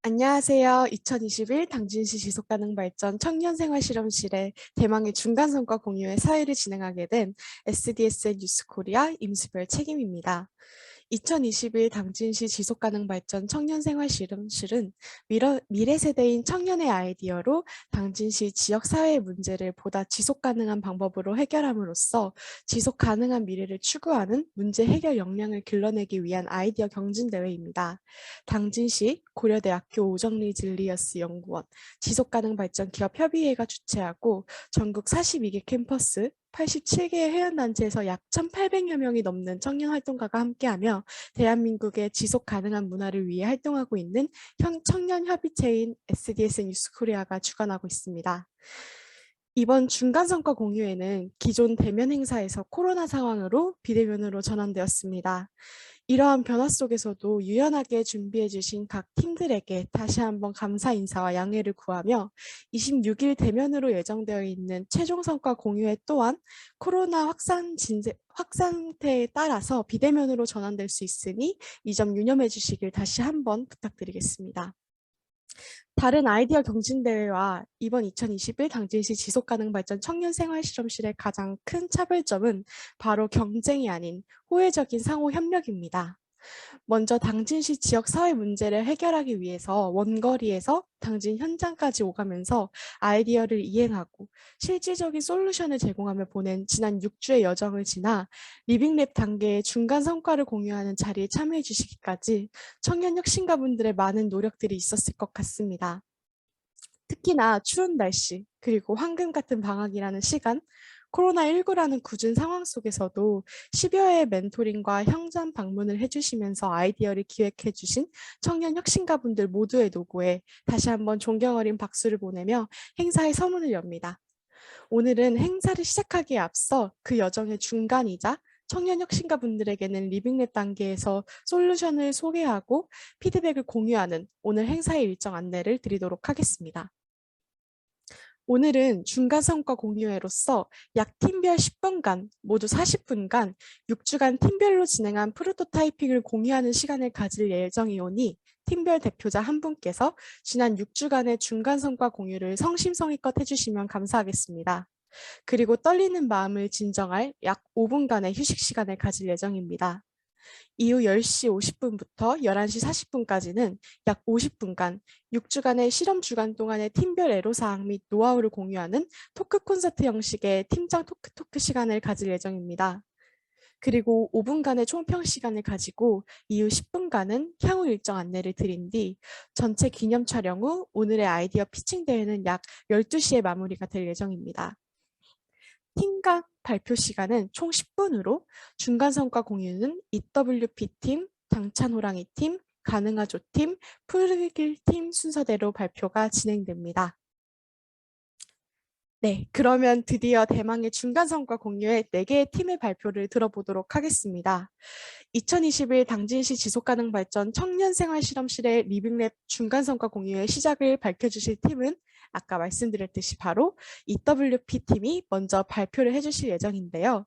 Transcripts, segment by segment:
안녕하세요. 2021 당진시 지속가능발전 청년생활실험실의 대망의 중간성과 공유의 사회를 진행하게 된 SDSN 뉴스코리아 임수별 책임입니다. 2021 당진시 지속가능발전 청년생활실험실은 미래세대인 청년의 아이디어로 당진시 지역사회의 문제를 보다 지속가능한 방법으로 해결함으로써 지속가능한 미래를 추구하는 문제 해결 역량을 길러내기 위한 아이디어 경진대회입니다. 당진시 고려대학교 오정리 진리어스 연구원 지속가능발전 기업협의회가 주최하고 전국 42개 캠퍼스 87개의 회원단체에서 약 1,800여 명이 넘는 청년 활동가가 함께하며 대한민국의 지속가능한 문화를 위해 활동하고 있는 청년협의체인 SDS 뉴스코리아가 주관하고 있습니다. 이번 중간성과 공유회는 기존 대면 행사에서 코로나 상황으로 비대면으로 전환되었습니다. 이러한 변화 속에서도 유연하게 준비해 주신 각 팀들에게 다시 한번 감사 인사와 양해를 구하며 26일 대면으로 예정되어 있는 최종 성과 공유회 또한 코로나 확산세에 따라서 비대면으로 전환될 수 있으니 이 점 유념해 주시길 다시 한번 부탁드리겠습니다. 다른 아이디어 경진대회와 이번 2021 당진시 지속가능발전 청년생활실험실의 가장 큰 차별점은 바로 경쟁이 아닌 호혜적인 상호 협력입니다. 먼저 당진시 지역 사회 문제를 해결하기 위해서 원거리에서 당진 현장까지 오가면서 아이디어를 이행하고 실질적인 솔루션을 제공하며 보낸 지난 6주의 여정을 지나 리빙랩 단계의 중간 성과를 공유하는 자리에 참여해 주시기까지 청년 혁신가분들의 많은 노력들이 있었을 것 같습니다. 특히나 추운 날씨, 그리고 황금 같은 방학이라는 시간, 코로나19라는 굳은 상황 속에서도 10여 회의 멘토링과 현장 방문을 해주시면서 아이디어를 기획해주신 청년 혁신가분들 모두의 노고에 다시 한번 존경 어린 박수를 보내며 행사의 서문을 엽니다. 오늘은 행사를 시작하기에 앞서 그 여정의 중간이자 청년 혁신가 분들에게는 리빙랩 단계에서 솔루션을 소개하고 피드백을 공유하는 오늘 행사의 일정 안내를 드리도록 하겠습니다. 오늘은 중간성과 공유회로서 약 팀별 10분간, 모두 40분간 6주간 팀별로 진행한 프로토타이핑을 공유하는 시간을 가질 예정이오니 팀별 대표자 한 분께서 지난 6주간의 중간성과 공유를 성심성의껏 해주시면 감사하겠습니다. 그리고 떨리는 마음을 진정할 약 5분간의 휴식 시간을 가질 예정입니다. 이후 10시 50분부터 11시 40분까지는 약 50분간 6주간의 실험 주간 동안의 팀별 애로사항 및 노하우를 공유하는 토크 콘서트 형식의 팀장 토크 시간을 가질 예정입니다. 그리고 5분간의 총평 시간을 가지고 이후 10분간은 향후 일정 안내를 드린 뒤 전체 기념 촬영 후 오늘의 아이디어 피칭 대회는 약 12시에 마무리가 될 예정입니다. 팀 간 발표 시간은 총 10분으로 중간 성과 공유는 EWP팀, 당찬호랑이팀, 가능하조팀, 푸르길팀 순서대로 발표가 진행됩니다. 네, 그러면 드디어 대망의 중간 성과 공유의 4개의 팀의 발표를 들어보도록 하겠습니다. 2021 당진시 지속가능발전 청년생활실험실의 리빙랩 중간성과 공유의 시작을 밝혀주실 팀은 아까 말씀드렸듯이 바로 EWP팀이 먼저 발표를 해주실 예정인데요.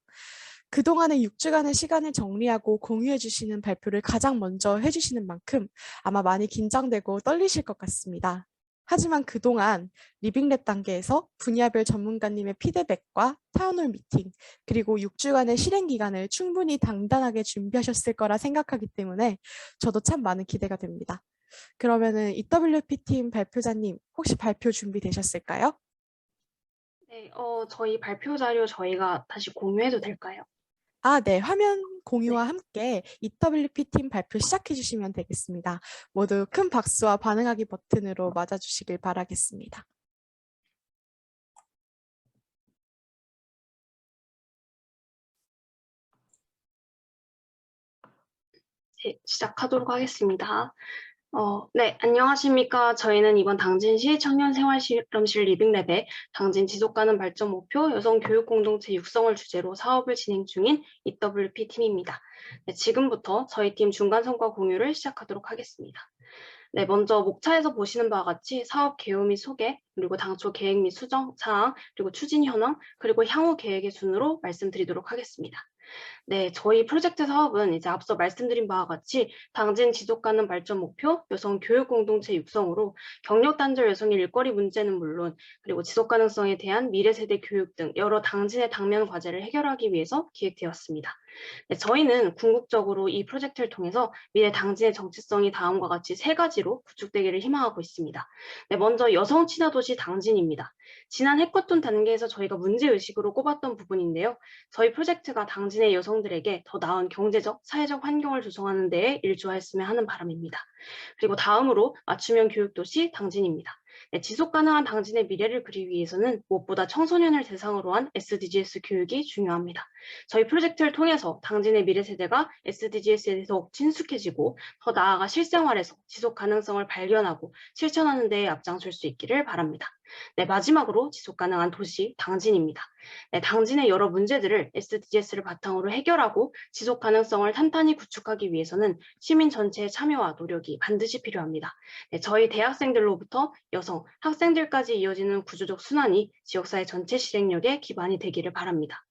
그동안의 6주간의 시간을 정리하고 공유해 주시는 발표를 가장 먼저 해주시는 만큼 아마 많이 긴장되고 떨리실 것 같습니다. 하지만 그동안 리빙랩 단계에서 분야별 전문가님의 피드백과 타운홀 미팅, 그리고 6주간의 실행 기간을 충분히 단단하게 준비하셨을 거라 생각하기 때문에 저도 참 많은 기대가 됩니다. 그러면은 EWP팀 발표자님 혹시 발표 준비되셨을까요? 네, 저희 발표 자료 저희가 다시 공유해도 될까요? 아, 네. 화면 네. 공유와 함께 EWP팀 발표 시작해 주시면 되겠습니다. 모두 큰 박수와 반응하기 버튼으로 맞아주시길 바라겠습니다. 네, 시작하도록 하겠습니다. 네, 안녕하십니까. 저희는 이번 당진시 청년생활실험실 리빙랩의 당진 지속가능 발전 목표 여성 교육 공동체 육성을 주제로 사업을 진행 중인 EWP 팀입니다. 네, 지금부터 저희 팀 중간 성과 공유를 시작하도록 하겠습니다. 네, 먼저 목차에서 보시는 바와 같이 사업 개요 및 소개, 그리고 당초 계획 및 수정 사항, 그리고 추진 현황, 그리고 향후 계획의 순으로 말씀드리도록 하겠습니다. 네, 저희 프로젝트 사업은 이제 앞서 말씀드린 바와 같이 당진 지속 가능 발전 목표, 여성 교육 공동체 육성으로 경력 단절 여성의 일거리 문제는 물론 그리고 지속 가능성에 대한 미래 세대 교육 등 여러 당진의 당면 과제를 해결하기 위해서 기획되었습니다. 네, 저희는 궁극적으로 이 프로젝트를 통해서 미래 당진의 정체성이 다음과 같이 세 가지로 구축되기를 희망하고 있습니다. 네, 먼저 여성 친화 도시 당진입니다. 지난 해커톤 단계에서 저희가 문제의식으로 꼽았던 부분인데요. 저희 프로젝트가 당진의 여성들에게 더 나은 경제적, 사회적 환경을 조성하는 데에 일조하였으면 하는 바람입니다. 그리고 다음으로 맞춤형 교육도시 당진입니다. 네, 지속 가능한 당진의 미래를 그리기 위해서는 무엇보다 청소년을 대상으로 한 SDGs 교육이 중요합니다. 저희 프로젝트를 통해서 당진의 미래 세대가 SDGs에 더욱 친숙해지고 더 나아가 실생활에서 지속 가능성을 발견하고 실천하는 데에 앞장설 수 있기를 바랍니다. 네, 마지막으로 지속 가능한 도시 당진입니다. 네, 당진의 여러 문제들을 SDGs를 바탕으로 해결하고 지속 가능성을 탄탄히 구축하기 위해서는 시민 전체의 참여와 노력이 반드시 필요합니다. 네, 저희 대학생들로부터 여성, 학생들까지 이어지는 구조적 순환이 지역사회 전체 실행력의 기반이 되기를 바랍니다.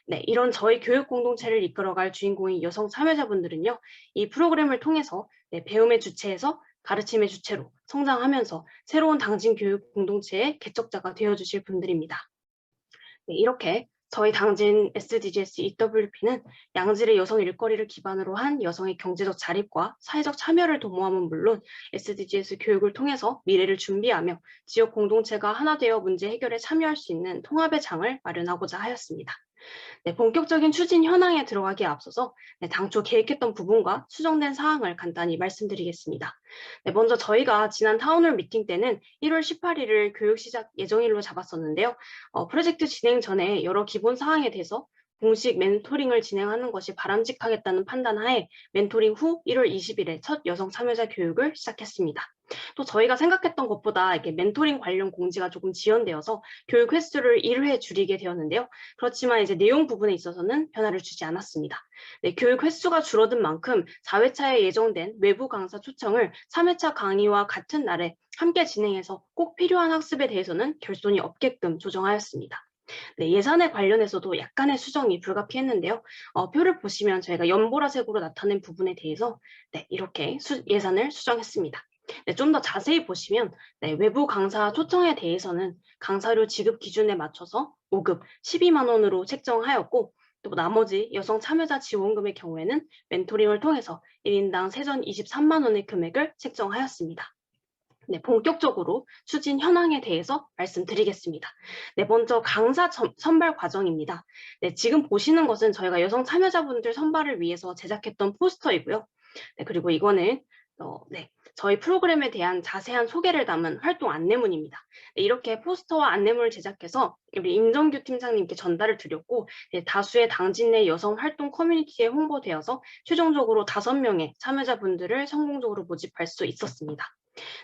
네, 이런 저희 교육 공동체를 이끌어갈 주인공인 여성 참여자분들은요, 이 프로그램을 통해서 배움의 주체에서 가르침의 주체로 성장하면서 새로운 당진 교육 공동체의 개척자가 되어주실 분들입니다. 네, 이렇게 저희 당진 SDGs EWP는 양질의 여성 일거리를 기반으로 한 여성의 경제적 자립과 사회적 참여를 도모함은 물론 SDGs 교육을 통해서 미래를 준비하며 지역 공동체가 하나 되어 문제 해결에 참여할 수 있는 통합의 장을 마련하고자 하였습니다. 네, 본격적인 추진 현황에 들어가기에 앞서서 당초 계획했던 부분과 수정된 사항을 간단히 말씀드리겠습니다. 네, 먼저 저희가 지난 타운홀 미팅 때는 1월 18일을 교육 시작 예정일로 잡았었는데요. 프로젝트 진행 전에 여러 기본 사항에 대해서 공식 멘토링을 진행하는 것이 바람직하겠다는 판단하에 멘토링 후 1월 20일에 첫 여성 참여자 교육을 시작했습니다. 또 저희가 생각했던 것보다 이렇게 멘토링 관련 공지가 조금 지연되어서 교육 횟수를 1회 줄이게 되었는데요. 그렇지만 이제 내용 부분에 있어서는 변화를 주지 않았습니다. 네, 교육 횟수가 줄어든 만큼 4회차에 예정된 외부 강사 초청을 3회차 강의와 같은 날에 함께 진행해서 꼭 필요한 학습에 대해서는 결손이 없게끔 조정하였습니다. 네, 예산에 관련해서도 약간의 수정이 불가피했는데요. 표를 보시면 저희가 연보라색으로 나타낸 부분에 대해서 이렇게 예산을 수정했습니다. 네, 좀 더 자세히 보시면 외부 강사 초청에 대해서는 강사료 지급 기준에 맞춰서 5급 12만 원으로 책정하였고 또 나머지 여성 참여자 지원금의 경우에는 멘토링을 통해서 1인당 세전 23만 원의 금액을 책정하였습니다. 네, 본격적으로 추진 현황에 대해서 말씀드리겠습니다. 네, 먼저 강사 선발 과정입니다. 네, 지금 보시는 것은 저희가 여성 참여자분들 선발을 위해서 제작했던 포스터이고요. 네, 그리고 이거는 저희 프로그램에 대한 자세한 소개를 담은 활동 안내문입니다. 네, 이렇게 포스터와 안내문을 제작해서 우리 임정규 팀장님께 전달을 드렸고 다수의 당진 내 여성 활동 커뮤니티에 홍보되어서 최종적으로 5명의 참여자분들을 성공적으로 모집할 수 있었습니다.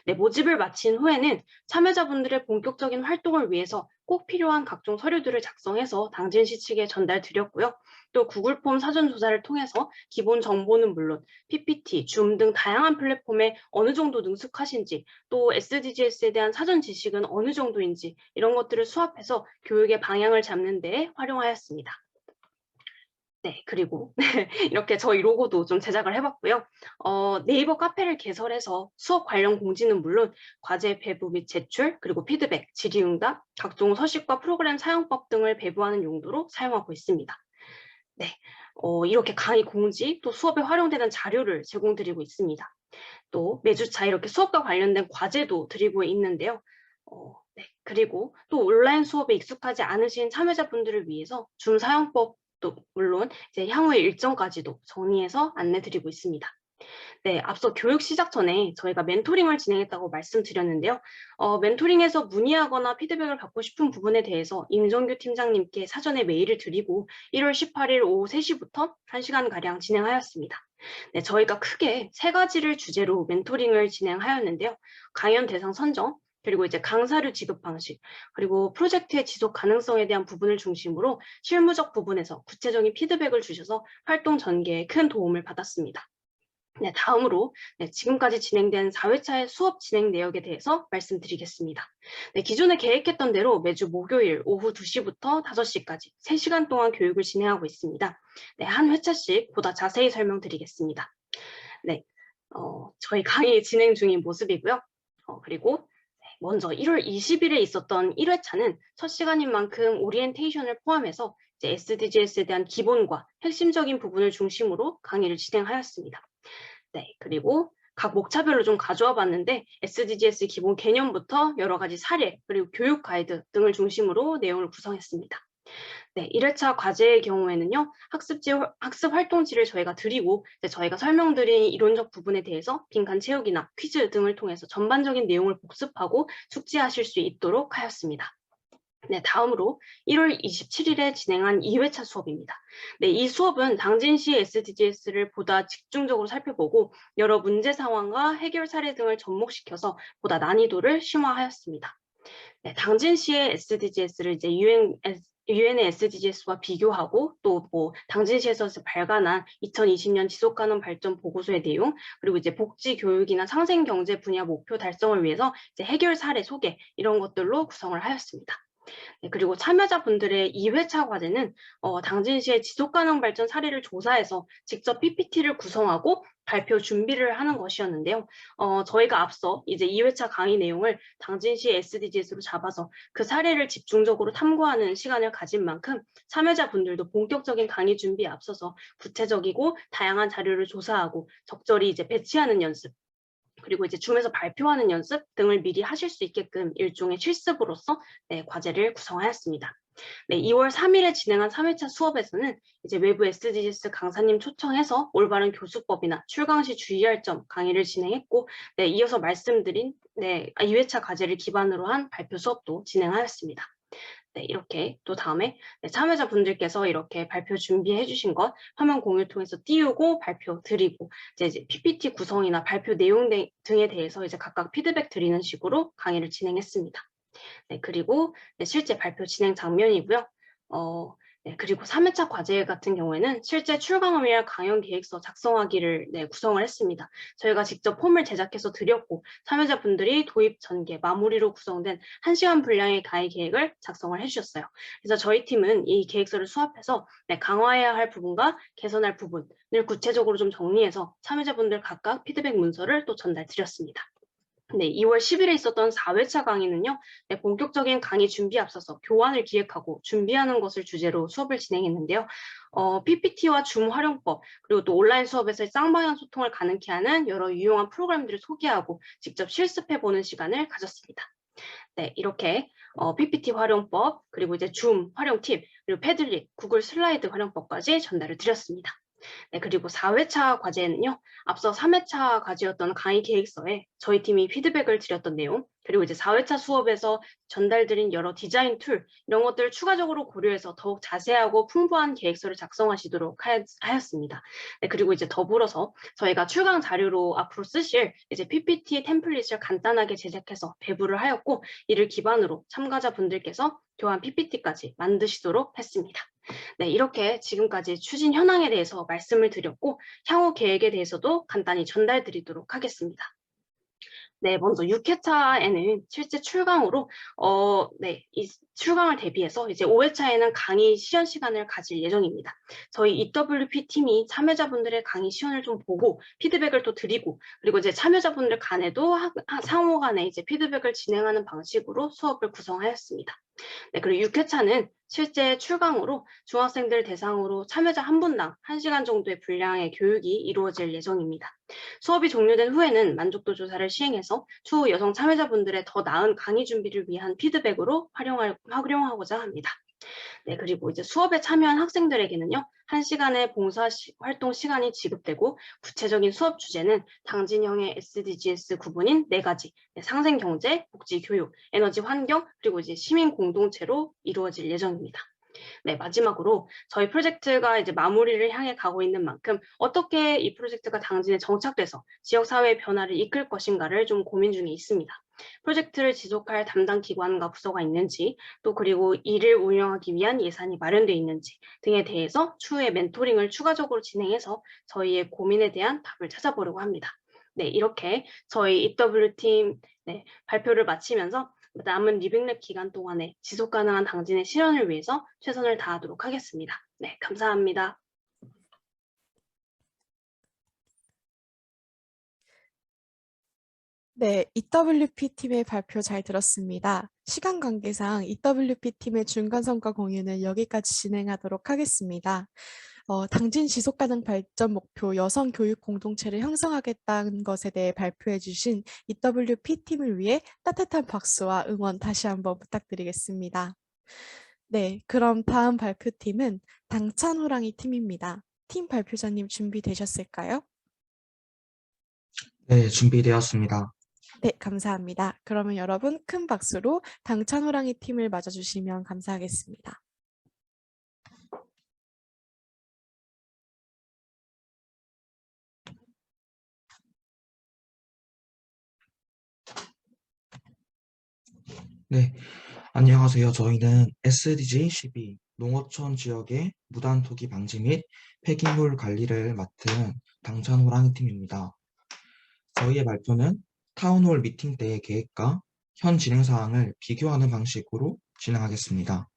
네, 모집을 마친 후에는 참여자분들의 본격적인 활동을 위해서 꼭 필요한 각종 서류들을 작성해서 당진시 측에 전달드렸고요. 또 구글 폼 사전 조사를 통해서 기본 정보는 물론 PPT, 줌 등 다양한 플랫폼에 어느 정도 능숙하신지 또 SDGs에 대한 사전 지식은 어느 정도인지 이런 것들을 수합해서 교육의 방향을 잡는 데 활용하였습니다. 네, 그리고 이렇게 저희 로고도 좀 제작을 해봤고요. 네이버 카페를 개설해서 수업 관련 공지는 물론 과제 배부 및 제출, 그리고 피드백, 질의응답, 각종 서식과 프로그램 사용법 등을 배부하는 용도로 사용하고 있습니다. 네, 이렇게 강의 공지, 또 수업에 활용되는 자료를 제공드리고 있습니다. 또 매주차 이렇게 수업과 관련된 과제도 드리고 있는데요. 네, 그리고 또 온라인 수업에 익숙하지 않으신 참여자분들을 위해서 줌 사용법도 물론 이제 향후의 일정까지도 정리해서 안내드리고 있습니다. 네, 앞서 교육 시작 전에 저희가 멘토링을 진행했다고 말씀드렸는데요. 멘토링에서 문의하거나 피드백을 받고 싶은 부분에 대해서 임정규 팀장님께 사전에 메일을 드리고 1월 18일 오후 3시부터 1시간가량 진행하였습니다. 네, 저희가 크게 3가지를 주제로 멘토링을 진행하였는데요. 강연 대상 선정, 그리고 이제 강사료 지급 방식, 그리고 프로젝트의 지속 가능성에 대한 부분을 중심으로 실무적 부분에서 구체적인 피드백을 주셔서 활동 전개에 큰 도움을 받았습니다. 네, 다음으로 지금까지 진행된 4회차의 수업 진행 내역에 대해서 말씀드리겠습니다. 네, 기존에 계획했던 대로 매주 목요일 오후 2시부터 5시까지 3시간 동안 교육을 진행하고 있습니다. 네, 한 회차씩 보다 자세히 설명드리겠습니다. 네, 저희 강의 진행 중인 모습이고요. 그리고 먼저 1월 20일에 있었던 1회차는 첫 시간인 만큼 오리엔테이션을 포함해서 이제 SDGs에 대한 기본과 핵심적인 부분을 중심으로 강의를 진행하였습니다. 네, 그리고 각 목차별로 좀 가져와 봤는데 SDGs 기본 개념부터 여러 가지 사례, 그리고 교육 가이드 등을 중심으로 내용을 구성했습니다. 네, 1회차 과제의 경우에는요, 학습 활동지를 저희가 드리고, 저희가 설명드린 이론적 부분에 대해서 빈칸 채우기나 퀴즈 등을 통해서 전반적인 내용을 복습하고 숙지하실 수 있도록 하였습니다. 네, 다음으로 1월 27일에 진행한 2회차 수업입니다. 네, 이 수업은 당진시 SDGs를 보다 집중적으로 살펴보고 여러 문제 상황과 해결 사례 등을 접목시켜서 보다 난이도를 심화하였습니다. 네, 당진시의 SDGs를 이제 유엔의 SDGs와 비교하고 또 뭐 당진시에서 발간한 2020년 지속가능 발전 보고서의 내용, 그리고 이제 복지 교육이나 상생 경제 분야 목표 달성을 위해서 이제 해결 사례 소개 이런 것들로 구성을 하였습니다. 네, 그리고 참여자분들의 2회차 과제는 당진시의 지속가능 발전 사례를 조사해서 직접 PPT를 구성하고 발표 준비를 하는 것이었는데요. 저희가 앞서 이제 2회차 강의 내용을 당진시 SDGs로 잡아서 그 사례를 집중적으로 탐구하는 시간을 가진 만큼 참여자분들도 본격적인 강의 준비에 앞서서 구체적이고 다양한 자료를 조사하고 적절히 이제 배치하는 연습, 그리고 이제 줌에서 발표하는 연습 등을 미리 하실 수 있게끔 일종의 실습으로서 네, 과제를 구성하였습니다. 네, 2월 3일에 진행한 3회차 수업에서는 이제 외부 SDGs 강사님 초청해서 올바른 교수법이나 출강 시 주의할 점 강의를 진행했고, 네, 이어서 말씀드린 2회차 과제를 기반으로 한 발표 수업도 진행하였습니다. 네, 이렇게 또 다음에 참여자분들께서 이렇게 발표 준비해 주신 것 화면 공유 통해서 띄우고 발표 드리고 이제 PPT 구성이나 발표 내용 등에 대해서 이제 각각 피드백 드리는 식으로 강의를 진행했습니다. 네, 그리고 실제 발표 진행 장면이고요. 네, 그리고 3회차 과제 같은 경우에는 실제 출강을 위한 강연 계획서 작성하기를 구성을 했습니다. 저희가 직접 폼을 제작해서 드렸고 참여자분들이 도입 전개, 마무리로 구성된 1시간 분량의 강의 계획을 작성을 해주셨어요. 그래서 저희 팀은 이 계획서를 수합해서 강화해야 할 부분과 개선할 부분을 구체적으로 좀 정리해서 참여자분들 각각 피드백 문서를 또 전달 드렸습니다. 네, 2월 10일에 있었던 4회차 강의는요, 본격적인 강의 준비에 앞서서 교환을 기획하고 준비하는 것을 주제로 수업을 진행했는데요. PPT와 줌 활용법, 그리고 또 온라인 수업에서의 쌍방향 소통을 가능케 하는 여러 유용한 프로그램들을 소개하고 직접 실습해보는 시간을 가졌습니다. 네, 이렇게 PPT 활용법, 그리고 이제 줌 활용 팁, 그리고 패들릿, 구글 슬라이드 활용법까지 전달을 드렸습니다. 네, 그리고 4회차 과제는요, 앞서 3회차 과제였던 강의 계획서에 저희 팀이 피드백을 드렸던 내용, 그리고 이제 4회차 수업에서 전달드린 여러 디자인 툴, 이런 것들을 추가적으로 고려해서 더욱 자세하고 풍부한 계획서를 작성하시도록 하였습니다. 네, 그리고 이제 더불어서 저희가 출강 자료로 앞으로 쓰실 이제 PPT 템플릿을 간단하게 제작해서 배부를 하였고, 이를 기반으로 참가자분들께서 교환 PPT까지 만드시도록 했습니다. 네, 이렇게 지금까지 추진 현황에 대해서 말씀을 드렸고 향후 계획에 대해서도 간단히 전달 드리도록 하겠습니다. 네, 먼저 6회차에는 실제 출강으로 이 출강을 대비해서 이제 5회차에는 강의 시연 시간을 가질 예정입니다. 저희 EWP 팀이 참여자분들의 강의 시연을 좀 보고 피드백을 또 드리고, 그리고 이제 참여자분들 간에도 상호 간에 이제 피드백을 진행하는 방식으로 수업을 구성하였습니다. 네, 그리고 6회차는 실제 출강으로 중학생들 대상으로 참여자 한 분당 1시간 정도의 분량의 교육이 이루어질 예정입니다. 수업이 종료된 후에는 만족도 조사를 시행해서 추후 여성 참여자분들의 더 나은 강의 준비를 위한 피드백으로 활용하고자 합니다. 네, 그리고 이제 수업에 참여한 학생들에게는요, 1시간의 활동 시간이 지급되고 구체적인 수업 주제는 당진형의 SDGs 구분인 4가지, 상생 경제, 복지 교육, 에너지 환경, 그리고 이제 시민 공동체로 이루어질 예정입니다. 네, 마지막으로 저희 프로젝트가 이제 마무리를 향해 가고 있는 만큼 어떻게 이 프로젝트가 당진에 정착돼서 지역사회의 변화를 이끌 것인가를 좀 고민 중에 있습니다. 프로젝트를 지속할 담당 기관과 부서가 있는지, 또 그리고 이를 운영하기 위한 예산이 마련되어 있는지 등에 대해서 추후에 멘토링을 추가적으로 진행해서 저희의 고민에 대한 답을 찾아보려고 합니다. 네, 이렇게 저희 EW팀 발표를 마치면서 남은 리빙랩 기간 동안에 지속가능한 당진의 실현을 위해서 최선을 다하도록 하겠습니다. 네, 감사합니다. 네, EWP팀의 발표 잘 들었습니다. 시간 관계상 EWP팀의 중간 성과 공유는 여기까지 진행하도록 하겠습니다. 당진 지속 가능 발전 목표 여성 교육 공동체를 형성하겠다는 것에 대해 발표해 주신 EWP팀을 위해 따뜻한 박수와 응원 다시 한번 부탁드리겠습니다. 네, 그럼 다음 발표팀은 당찬 호랑이 팀입니다. 팀 발표자님 준비되셨을까요? 네, 준비되었습니다. 네, 감사합니다. 그러면 여러분 큰 박수로 당찬 호랑이 팀을 맞아주시면 감사하겠습니다. 네, 안녕하세요. 저희는 SDG 12 농어촌 지역의 무단 투기 방지 및 폐기물 관리를 맡은 당찬 호랑이 팀입니다. 저희의 발표는 타운홀 미팅 때의 계획과 현 진행 사항을 비교하는 방식으로 진행하겠습니다.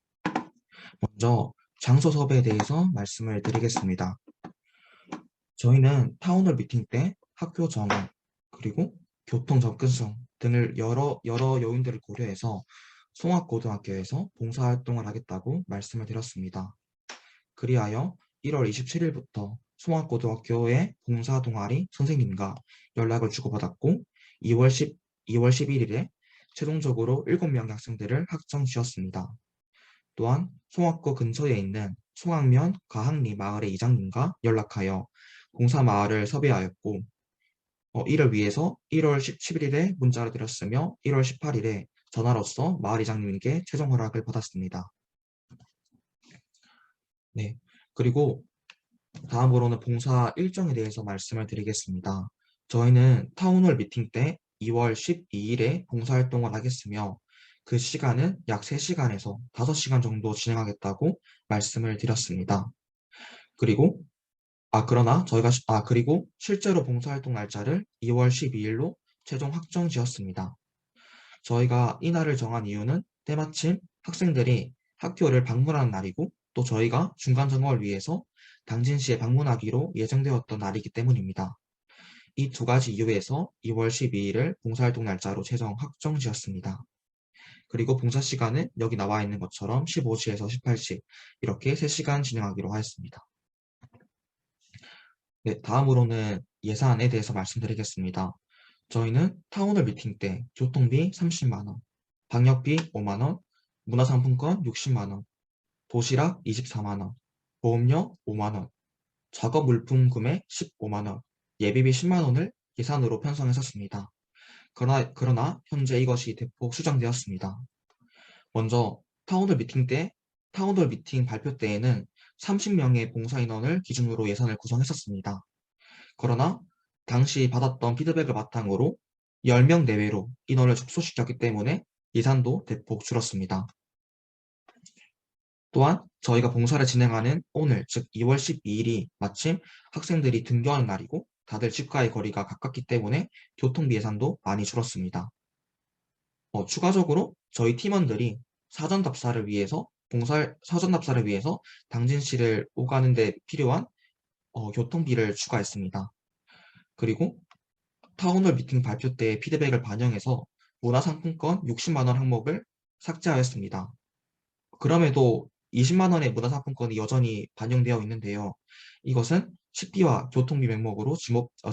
먼저 장소 섭외에 대해서 말씀을 드리겠습니다. 저희는 타운홀 미팅 때 학교 전원, 그리고 교통 접근성 등을 여러 요인들을 고려해서 송악고등학교에서 봉사활동을 하겠다고 말씀을 드렸습니다. 그리하여 1월 27일부터 송악고등학교의 봉사동아리 선생님과 연락을 주고받았고 2월 11일에 최종적으로 7명의 학생들을 확정 지었습니다. 또한 송악고 근처에 있는 송악면 가학리 마을의 이장님과 연락하여 봉사마을을 섭외하였고 이를 위해서 1월 17일에 문자를 드렸으며 1월 18일에 전화로서 마을 이장님께 최종 허락을 받았습니다. 네, 그리고 다음으로는 봉사 일정에 대해서 말씀을 드리겠습니다. 저희는 타운홀 미팅 때 2월 12일에 봉사활동을 하겠으며 그 시간은 약 3시간에서 5시간 정도 진행하겠다고 말씀을 드렸습니다. 그리고 그리고 실제로 봉사활동 날짜를 2월 12일로 최종 확정 지었습니다. 저희가 이 날을 정한 이유는 때마침 학생들이 학교를 방문하는 날이고 또 저희가 중간 점검을 위해서 당진시에 방문하기로 예정되었던 날이기 때문입니다. 이 두 가지 이유에서 2월 12일을 봉사활동 날짜로 최종 확정 지었습니다. 그리고 봉사 시간은 여기 나와 있는 것처럼 15시에서 18시 이렇게 3시간 진행하기로 하였습니다. 네, 다음으로는 예산에 대해서 말씀드리겠습니다. 저희는 타운홀 미팅 때 교통비 30만 원, 방역비 5만 원, 문화상품권 60만 원, 도시락 24만 원, 보험료 5만 원, 작업 물품 구매 15만 원, 예비비 10만 원을 예산으로 편성했었습니다. 그러나 현재 이것이 대폭 수정되었습니다. 먼저 타운홀 미팅 발표 때에는 30명의 봉사 인원을 기준으로 예산을 구성했었습니다. 그러나 당시 받았던 피드백을 바탕으로 10명 내외로 인원을 축소시켰기 때문에 예산도 대폭 줄었습니다. 또한 저희가 봉사를 진행하는 오늘, 즉 2월 12일이 마침 학생들이 등교하는 날이고 다들 집과의 거리가 가깝기 때문에 교통비 예산도 많이 줄었습니다. 추가적으로 저희 팀원들이 사전 답사를 위해서 당진시를 오가는 데 필요한 교통비를 추가했습니다. 그리고 타운홀 미팅 발표 때 피드백을 반영해서 문화상품권 60만 원 항목을 삭제하였습니다. 그럼에도 20만 원의 문화상품권이 여전히 반영되어 있는데요. 이것은 식비와 교통비 명목으로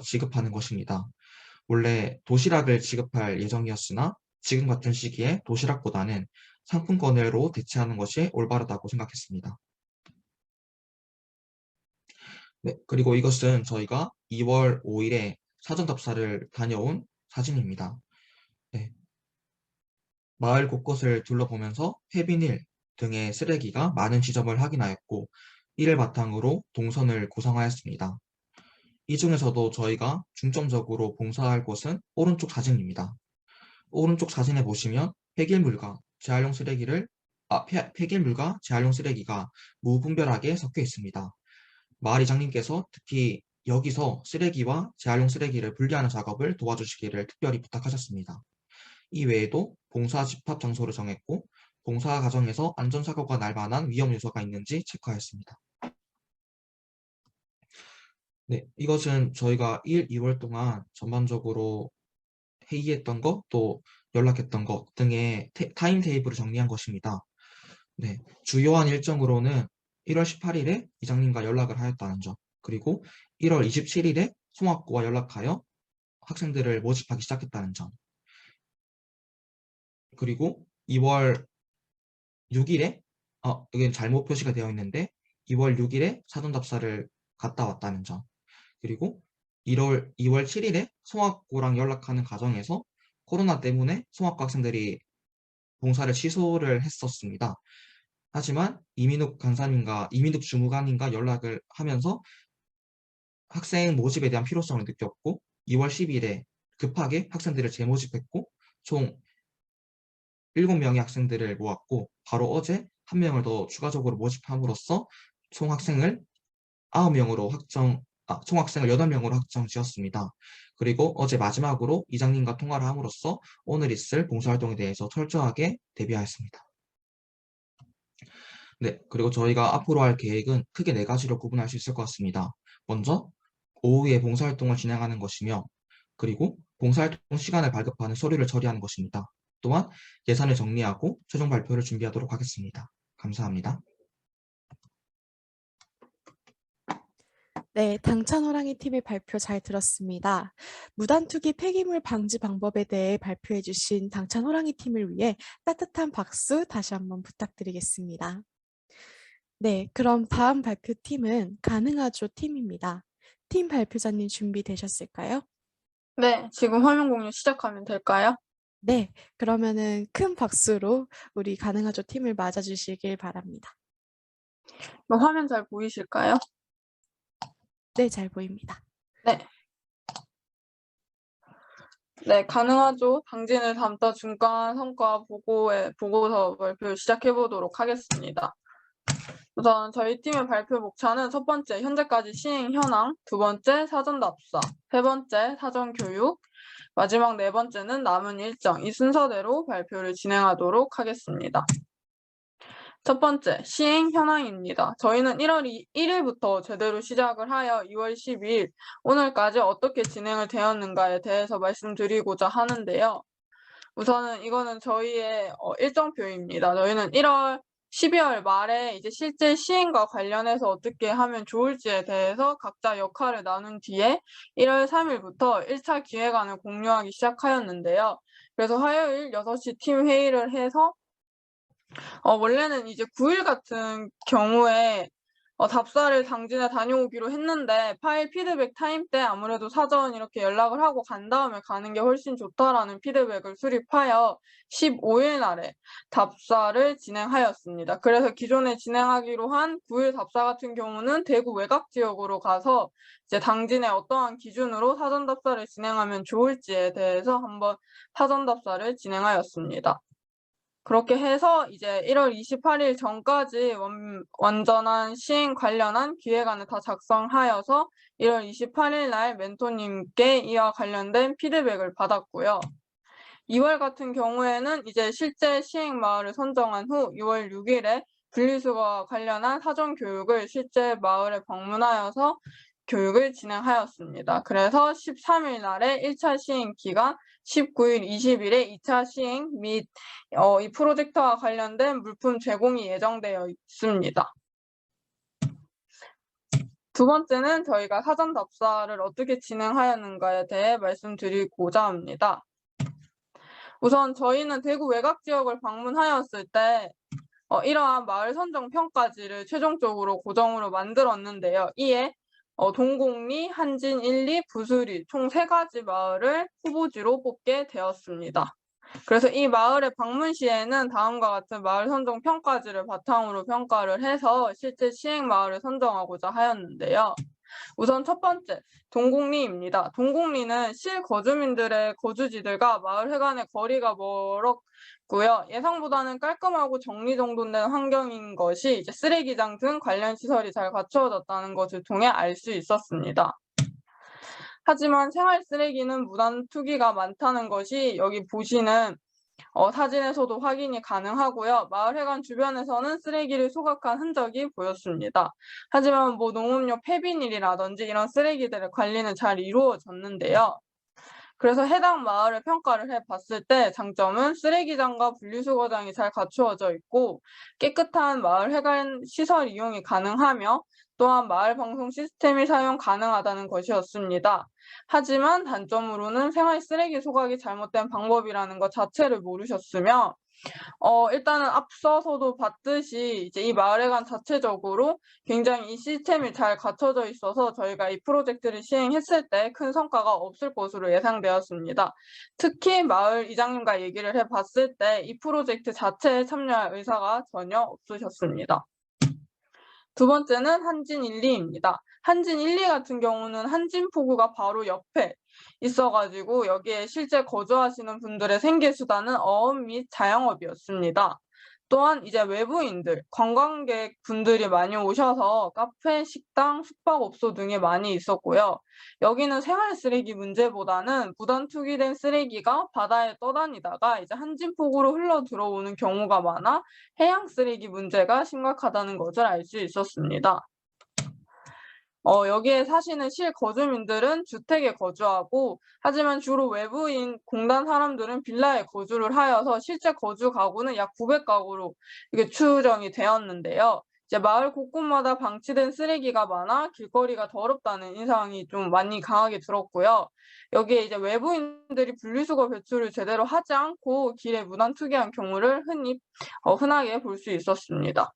지급하는 것입니다. 원래 도시락을 지급할 예정이었으나 지금 같은 시기에 도시락보다는 상품권으로 대체하는 것이 올바르다고 생각했습니다. 네, 그리고 이것은 저희가 2월 5일에 사전 답사를 다녀온 사진입니다. 네, 마을 곳곳을 둘러보면서 폐비닐 등의 쓰레기가 많은 지점을 확인하였고 이를 바탕으로 동선을 구성하였습니다. 이 중에서도 저희가 중점적으로 봉사할 곳은 오른쪽 사진입니다. 오른쪽 사진에 보시면 폐기물과 재활용 쓰레기가 무분별하게 섞여 있습니다. 마을 이장님께서 특히 여기서 쓰레기와 재활용 쓰레기를 분리하는 작업을 도와주시기를 특별히 부탁하셨습니다. 이 외에도 봉사 집합 장소를 정했고 봉사 과정에서 안전사고가 날 만한 위험 요소가 있는지 체크하였습니다. 네, 이것은 저희가 1, 2월 동안 전반적으로 회의했던 것, 또 연락했던 것 등의 타임 테이블을 정리한 것입니다. 네, 주요한 일정으로는 1월 18일에 이장님과 연락을 하였다는 점, 그리고 1월 27일에 송학고와 연락하여 학생들을 모집하기 시작했다는 점, 그리고 2월 6일에 여기는 잘못 표시가 되어 있는데 2월 6일에 사전답사를 갔다 왔다는 점, 그리고 2월 7일에 송학고랑 연락하는 과정에서 코로나 때문에 송학고 학생들이 봉사를 취소를 했었습니다. 하지만 이민욱 주무관님과 연락을 하면서 학생 모집에 대한 필요성을 느꼈고 2월 10일에 급하게 학생들을 재모집했고 총 7명의 학생들을 모았고 바로 어제 1명을 더 추가적으로 모집함으로써 총 학생을 8명으로 확정 지었습니다. 그리고 어제 마지막으로 이장님과 통화를 함으로써 오늘 있을 봉사활동에 대해서 철저하게 대비하였습니다. 네, 그리고 저희가 앞으로 할 계획은 크게 4가지로 구분할 수 있을 것 같습니다. 먼저 오후에 봉사활동을 진행하는 것이며, 그리고 봉사활동 시간을 발급하는 서류를 처리하는 것입니다. 또한 예산을 정리하고 최종 발표를 준비하도록 하겠습니다. 감사합니다. 네, 당찬 호랑이 팀의 발표 잘 들었습니다. 무단투기 폐기물 방지 방법에 대해 발표해 주신 당찬 호랑이 팀을 위해 따뜻한 박수 다시 한번 부탁드리겠습니다. 네, 그럼 다음 발표팀은 가능하죠 팀입니다. 팀 발표자님 준비되셨을까요? 네, 지금 화면 공유 시작하면 될까요? 네, 그러면은 큰 박수로 우리 가능하죠 팀을 맞아주시길 바랍니다. 화면 잘 보이실까요? 네, 잘 보입니다. 네, 가능하죠. 당진을 담다 중간 성과 보고서 발표 시작해 보도록 하겠습니다. 우선 저희 팀의 발표 목차는 첫 번째, 현재까지 시행 현황, 두 번째, 사전 답사, 세 번째, 사전 교육, 마지막 네 번째는 남은 일정, 이 순서대로 발표를 진행하도록 하겠습니다. 첫 번째, 시행 현황입니다. 저희는 1월 1일부터 제대로 시작을 하여 2월 12일, 오늘까지 어떻게 진행을 되었는가에 대해서 말씀드리고자 하는데요. 우선은 이거는 저희의 일정표입니다. 저희는 12월 말에 이제 실제 시행과 관련해서 어떻게 하면 좋을지에 대해서 각자 역할을 나눈 뒤에 1월 3일부터 1차 기획안을 공유하기 시작하였는데요. 그래서 화요일 6시 팀 회의를 해서 원래는 이제 9일 같은 경우에 답사를 당진에 다녀오기로 했는데 파일 피드백 타임 때 아무래도 사전 이렇게 연락을 하고 간 다음에 가는 게 훨씬 좋다라는 피드백을 수립하여 15일 날에 답사를 진행하였습니다. 그래서 기존에 진행하기로 한 9일 답사 같은 경우는 대구 외곽 지역으로 가서 이제 당진의 어떠한 기준으로 사전 답사를 진행하면 좋을지에 대해서 한번 사전 답사를 진행하였습니다. 그렇게 해서 이제 1월 28일 전까지 완전한 시행 관련한 기획안을 다 작성하여서 1월 28일 날 멘토님께 이와 관련된 피드백을 받았고요. 2월 같은 경우에는 이제 실제 시행 마을을 선정한 후 6월 6일에 분리수거와 관련한 사전 교육을 실제 마을에 방문하여서 교육을 진행하였습니다. 그래서 13일 날에 1차 시행 기간, 19일, 20일에 2차 시행 및 이 프로젝트와 관련된 물품 제공이 예정되어 있습니다. 두 번째는 저희가 사전 답사를 어떻게 진행하였는가에 대해 말씀드리고자 합니다. 우선 저희는 대구 외곽 지역을 방문하였을 때 이러한 마을 선정 평가지를 최종적으로 고정으로 만들었는데요. 이에 동곡리, 한진 1, 2, 부수리 총 3가지 마을을 후보지로 뽑게 되었습니다. 그래서 이 마을의 방문 시에는 다음과 같은 마을 선정 평가지를 바탕으로 평가를 해서 실제 시행 마을을 선정하고자 하였는데요. 우선 첫 번째, 동곡리입니다. 동곡리는 실거주민들의 거주지들과 마을회관의 거리가 멀었고요. 예상보다는 깔끔하고 정리정돈된 환경인 것이 이제 쓰레기장 등 관련 시설이 잘 갖추어졌다는 것을 통해 알 수 있었습니다. 하지만 생활 쓰레기는 무단 투기가 많다는 것이 여기 보시는 사진에서도 확인이 가능하고요. 마을회관 주변에서는 쓰레기를 소각한 흔적이 보였습니다. 하지만 농업용 폐비닐이라든지 이런 쓰레기들의 관리는 잘 이루어졌는데요. 그래서 해당 마을을 평가를 해봤을 때 장점은 쓰레기장과 분리수거장이 잘 갖추어져 있고 깨끗한 마을 해관 시설 이용이 가능하며 또한 마을 방송 시스템이 사용 가능하다는 것이었습니다. 하지만 단점으로는 생활 쓰레기 소각이 잘못된 방법이라는 것 자체를 모르셨으며 일단은 앞서서도 봤듯이 이제 이 마을회관 자체적으로 굉장히 이 시스템이 잘 갖춰져 있어서 저희가 이 프로젝트를 시행했을 때 큰 성과가 없을 것으로 예상되었습니다. 특히 마을 이장님과 얘기를 해봤을 때 이 프로젝트 자체에 참여할 의사가 전혀 없으셨습니다. 두 번째는 한진 1, 2입니다. 한진 1, 2 같은 경우는 한진포구가 바로 옆에 있어가지고 여기에 실제 거주하시는 분들의 생계수단은 어업 및 자영업이었습니다. 또한 이제 외부인들, 관광객 분들이 많이 오셔서 카페, 식당, 숙박업소 등이 많이 있었고요. 여기는 생활 쓰레기 문제보다는 무단 투기된 쓰레기가 바다에 떠다니다가 이제 한진폭우로 흘러 들어오는 경우가 많아 해양 쓰레기 문제가 심각하다는 것을 알 수 있었습니다. 여기에 사시는 실거주민들은 주택에 거주하고 하지만 주로 외부인 공단 사람들은 빌라에 거주를 하여서 실제 거주 가구는 약 900가구로 이게 추정이 되었는데요. 이제 마을 곳곳마다 방치된 쓰레기가 많아 길거리가 더럽다는 인상이 좀 많이 강하게 들었고요. 여기에 이제 외부인들이 분리수거 배출을 제대로 하지 않고 길에 무단 투기한 경우를 흔하게 볼 수 있었습니다.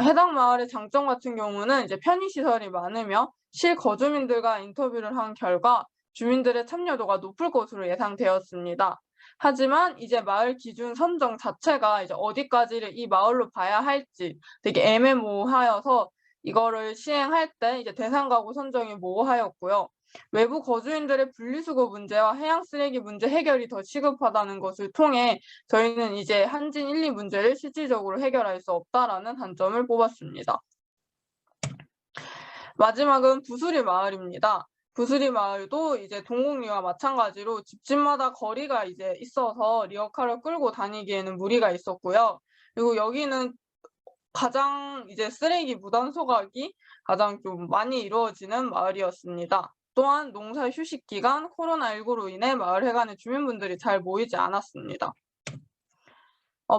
해당 마을의 장점 같은 경우는 이제 편의시설이 많으며 실거주민들과 인터뷰를 한 결과 주민들의 참여도가 높을 것으로 예상되었습니다. 하지만 이제 마을 기준 선정 자체가 이제 어디까지를 이 마을로 봐야 할지 되게 애매모호하여서 이거를 시행할 때 이제 대상 가구 선정이 모호하였고요. 외부 거주인들의 분리수거 문제와 해양 쓰레기 문제 해결이 더 시급하다는 것을 통해 저희는 이제 한진 1, 2 문제를 실질적으로 해결할 수 없다라는 단점을 뽑았습니다. 마지막은 부수리 마을입니다. 부수리 마을도 이제 동곡리와 마찬가지로 집집마다 거리가 이제 있어서 리어카를 끌고 다니기에는 무리가 있었고요. 그리고 여기는 가장 이제 쓰레기 무단 소각이 가장 좀 많이 이루어지는 마을이었습니다. 또한 농사 휴식 기간 코로나19로 인해 마을 회관에 주민분들이 잘 모이지 않았습니다.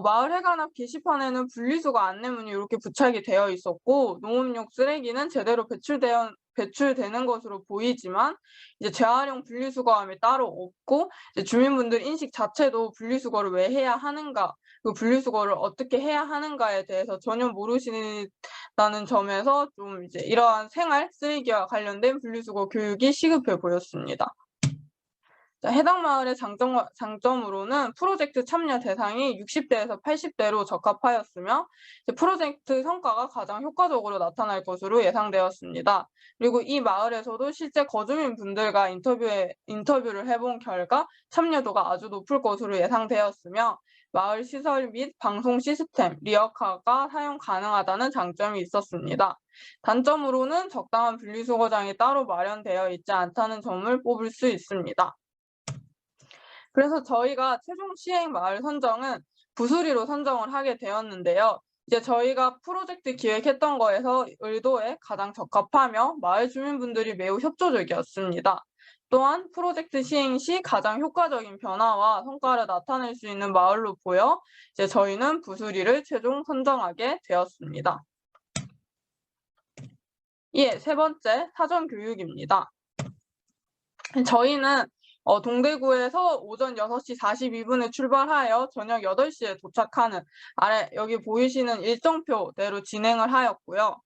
마을 회관 앞 게시판에는 분리수거 안내문이 이렇게 부착이 되어 있었고 농업용 쓰레기는 제대로 배출되는 것으로 보이지만 이제 재활용 분리수거함이 따로 없고 이제 주민분들 인식 자체도 분리수거를 왜 해야 하는가, 그 분리수거를 어떻게 해야 하는가에 대해서 전혀 모르시다는 점에서 좀 이제 이러한 생활 쓰레기와 관련된 분리수거 교육이 시급해 보였습니다. 해당 마을의 장점으로는 프로젝트 참여 대상이 60대에서 80대로 적합하였으며 프로젝트 성과가 가장 효과적으로 나타날 것으로 예상되었습니다. 그리고 이 마을에서도 실제 거주민 분들과 인터뷰를 해본 결과 참여도가 아주 높을 것으로 예상되었으며 마을 시설 및 방송 시스템, 리어카가 사용 가능하다는 장점이 있었습니다. 단점으로는 적당한 분리수거장이 따로 마련되어 있지 않다는 점을 뽑을 수 있습니다. 그래서 저희가 최종 시행 마을 선정은 부수리로 선정을 하게 되었는데요. 이제 저희가 프로젝트 기획했던 거에서 의도에 가장 적합하며 마을 주민분들이 매우 협조적이었습니다. 또한 프로젝트 시행 시 가장 효과적인 변화와 성과를 나타낼 수 있는 마을로 보여 이제 저희는 부수리를 최종 선정하게 되었습니다. 세 번째, 사전 교육입니다. 저희는 동대구에서 오전 6시 42분에 출발하여 저녁 8시에 도착하는 아래 여기 보이시는 일정표대로 진행을 하였고요.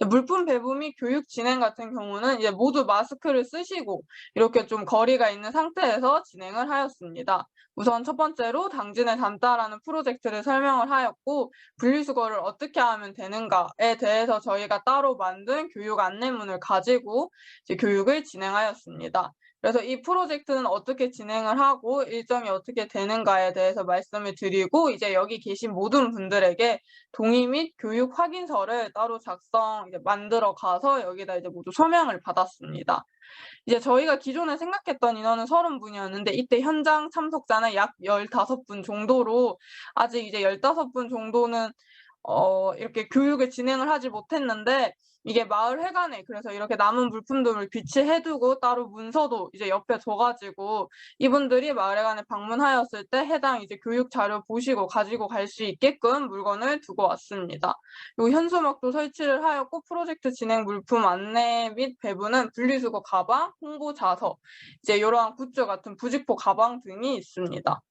물품 배부 및 교육 진행 같은 경우는 이제 모두 마스크를 쓰시고 이렇게 좀 거리가 있는 상태에서 진행을 하였습니다. 우선 첫 번째로 당진을 담다라는 프로젝트를 설명을 하였고 분리수거를 어떻게 하면 되는가에 대해서 저희가 따로 만든 교육 안내문을 가지고 이제 교육을 진행하였습니다. 그래서 이 프로젝트는 어떻게 진행을 하고 일정이 어떻게 되는가에 대해서 말씀을 드리고 이제 여기 계신 모든 분들에게 동의 및 교육 확인서를 따로 만들어 가서 여기다 이제 모두 서명을 받았습니다. 이제 저희가 기존에 생각했던 인원은 30분이었는데 이때 현장 참석자는 약 15분 정도로 아직 이제 15분 정도는 이렇게 교육을 진행을 하지 못했는데 이게 마을회관에 그래서 이렇게 남은 물품들을 비치해두고 따로 문서도 이제 옆에 둬가지고 이분들이 마을회관에 방문하였을 때 해당 이제 교육 자료 보시고 가지고 갈 수 있게끔 물건을 두고 왔습니다. 요 현수막도 설치를 하였고 프로젝트 진행 물품 안내 및 배부는 분리수거 가방, 홍보 자서, 이제 이러한 굿즈 같은 부직포 가방 등이 있습니다.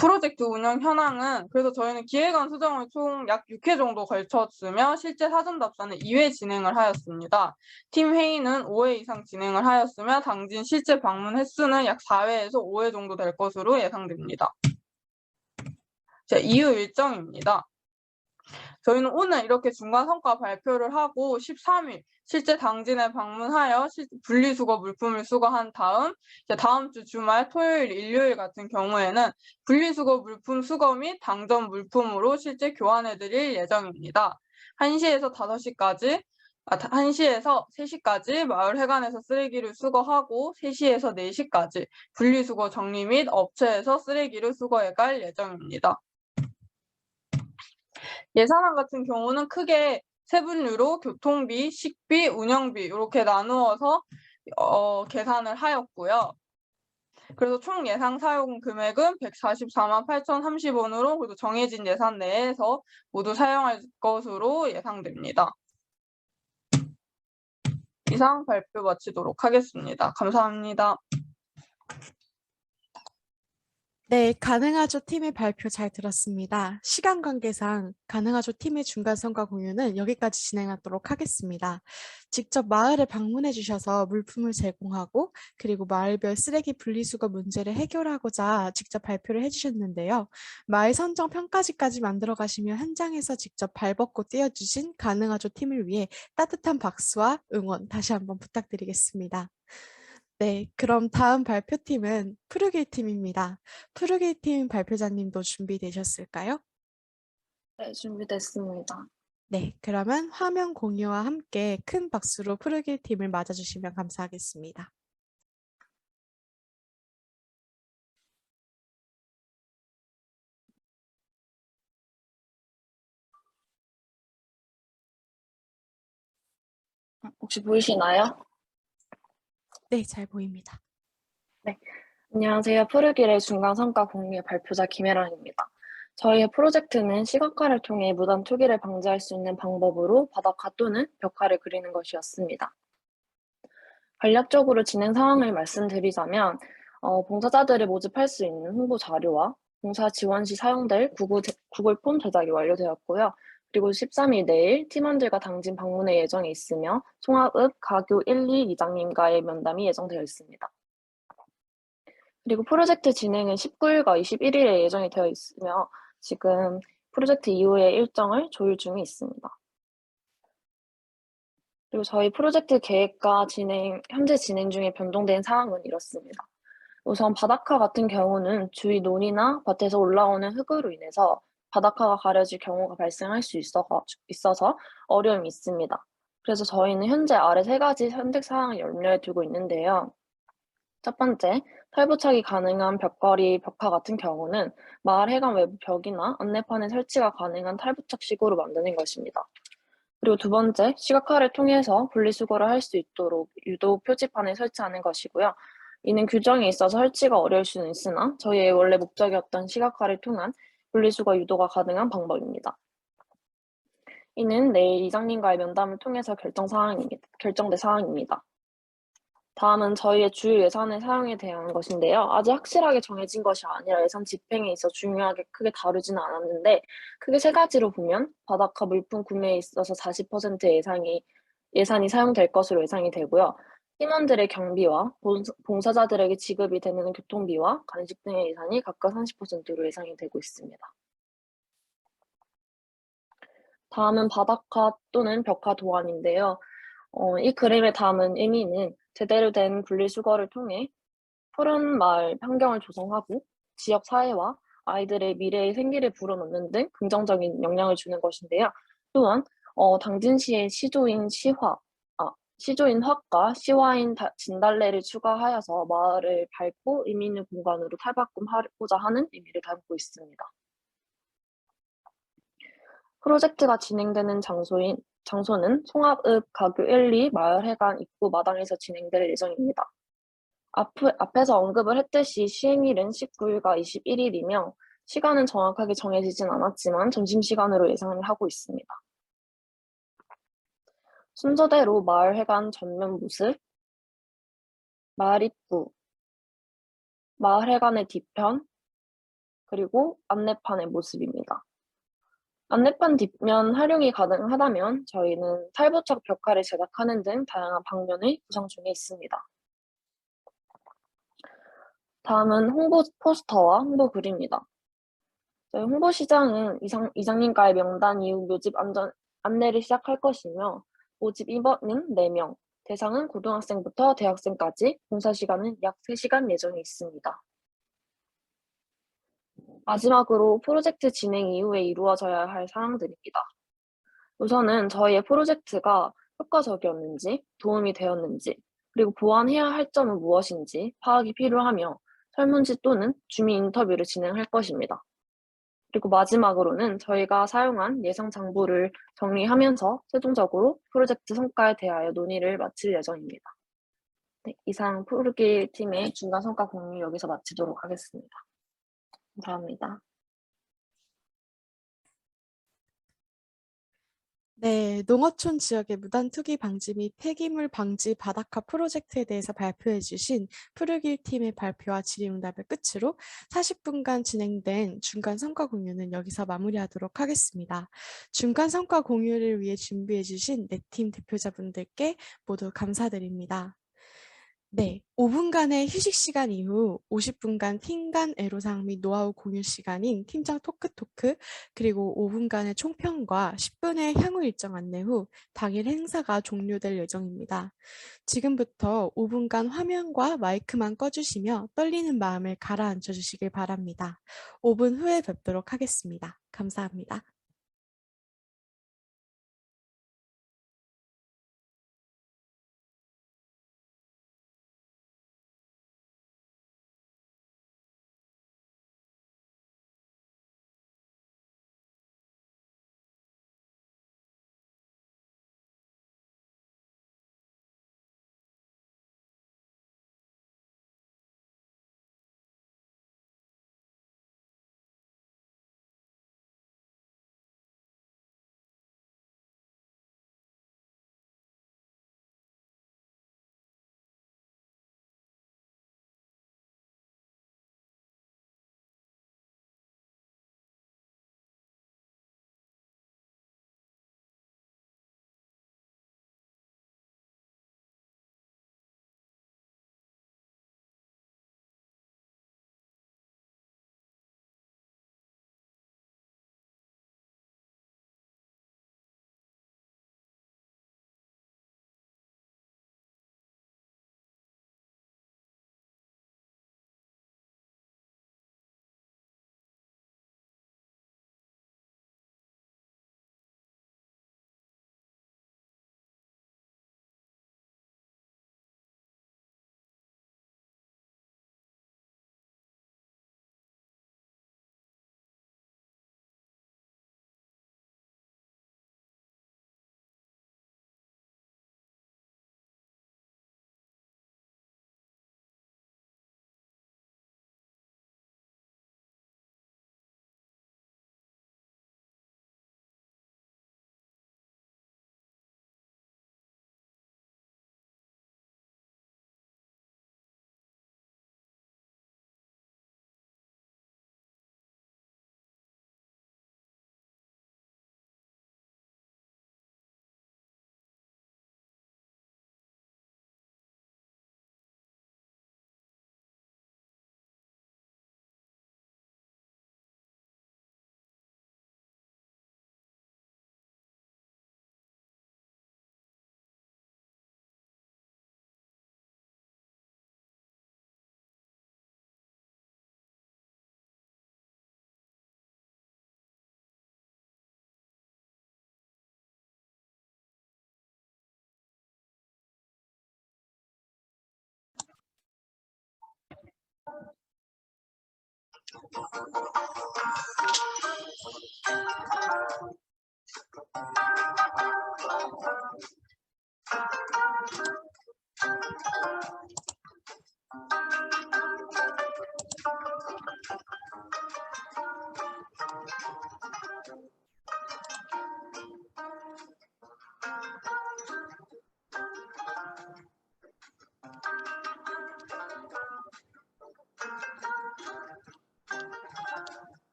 프로젝트 운영 현황은 그래서 저희는 기획안 수정을 총 약 6회 정도 걸쳤으며 실제 사전 답사는 2회 진행을 하였습니다. 팀 회의는 5회 이상 진행을 하였으며 당진 실제 방문 횟수는 약 4회에서 5회 정도 될 것으로 예상됩니다. 제 이후 일정입니다. 저희는 오늘 이렇게 중간 성과 발표를 하고 13일 실제 당진에 방문하여 분리수거 물품을 수거한 다음 이제 다음 주 주말 토요일 일요일 같은 경우에는 분리수거 물품 수거 및 당전 물품으로 실제 교환해 드릴 예정입니다. 1시에서 5시까지 1시에서 3시까지 마을회관에서 쓰레기를 수거하고 3시에서 4시까지 분리수거 정리 및 업체에서 쓰레기를 수거해 갈 예정입니다. 예산안 같은 경우는 크게 세 분류로 교통비, 식비, 운영비 이렇게 나누어서 계산을 하였고요. 그래서 총 예상 사용 금액은 144만 8,030원으로 그래도 정해진 예산 내에서 모두 사용할 것으로 예상됩니다. 이상 발표 마치도록 하겠습니다. 감사합니다. 네, 가능하죠 팀의 발표 잘 들었습니다. 시간 관계상 가능하죠 팀의 중간 성과 공유는 여기까지 진행하도록 하겠습니다. 직접 마을에 방문해 주셔서 물품을 제공하고 그리고 마을별 쓰레기 분리수거 문제를 해결하고자 직접 발표를 해주셨는데요. 마을 선정 평가지까지 만들어 가시며 현장에서 직접 발벗고 뛰어주신 가능하죠 팀을 위해 따뜻한 박수와 응원 다시 한번 부탁드리겠습니다. 네, 그럼 다음 발표팀은 푸르길 팀입니다. 푸르길 팀 발표자님도 준비되셨을까요? 네, 준비됐습니다. 네, 그러면 화면 공유와 함께 큰 박수로 푸르길 팀을 맞아주시면 감사하겠습니다. 혹시 보이시나요? 네, 잘 보입니다. 안녕하세요. 푸르길의 중간 성과 공유의 발표자 김혜란입니다. 저희의 프로젝트는 시각화를 통해 무단 투기를 방지할 수 있는 방법으로 바닷가 또는 벽화를 그리는 것이었습니다. 간략적으로 진행 상황을 말씀드리자면 봉사자들을 모집할 수 있는 홍보 자료와 봉사 지원 시 사용될 구글 폼 제작이 완료되었고요. 그리고 13일 내일 팀원들과 당진 방문회 예정이 있으며 송하읍 가교 1, 2 이장님과의 면담이 예정되어 있습니다. 그리고 프로젝트 진행은 19일과 21일에 예정이 되어 있으며 지금 프로젝트 이후의 일정을 조율 중에 있습니다. 그리고 저희 프로젝트 계획과 현재 진행 중에 변동된 사항은 이렇습니다. 우선 바닷가 같은 경우는 주위 논이나 밭에서 올라오는 흙으로 인해서 바닷가가 가려질 경우가 발생할 수 있어서 어려움이 있습니다. 그래서 저희는 현재 아래 3가지 선택 사항을 염려해 두고 있는데요. 첫 번째, 탈부착이 가능한 벽걸이, 벽화 같은 경우는 마을 해관 외부 벽이나 안내판에 설치가 가능한 탈부착식으로 만드는 것입니다. 그리고 두 번째, 시각화를 통해서 분리수거를 할 수 있도록 유도 표지판을 설치하는 것이고요. 이는 규정에 있어서 설치가 어려울 수는 있으나 저희의 원래 목적이었던 시각화를 통한 분리수거 유도가 가능한 방법입니다. 이는 내일 이장님과의 면담을 통해서 결정된 사항입니다. 다음은 저희의 주요 예산의 사용에 대한 것인데요. 아직 확실하게 정해진 것이 아니라 예산 집행에 있어 중요하게 크게 다루지는 않았는데 크게 3가지로 보면 바닷가 물품 구매에 있어서 40%의 예산이 사용될 것으로 예상이 되고요. 팀원들의 경비와 봉사자들에게 지급이 되는 교통비와 간식 등의 예산이 각각 30%로 예상이 되고 있습니다. 다음은 바닷가 또는 벽화 도안인데요. 이 그림에 담은 의미는 제대로 된 분리수거를 통해 푸른 마을 환경을 조성하고 지역 사회와 아이들의 미래의 생기를 불어넣는 등 긍정적인 영향을 주는 것인데요. 또한 당진시의 시조인 화과 시화인 진달래를 추가하여서 마을을 밝고 의미 있는 공간으로 탈바꿈하고자 하는 의미를 담고 있습니다. 프로젝트가 진행되는 장소는 송합읍 가교 1, 2 마을회관 입구 마당에서 진행될 예정입니다. 앞에서 언급을 했듯이 시행일은 19일과 21일이며 시간은 정확하게 정해지진 않았지만 점심시간으로 예상을 하고 있습니다. 순서대로 마을회관 전면 모습, 마을 입구, 마을회관의 뒤편, 그리고 안내판의 모습입니다. 안내판 뒷면 활용이 가능하다면 저희는 탈부착 벽화를 제작하는 등 다양한 방면을 구상 중에 있습니다. 다음은 홍보 포스터와 홍보 글입니다. 저희 홍보시장은 이장님과의 명단 이후 모집 안내를 시작할 것이며 모집 인원은 4명, 대상은 고등학생부터 대학생까지, 봉사 시간은 약 3시간 예정이 있습니다. 마지막으로 프로젝트 진행 이후에 이루어져야 할 사항들입니다. 우선은 저희의 프로젝트가 효과적이었는지, 도움이 되었는지, 그리고 보완해야 할 점은 무엇인지 파악이 필요하며 설문지 또는 주민 인터뷰를 진행할 것입니다. 그리고 마지막으로는 저희가 사용한 예상 장부를 정리하면서 최종적으로 프로젝트 성과에 대하여 논의를 마칠 예정입니다. 네, 이상 프로길 팀의 중간 성과 공유 여기서 마치도록 하겠습니다. 감사합니다. 네, 농어촌 지역의 무단 투기 방지 및 폐기물 방지 바닷가 프로젝트에 대해서 발표해 주신 푸르길 팀의 발표와 질의응답을 끝으로 40분간 진행된 중간 성과 공유는 여기서 마무리하도록 하겠습니다. 중간 성과 공유를 위해 준비해 주신 네 팀 대표자분들께 모두 감사드립니다. 네, 5분간의 휴식 시간 이후 50분간 팀 간 애로사항 및 노하우 공유 시간인 팀장 토크, 그리고 5분간의 총평과 10분의 향후 일정 안내 후 당일 행사가 종료될 예정입니다. 지금부터 5분간 화면과 마이크만 꺼주시며 떨리는 마음을 가라앉혀 주시길 바랍니다. 5분 후에 뵙도록 하겠습니다. 감사합니다.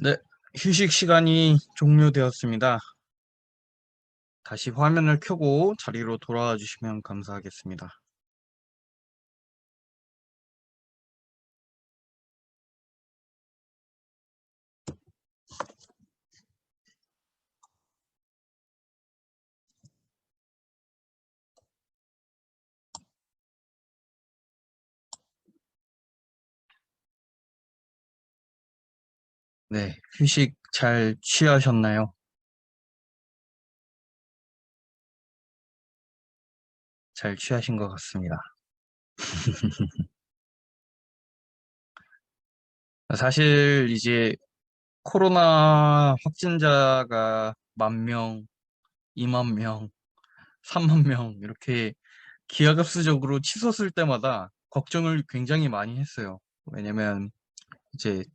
네, 휴식 시간이 종료되었습니다. 다시 화면을 켜고 자리로 돌아와 주시면 감사하겠습니다. 네, 휴식 잘 취하셨나요? 잘 취하신 것 같습니다. 사실 이제 코로나 확진자가 10,000명, 20,000명, 30,000명 이렇게 기하급수적으로 치솟을 때마다 걱정을 굉장히 많이 했어요. 왜냐면 이제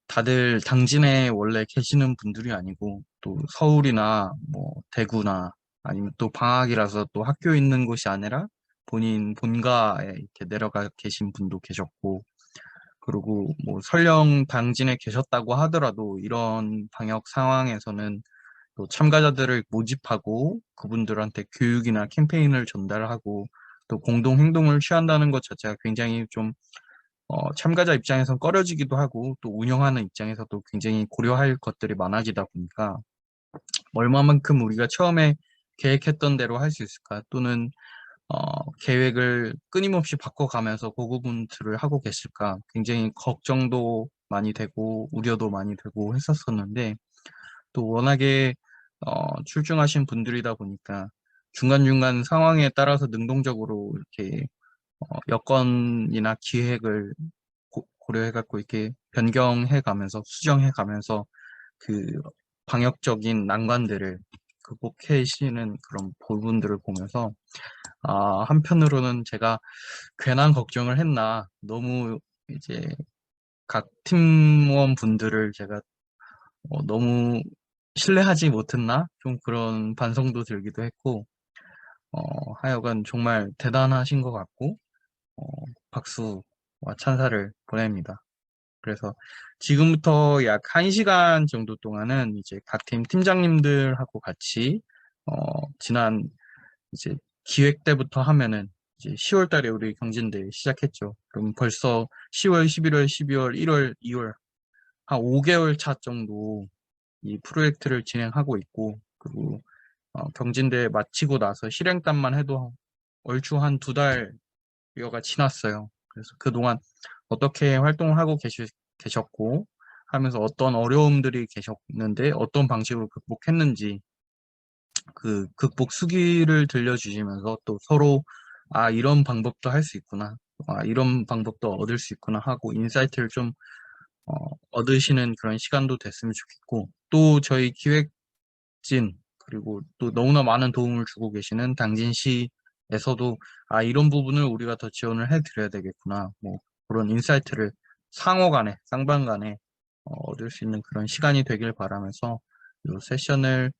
다들 당진에 원래 계시는 분들이 아니고 또 서울이나 뭐 대구나 아니면 또 방학이라서 또 학교 있는 곳이 아니라 본인 본가에 이렇게 내려가 계신 분도 계셨고, 그리고 뭐 설령 당진에 계셨다고 하더라도 이런 방역 상황에서는 또 참가자들을 모집하고 그분들한테 교육이나 캠페인을 전달하고 또 공동 행동을 취한다는 것 자체가 굉장히 좀 참가자 입장에선 꺼려지기도 하고 또 운영하는 입장에서도 굉장히 고려할 것들이 많아지다 보니까 얼마만큼 우리가 처음에 계획했던 대로 할 수 있을까, 또는 계획을 끊임없이 바꿔가면서 그 부분들을 하고 계실까 굉장히 걱정도 많이 되고 우려도 많이 되고 했었었는데, 또 워낙에 출중하신 분들이다 보니까 중간중간 상황에 따라서 능동적으로 이렇게 여건이나 기획을 고려해갖고 이렇게 변경해가면서 수정해가면서 그 방역적인 난관들을 극복해시는 그런 부분들을 보면서 한편으로는 제가 괜한 걱정을 했나, 너무 이제 각 팀원 분들을 제가 너무 신뢰하지 못했나, 좀 그런 반성도 들기도 했고, 하여간 정말 대단하신 것 같고, 박수와 찬사를 보냅니다. 그래서 지금부터 약 1시간 정도 동안은 이제 각 팀 팀장님들하고 같이 지난 이제 기획 때부터 하면은 이제 10월 달에 우리 경진대회 시작했죠. 그럼 벌써 10월, 11월, 12월, 1월, 2월 한 5개월 차 정도 이 프로젝트를 진행하고 있고, 그리고 경진대회 마치고 나서 실행단만 해도 얼추 한 2달여가 지났어요. 그래서 그동안 어떻게 활동을 하고 계셨고 하면서 어떤 어려움들이 계셨는데 어떤 방식으로 극복했는지 그 극복 수기를 들려주시면서 또 서로 이런 방법도 할 수 있구나, 이런 방법도 얻을 수 있구나 하고 인사이트를 좀 얻으시는 그런 시간도 됐으면 좋겠고, 또 저희 기획진 그리고 또 너무나 많은 도움을 주고 계시는 당진시에서도 이런 부분을 우리가 더 지원을 해드려야 되겠구나, 뭐 그런 인사이트를 상호 간에 쌍방 간에 얻을 수 있는 그런 시간이 되길 바라면서 이 세션을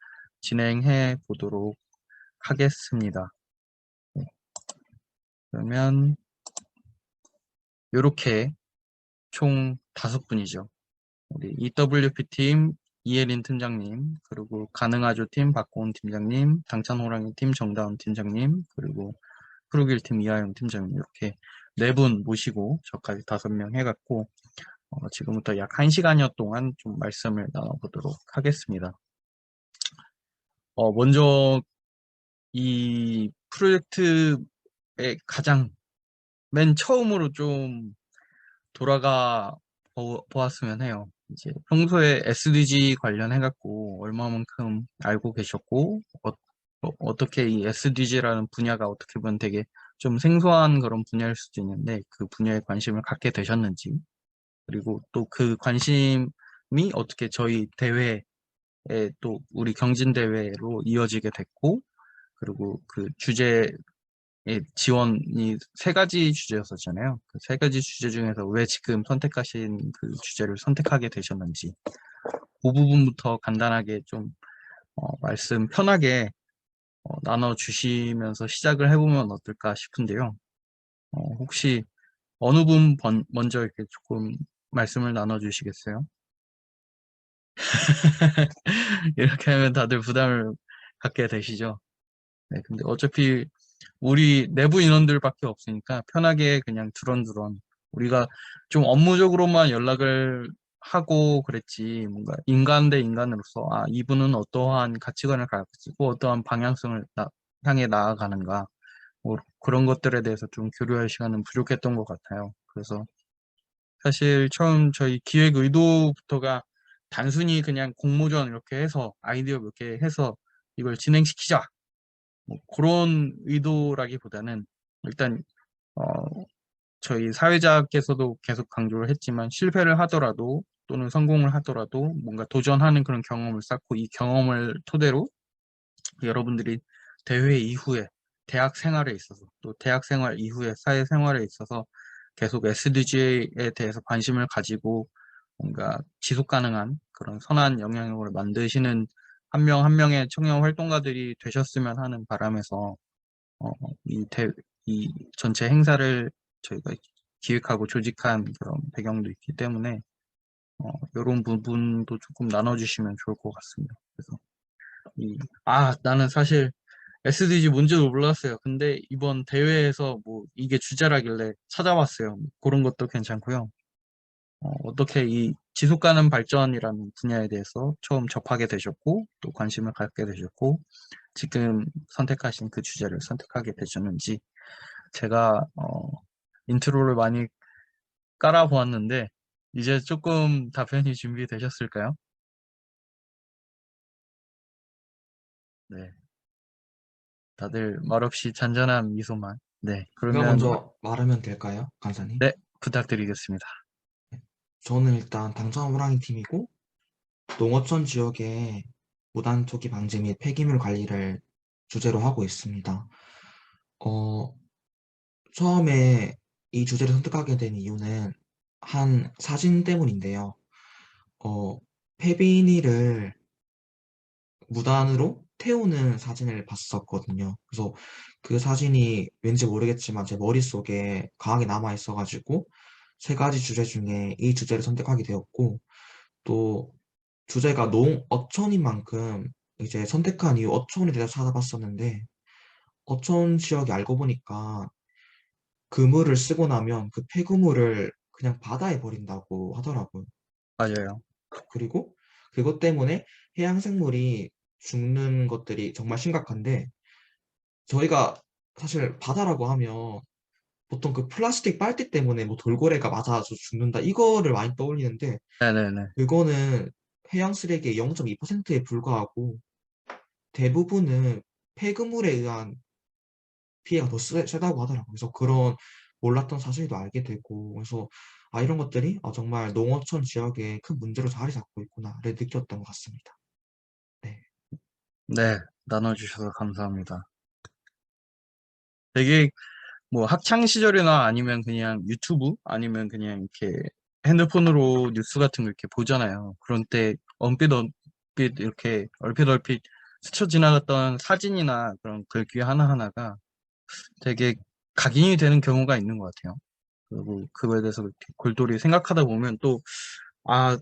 진행해 보도록 하겠습니다. 네. 그러면 이렇게 총 5분이죠. 우리 EWP팀 이예린 팀장님, 그리고 가능하죠 팀 박고은 팀장님, 당찬호랑이 팀 정다운 팀장님, 그리고 프로길팀 이하영 팀장님, 이렇게 4분 모시고 저까지 5명 해갖고 지금부터 약 1시간여 동안 좀 말씀을 나눠보도록 하겠습니다. 먼저 이 프로젝트의 가장 맨 처음으로 좀 돌아가 보았으면 해요. 이제 평소에 SDG 관련해갖고 얼마만큼 알고 계셨고, 어떻게 이 SDG라는 분야가 어떻게 보면 되게 좀 생소한 그런 분야일 수도 있는데 그 분야에 관심을 갖게 되셨는지, 그리고 또 그 관심이 어떻게 저희 대회에 또 우리 경진대회로 이어지게 됐고, 그리고 그 주제의 지원이 3가지 주제였었잖아요. 그 3가지 주제 중에서 왜 지금 선택하신 그 주제를 선택하게 되셨는지, 그 부분부터 간단하게 좀 말씀 편하게 나눠주시면서 시작을 해보면 어떨까 싶은데요. 혹시 어느 분 먼저 이렇게 조금 말씀을 나눠주시겠어요? 이렇게 하면 다들 부담을 갖게 되시죠? 네, 근데 어차피 우리 내부 인원들밖에 없으니까 편하게 그냥 두런두런 우리가 좀 업무적으로만 연락을 하고 그랬지, 뭔가 인간 대 인간으로서 이분은 어떠한 가치관을 가지고 어떠한 방향성을 향해 나아가는가, 뭐 그런 것들에 대해서 좀 교류할 시간은 부족했던 것 같아요. 그래서 사실 처음 저희 기획 의도부터가 단순히 그냥 공모전 이렇게 해서 아이디어 몇 개 해서 이걸 진행시키자, 뭐 그런 의도라기보다는 일단 저희 사회자께서도 계속 강조를 했지만 실패를 하더라도 또는 성공을 하더라도 뭔가 도전하는 그런 경험을 쌓고 이 경험을 토대로 여러분들이 대회 이후에 대학 생활에 있어서 또 대학 생활 이후에 사회 생활에 있어서 계속 SDG에 대해서 관심을 가지고 뭔가 지속 가능한 그런 선한 영향력을 만드시는 한 명 한 명의 청년 활동가들이 되셨으면 하는 바람에서 이 전체 행사를 저희가 기획하고 조직한 그런 배경도 있기 때문에 이런 부분도 조금 나눠주시면 좋을 것 같습니다. 그래서 나는 사실 SDG 뭔지도 몰랐어요. 근데 이번 대회에서 뭐 이게 주제라길래 찾아봤어요. 그런 것도 괜찮고요. 어떻게 이 지속가능 발전이라는 분야에 대해서 처음 접하게 되셨고 또 관심을 갖게 되셨고 지금 선택하신 그 주제를 선택하게 되셨는지, 제가 인트로를 많이 깔아보았는데 이제 조금 답변이 준비되셨을까요? 네, 다들 말없이 잔잔한 미소만. 네, 제가 그러면 먼저 말하면 될까요, 간사님? 네, 부탁드리겠습니다. 저는 일단 당찬 호랑이 팀이고 농어촌 지역의 무단 투기 방지 및 폐기물 관리를 주제로 하고 있습니다. 처음에 이 주제를 선택하게 된 이유는 한 사진 때문인데요. 폐비닐을 무단으로 태우는 사진을 봤었거든요. 그래서 그 사진이 왠지 모르겠지만 제 머릿속에 강하게 남아 있어가지고 세 가지 주제 중에 이 주제를 선택하게 되었고, 또 주제가 농어촌인 만큼 이제 선택한 이유 어촌에 대해서 찾아봤었는데, 어촌 지역이 알고 보니까 그물을 쓰고 나면 그 폐그물을 그냥 바다에 버린다고 하더라고요. 맞아요. 그리고 그것 때문에 해양 생물이 죽는 것들이 정말 심각한데, 저희가 사실 바다라고 하면 보통 그 플라스틱 빨대 때문에 뭐 돌고래가 맞아서 죽는다 이거를 많이 떠올리는데, 네네네. 그거는 해양 쓰레기의 0.2%에 불과하고 대부분은 폐그물에 의한 피해가 더 세다고 하더라고요. 그래서 그런 몰랐던 사실도 알게 되고, 그래서 이런 것들이 정말 농어촌 지역에 큰 문제로 자리 잡고 있구나를 느꼈던 것 같습니다. 네. 네, 나눠주셔서 감사합니다. 되게 뭐 학창 시절이나 아니면 그냥 유튜브 아니면 그냥 이렇게 핸드폰으로 뉴스 같은 거 이렇게 보잖아요. 그런 때 얼핏 이렇게 얼핏 스쳐 지나갔던 사진이나 그런 글귀 하나하나가 되게 각인이 되는 경우가 있는 것 같아요. 그리고 그거에 대해서 이렇게 골똘히 생각하다 보면 또, 아,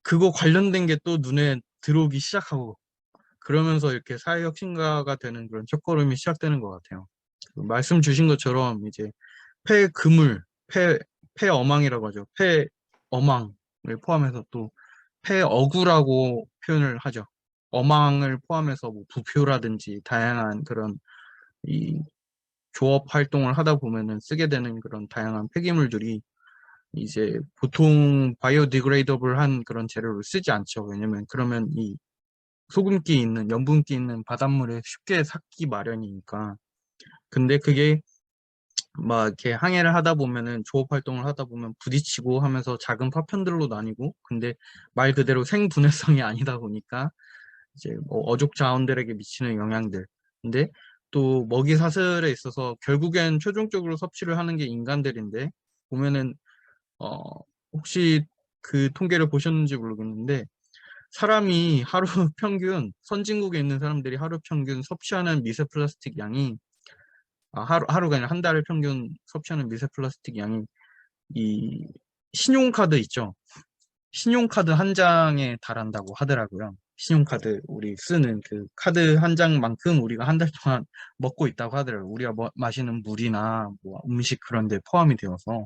그거 관련된 게 또 눈에 들어오기 시작하고, 그러면서 이렇게 사회혁신가가 되는 그런 첫걸음이 시작되는 것 같아요. 그 말씀 주신 것처럼 이제 폐그물, 폐어망이라고 하죠. 폐어망을 포함해서 또 폐어구라고 표현을 하죠. 어망을 포함해서 뭐 부표라든지 다양한 그런 이 조업 활동을 하다 보면은 쓰게 되는 그런 다양한 폐기물들이 이제 보통 바이오디그레이더블한 그런 재료를 쓰지 않죠. 왜냐면 그러면 이 소금기 있는 염분기 있는 바닷물에 쉽게 삭기 마련이니까. 근데 그게 막 이렇게 항해를 하다 보면은 조업 활동을 하다 보면 부딪히고 하면서 작은 파편들로 나뉘고, 근데 말 그대로 생분해성이 아니다 보니까 이제 뭐 어족 자원들에게 미치는 영향들. 근데 또 먹이 사슬에 있어서 결국엔 최종적으로 섭취를 하는 게 인간들인데, 보면은 혹시 그 통계를 보셨는지 모르겠는데, 사람이 하루 평균, 선진국에 있는 사람들이 하루 평균 섭취하는 미세 플라스틱 양이, 하루가 아니라 한 달을 평균 섭취하는 미세 플라스틱 양이 이 신용카드 있죠? 신용카드 한 장에 달한다고 하더라고요. 신용카드 우리 쓰는 그 카드 한 장만큼 우리가 한 달 동안 먹고 있다고 하더라고요. 우리가 마시는 물이나 뭐 음식 그런 데 포함이 되어서.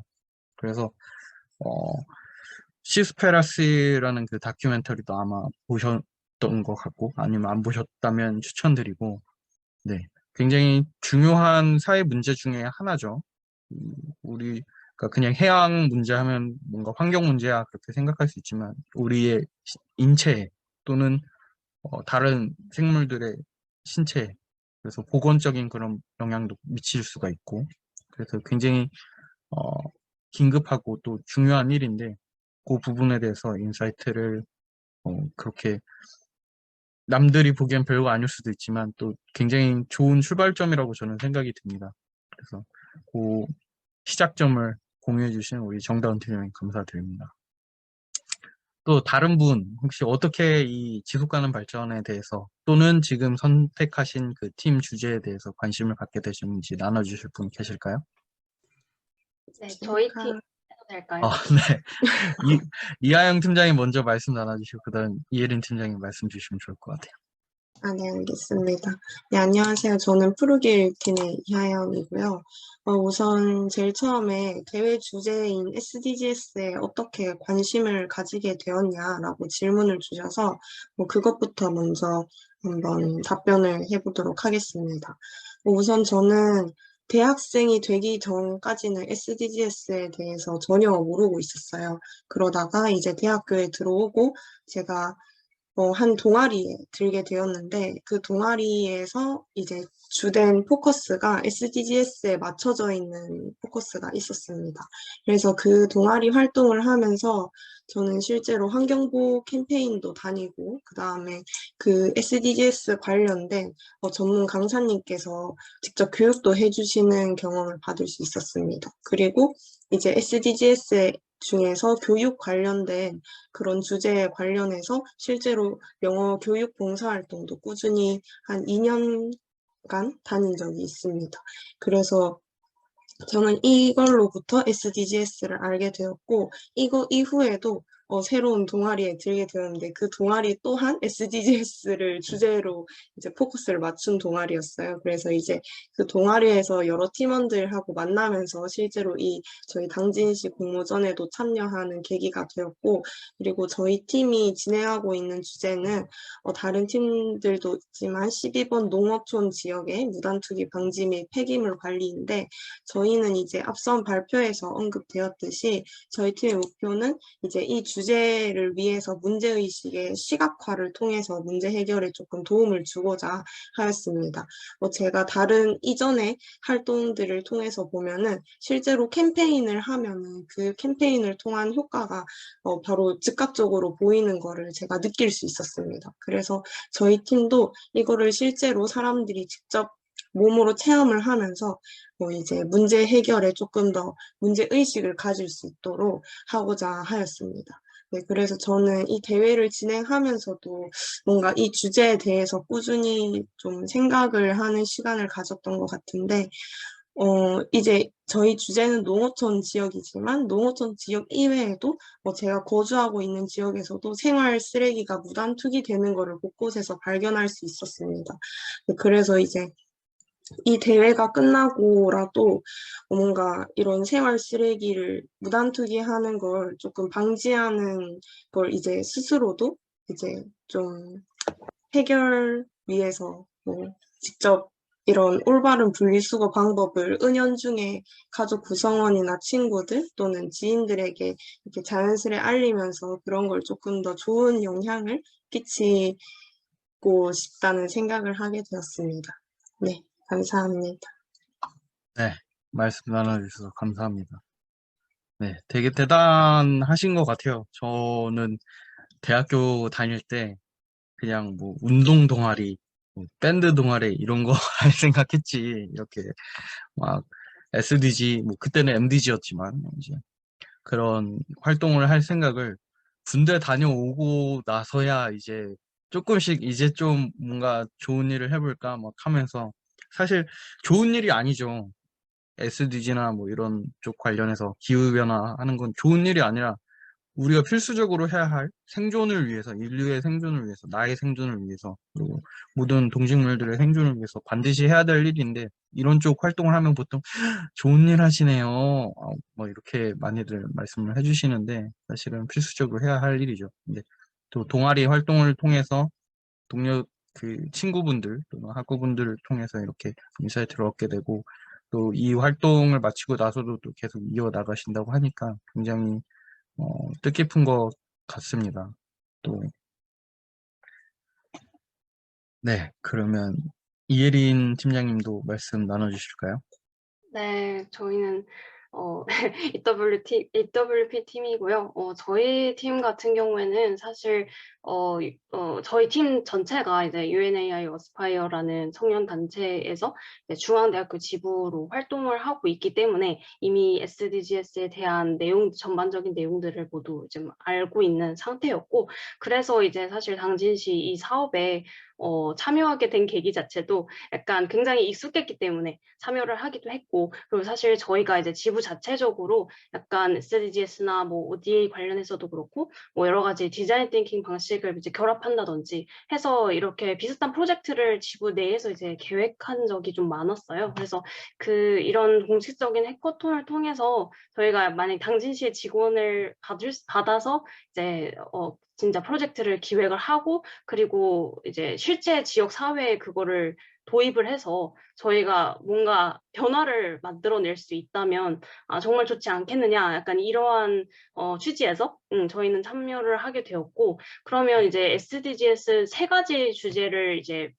그래서 어, 시스페라스라는 그 다큐멘터리도 아마 보셨던 것 같고, 아니면 안 보셨다면 추천드리고, 네. 굉장히 중요한 사회 문제 중에 하나죠. 우리가 그냥 해양 문제 하면 뭔가 환경 문제야 그렇게 생각할 수 있지만, 우리의 인체 또는 다른 생물들의 신체, 그래서 보건적인 그런 영향도 미칠 수가 있고, 그래서 굉장히 어, 긴급하고 또 중요한 일인데, 그 부분에 대해서 인사이트를 그렇게 남들이 보기엔 별거 아닐 수도 있지만 또 굉장히 좋은 출발점이라고 저는 생각이 듭니다. 그래서 그 시작점을 공유해 주신 우리 정다운 팀장님 감사드립니다. 또 다른 분 혹시 어떻게 이 지속가능 발전에 대해서 또는 지금 선택하신 그 팀 주제에 대해서 관심을 갖게 되셨는지 나눠주실 분 계실까요? 네, 저희 팀 해도 될까요? 네. 이하영 팀장이 먼저 말씀 나눠주시고 그다음 이예린 팀장님 말씀 주시면 좋을 것 같아요. 네, 알겠습니다. 네, 안녕하세요. 저는 푸르길 팀의 이하영이고요. 우선 제일 처음에 대회 주제인 SDGs에 어떻게 관심을 가지게 되었냐라고 질문을 주셔서 그것부터 먼저 한번 답변을 해보도록 하겠습니다. 우선 저는 대학생이 되기 전까지는 SDGs에 대해서 전혀 모르고 있었어요. 그러다가 이제 대학교에 들어오고 제가 한 동아리에 들게 되었는데 그 동아리에서 이제 주된 포커스가 SDGs에 맞춰져 있는 포커스가 있었습니다. 그래서 그 동아리 활동을 하면서 저는 실제로 환경보호 캠페인도 다니고 그다음에 그 SDGs 관련된 전문 강사님께서 직접 교육도 해주시는 경험을 받을 수 있었습니다. 그리고 이제 SDGs 중에서 교육 관련된 그런 주제에 관련해서 실제로 영어 교육 봉사활동도 꾸준히 한 2년간 다닌 적이 있습니다. 그래서 저는 이걸로부터 SDGs를 알게 되었고, 이거 이후에도 새로운 동아리에 들게 되었는데, 그 동아리 또한 SDGs를 주제로 이제 포커스를 맞춘 동아리였어요. 그래서 이제 그 동아리에서 여러 팀원들하고 만나면서 실제로 저희 당진시 공모전에도 참여하는 계기가 되었고, 그리고 저희 팀이 진행하고 있는 주제는 다른 팀들도 있지만 12번 농어촌 지역의 무단투기 방지 및 폐기물 관리인데, 저희는 이제 앞선 발표에서 언급되었듯이 저희 팀의 목표는 이제 이 주제를 위해서 문제의식의 시각화를 통해서 문제 해결에 조금 도움을 주고자 하였습니다. 제가 다른 이전의 활동들을 통해서 보면은 실제로 캠페인을 하면은 그 캠페인을 통한 효과가 바로 즉각적으로 보이는 거를 제가 느낄 수 있었습니다. 그래서 저희 팀도 이거를 실제로 사람들이 직접 몸으로 체험을 하면서 이제 문제 해결에 조금 더 문제 의식을 가질 수 있도록 하고자 하였습니다. 네, 그래서 저는 이 대회를 진행하면서도 뭔가 이 주제에 대해서 꾸준히 좀 생각을 하는 시간을 가졌던 것 같은데, 이제 저희 주제는 농어촌 지역이지만 농어촌 지역 이외에도 제가 거주하고 있는 지역에서도 생활 쓰레기가 무단 투기되는 것을 곳곳에서 발견할 수 있었습니다. 네, 그래서 이제 이 대회가 끝나고라도 뭔가 이런 생활 쓰레기를 무단 투기하는 걸 조금 방지하는 걸 이제 스스로도 이제 좀 해결 위해서 직접 이런 올바른 분리수거 방법을 은연중에 가족 구성원이나 친구들 또는 지인들에게 이렇게 자연스레 알리면서 그런 걸 조금 더 좋은 영향을 끼치고 싶다는 생각을 하게 되었습니다. 네. 감사합니다. 네, 말씀 나눠주셔서 감사합니다. 네, 되게 대단하신 것 같아요. 저는 대학교 다닐 때 그냥 뭐 운동 동아리, 뭐 밴드 동아리 이런 거 할 생각했지. 이렇게 막 SDG, 뭐 그때는 MDG였지만 이제 그런 활동을 할 생각을 군대 다녀오고 나서야 이제 조금씩 이제 좀 뭔가 좋은 일을 해볼까 막 하면서 사실 좋은 일이 아니죠. SDG나 뭐 이런 쪽 관련해서 기후변화 하는 건 좋은 일이 아니라 우리가 필수적으로 해야 할 생존을 위해서, 인류의 생존을 위해서, 나의 생존을 위해서, 그리고 모든 동식물들의 생존을 위해서 반드시 해야 될 일인데, 이런 쪽 활동을 하면 보통 좋은 일 하시네요. 뭐 이렇게 많이들 말씀을 해주시는데, 사실은 필수적으로 해야 할 일이죠. 근데 또 동아리 활동을 통해서 동료, 친구분들, 또는 학부분들을 통해서 이렇게 인사이트를 얻게 되고, 또 이 활동을 마치고 나서도 또 계속 이어나가신다고 하니까 굉장히 뜻깊은 것 같습니다. 또, 네, 그러면 이예린 팀장님도 말씀 나눠주실까요? 네, 저희는 EWP 팀이고요. 저희 팀 같은 경우에는 사실 저희 팀 전체가 이제 UNAI 어스파이어라는 청년 단체에서 중앙대학교 지부로 활동을 하고 있기 때문에 이미 SDGs에 대한 전반적인 내용들을 모두 좀 알고 있는 상태였고, 그래서 이제 사실 당진시 이 사업에 참여하게 된 계기 자체도 약간 굉장히 익숙했기 때문에 참여를 하기도 했고, 그리고 사실 저희가 이제 지부 자체적으로 약간 SDGs나 뭐 ODA 관련해서도 그렇고 뭐 여러 가지 디자인 띵킹 방식을 이제 결합한다든지 해서 이렇게 비슷한 프로젝트를 지부 내에서 이제 계획한 적이 좀 많았어요. 그래서 이런 공식적인 해커톤을 통해서 저희가 만약 당진시의 지원을 받아서 이제 진짜 프로젝트를 기획을 하고 그리고 이제 실제 지역 사회에 그거를 도입을 해서 저희가 뭔가 변화를 만들어낼 수 있다면 정말 좋지 않겠느냐 약간 이러한 취지에서 저희는 참여를 하게 되었고 그러면 이제 SDGs 3가지 주제를 이제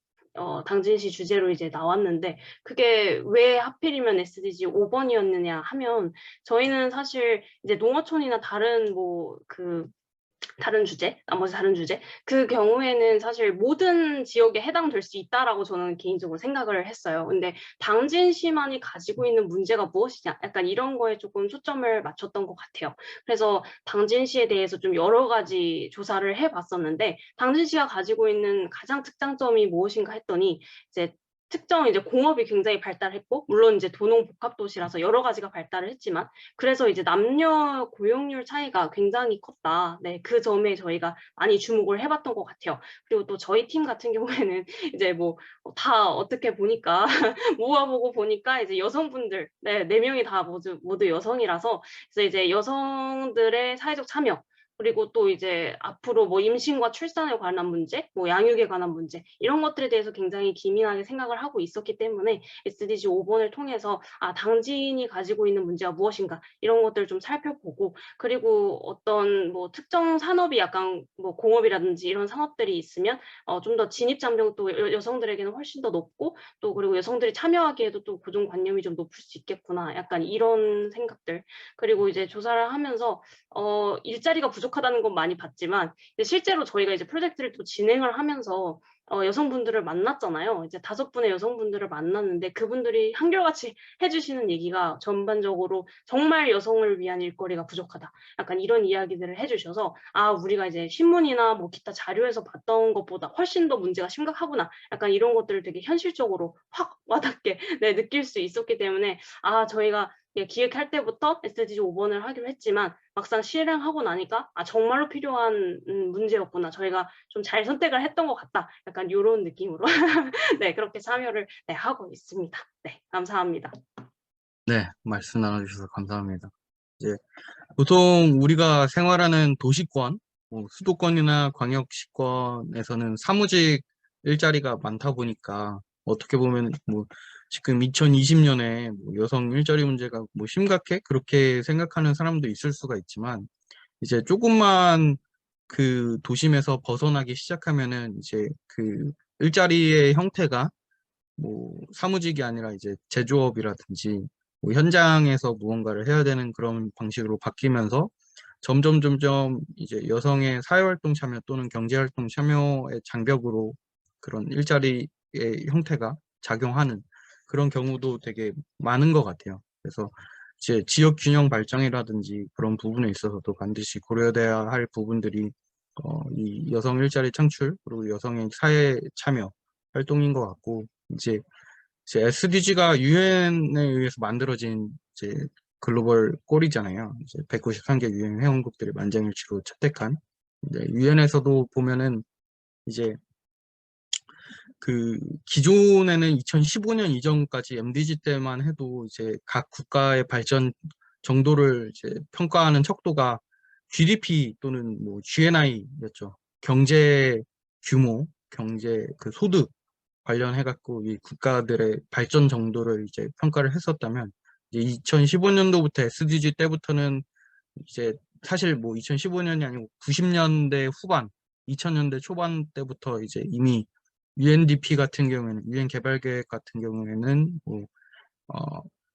당진시 주제로 이제 나왔는데 그게 왜 하필이면 SDG 5번이었느냐 하면 저희는 사실 이제 농어촌이나 다른 나머지 다른 주제 그 경우에는 사실 모든 지역에 해당될 수 있다라고 저는 개인적으로 생각을 했어요. 근데 당진시만이 가지고 있는 문제가 무엇이냐 약간 이런 거에 조금 초점을 맞췄던 것 같아요. 그래서 당진시에 대해서 좀 여러 가지 조사를 해봤었는데 당진시가 가지고 있는 가장 특장점이 무엇인가 했더니 이제 특정 이제 공업이 굉장히 발달했고 물론 이제 도농 복합 도시라서 여러 가지가 발달을 했지만 그래서 이제 남녀 고용률 차이가 굉장히 컸다. 네, 그 점에 저희가 많이 주목을 해봤던 것 같아요. 그리고 또 저희 팀 같은 경우에는 이제 뭐 다 어떻게 보니까 모아보고 보니까 이제 여성분들, 네, 4명이 다 모두 여성이라서 그래서 이제 여성들의 사회적 참여 그리고 또 이제 앞으로 뭐 임신과 출산에 관한 문제, 뭐 양육에 관한 문제 이런 것들에 대해서 굉장히 기민하게 생각을 하고 있었기 때문에 SDG 5번을 통해서 당진이 가지고 있는 문제가 무엇인가 이런 것들을 좀 살펴보고 그리고 어떤 뭐 특정 산업이 약간 뭐 공업이라든지 이런 산업들이 있으면 좀 더 진입 장벽도 여성들에게는 훨씬 더 높고 또 그리고 여성들이 참여하기에도 또 고정관념이 좀 높을 수 있겠구나 약간 이런 생각들 그리고 이제 조사를 하면서 일자리가 부족하다는 건 많이 봤지만 실제로 저희가 이제 프로젝트를 또 진행을 하면서 여성분들을 만났잖아요. 이제 5분의 여성분들을 만났는데 그분들이 한결같이 해주시는 얘기가 전반적으로 정말 여성을 위한 일거리가 부족하다. 약간 이런 이야기들을 해주셔서 우리가 이제 신문이나 뭐 기타 자료에서 봤던 것보다 훨씬 더 문제가 심각하구나. 약간 이런 것들을 되게 현실적으로 확 와닿게 네, 느낄 수 있었기 때문에 저희가 기획할 때부터 SDG 5번을 하기로 했지만 막상 실행하고 나니까 정말로 필요한 문제였구나. 저희가 좀 잘 선택을 했던 것 같다. 약간 이런 느낌으로 네 그렇게 참여를 하고 있습니다. 네 감사합니다. 네, 말씀 나눠주셔서 감사합니다. 이제 보통 우리가 생활하는 도시권, 뭐 수도권이나 광역시권에서는 사무직 일자리가 많다 보니까 어떻게 보면 뭐 지금 2020년에 여성 일자리 문제가 뭐 심각해? 그렇게 생각하는 사람도 있을 수가 있지만 이제 조금만 그 도심에서 벗어나기 시작하면은 이제 그 일자리의 형태가 뭐 사무직이 아니라 이제 제조업이라든지 뭐 현장에서 무언가를 해야 되는 그런 방식으로 바뀌면서 점점 이제 여성의 사회활동 참여 또는 경제활동 참여의 장벽으로 그런 일자리의 형태가 작용하는 그런 경우도 되게 많은 것 같아요. 그래서 이제 지역 균형 발전이라든지 그런 부분에 있어서도 반드시 고려돼야 할 부분들이 이 여성 일자리 창출 그리고 여성의 사회 참여 활동인 것 같고 이제 SDG가 유엔에 의해서 만들어진 이제 글로벌 골이잖아요. 이제 193개 유엔 회원국들이 만장일치로 채택한. 유엔에서도 보면은 이제 그 기존에는 2015년 이전까지 MDG 때만 해도 이제 각 국가의 발전 정도를 이제 평가하는 척도가 GDP 또는 뭐 GNI였죠. 경제 규모, 경제 그 소득 관련해갖고 이 국가들의 발전 정도를 이제 평가를 했었다면 이제 2015년도부터 SDG 때부터는 이제 사실 뭐 2015년이 아니고 90년대 후반, 2000년대 초반 때부터 이제 이미 UNDP 같은 경우에는 유엔 개발 계획 같은 경우에는 뭐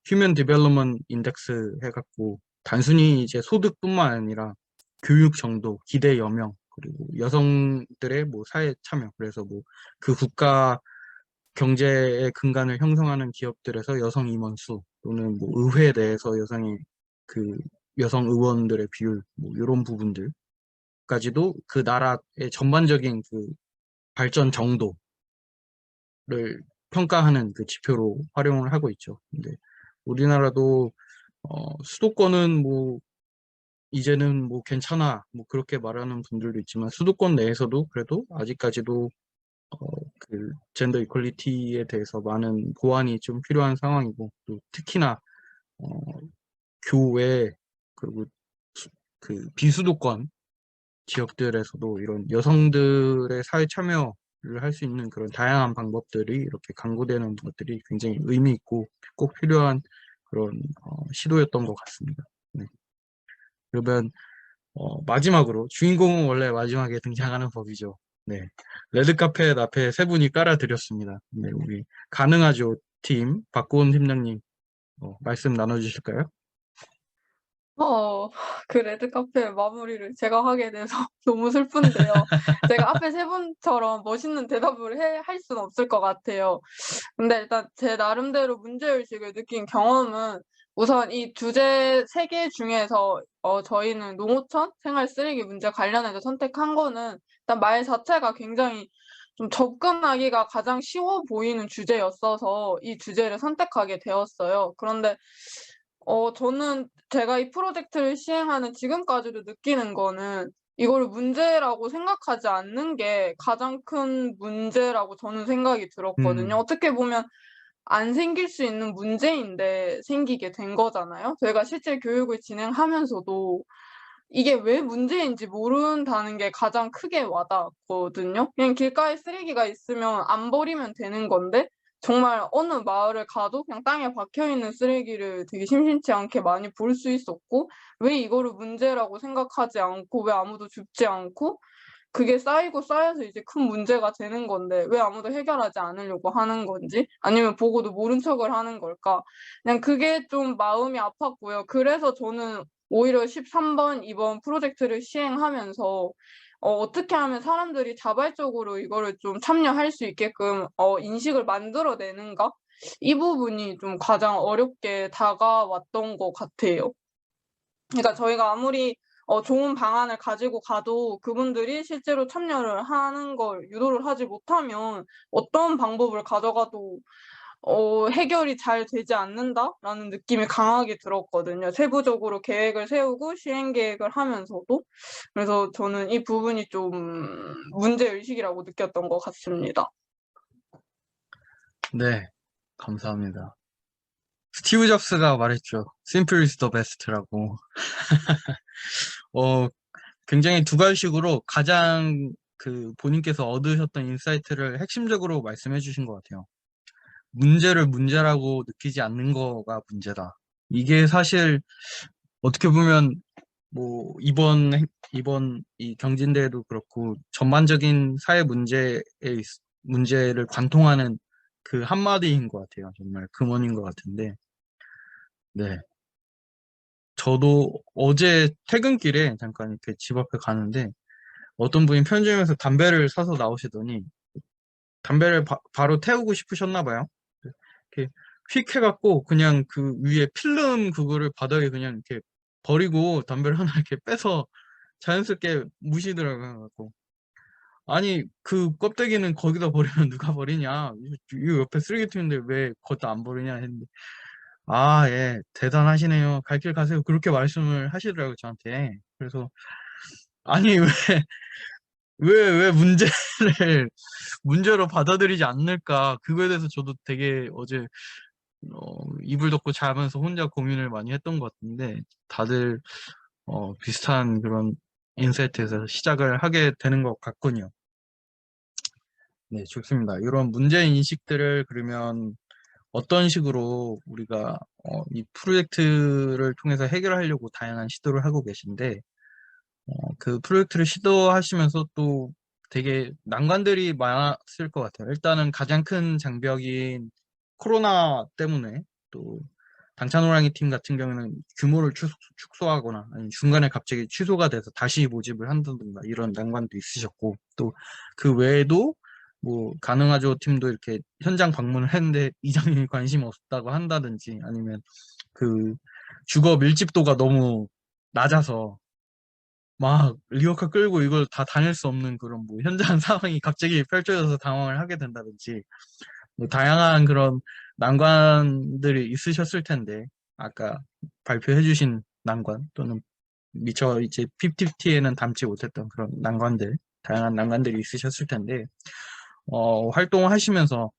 휴먼 디벨롭먼트 인덱스 해갖고 단순히 이제 소득뿐만 아니라 교육 정도, 기대 여명 그리고 여성들의 뭐 사회 참여 그래서 뭐 그 국가 경제의 근간을 형성하는 기업들에서 여성 임원 수 또는 뭐 의회 내에서 그 여성 의원들의 비율 뭐 이런 부분들까지도 그 나라의 전반적인 그 발전 정도를 평가하는 그 지표로 활용을 하고 있죠. 근데 우리나라도 수도권은 뭐 이제는 뭐 괜찮아 뭐 그렇게 말하는 분들도 있지만 수도권 내에서도 그래도 아직까지도 그 젠더 이퀄리티에 대해서 많은 보완이 좀 필요한 상황이고 또 특히나 교외 그리고 그 비수도권 지역들에서도 이런 여성들의 사회 참여를 할 수 있는 그런 다양한 방법들이 이렇게 강구되는 것들이 굉장히 의미 있고 꼭 필요한 그런 시도였던 것 같습니다. 네. 그러면 마지막으로 주인공은 원래 마지막에 등장하는 법이죠. 네. 레드카펫 앞에 세 분이 깔아드렸습니다. 네, 우리 가능하죠 팀 박고은 팀장님 말씀 나눠주실까요? 그 레드카페 마무리를 제가 하게 돼서 너무 슬픈데요. 제가 앞에 세 분처럼 멋있는 대답을 할 수는 없을 것 같아요. 근데 일단 제 나름대로 문제의식을 느낀 경험은 우선 이 주제 3개 중에서 저희는 농어촌 생활 쓰레기 문제 관련해서 선택한 거는 일단 말 자체가 굉장히 좀 접근하기가 가장 쉬워 보이는 주제였어서 이 주제를 선택하게 되었어요. 그런데 저는 제가 이 프로젝트를 시행하는 지금까지도 느끼는 거는 이거를 문제라고 생각하지 않는 게 가장 큰 문제라고 저는 생각이 들었거든요. 어떻게 보면 안 생길 수 있는 문제인데 생기게 된 거잖아요. 저희가 실제 교육을 진행하면서도 이게 왜 문제인지 모른다는 게 가장 크게 와닿았거든요. 그냥 길가에 쓰레기가 있으면 안 버리면 되는 건데 정말 어느 마을을 가도 그냥 땅에 박혀있는 쓰레기를 되게 심심치 않게 많이 볼 수 있었고 왜 이거를 문제라고 생각하지 않고 왜 아무도 줍지 않고 그게 쌓이고 쌓여서 이제 큰 문제가 되는 건데 왜 아무도 해결하지 않으려고 하는 건지 아니면 보고도 모른 척을 하는 걸까 그냥 그게 좀 마음이 아팠고요. 그래서 저는 오히려 13번 이번 프로젝트를 시행하면서 어떻게 하면 사람들이 자발적으로 이거를 좀 참여할 수 있게끔 인식을 만들어내는가? 이 부분이 좀 가장 어렵게 다가왔던 것 같아요. 그러니까 저희가 아무리 좋은 방안을 가지고 가도 그분들이 실제로 참여를 하는 걸 유도를 하지 못하면 어떤 방법을 가져가도 해결이 잘 되지 않는다라는 느낌이 강하게 들었거든요. 세부적으로 계획을 세우고 시행 계획을 하면서도. 그래서 저는 이 부분이 좀 문제의식이라고 느꼈던 것 같습니다. 네, 감사합니다. 스티브 잡스가 말했죠. Simple is the best라고. 굉장히 두 가지식으로 가장 본인께서 얻으셨던 인사이트를 핵심적으로 말씀해 주신 것 같아요. 문제를 문제라고 느끼지 않는 거가 문제다. 이게 사실 어떻게 보면 뭐 이번 이 경진대회도 그렇고 전반적인 사회 문제를 관통하는 그 한마디인 것 같아요. 정말 금원인 것 같은데. 네. 저도 어제 퇴근길에 잠깐 이렇게 집 앞에 가는데 어떤 분이 편의점에서 담배를 사서 나오시더니 담배를 바로 태우고 싶으셨나 봐요. 이렇게 휙 해갖고 그냥 그 위에 필름 그거를 바닥에 그냥 이렇게 버리고 담배를 하나 이렇게 빼서 자연스럽게 무시더라고요. 갖고 아니 그 껍데기는 거기다 버리면 누가 버리냐? 이 옆에 쓰레기통인데 왜 거기다 안 버리냐 했는데 아, 예, 대단하시네요. 갈 길 가세요. 그렇게 말씀을 하시더라고요, 저한테. 그래서 아니 왜 문제를 문제로 받아들이지 않을까? 그거에 대해서 저도 되게 어제 이불 덮고 자면서 혼자 고민을 많이 했던 것 같은데 다들 비슷한 그런 인사이트에서 시작을 하게 되는 것 같군요. 네, 좋습니다. 이런 문제 인식들을 그러면 어떤 식으로 우리가 이 프로젝트를 통해서 해결하려고 다양한 시도를 하고 계신데 그 프로젝트를 시도하시면서 또 되게 난관들이 많았을 것 같아요. 일단은 가장 큰 장벽인 코로나 때문에 또 당찬호랑이 팀 같은 경우는 규모를 축소하거나 아니면 중간에 갑자기 취소가 돼서 다시 모집을 한다든가 이런 난관도 있으셨고 또 그 외에도 뭐 가능하죠 팀도 이렇게 현장 방문을 했는데 이장님이 관심 없다고 한다든지 아니면 그 주거 밀집도가 너무 낮아서 막 리어카 끌고 이걸 다 다닐 수 없는 그런 뭐 현장 상황이 갑자기 펼쳐져서 당황을 하게 된다든지 뭐 다양한 그런 난관들이 있으셨을 텐데 아까 발표해 주신 난관 또는 미처 이제 PPT에는 담지 못했던 그런 난관들 다양한 난관들이 있으셨을 텐데 활동을 하시면서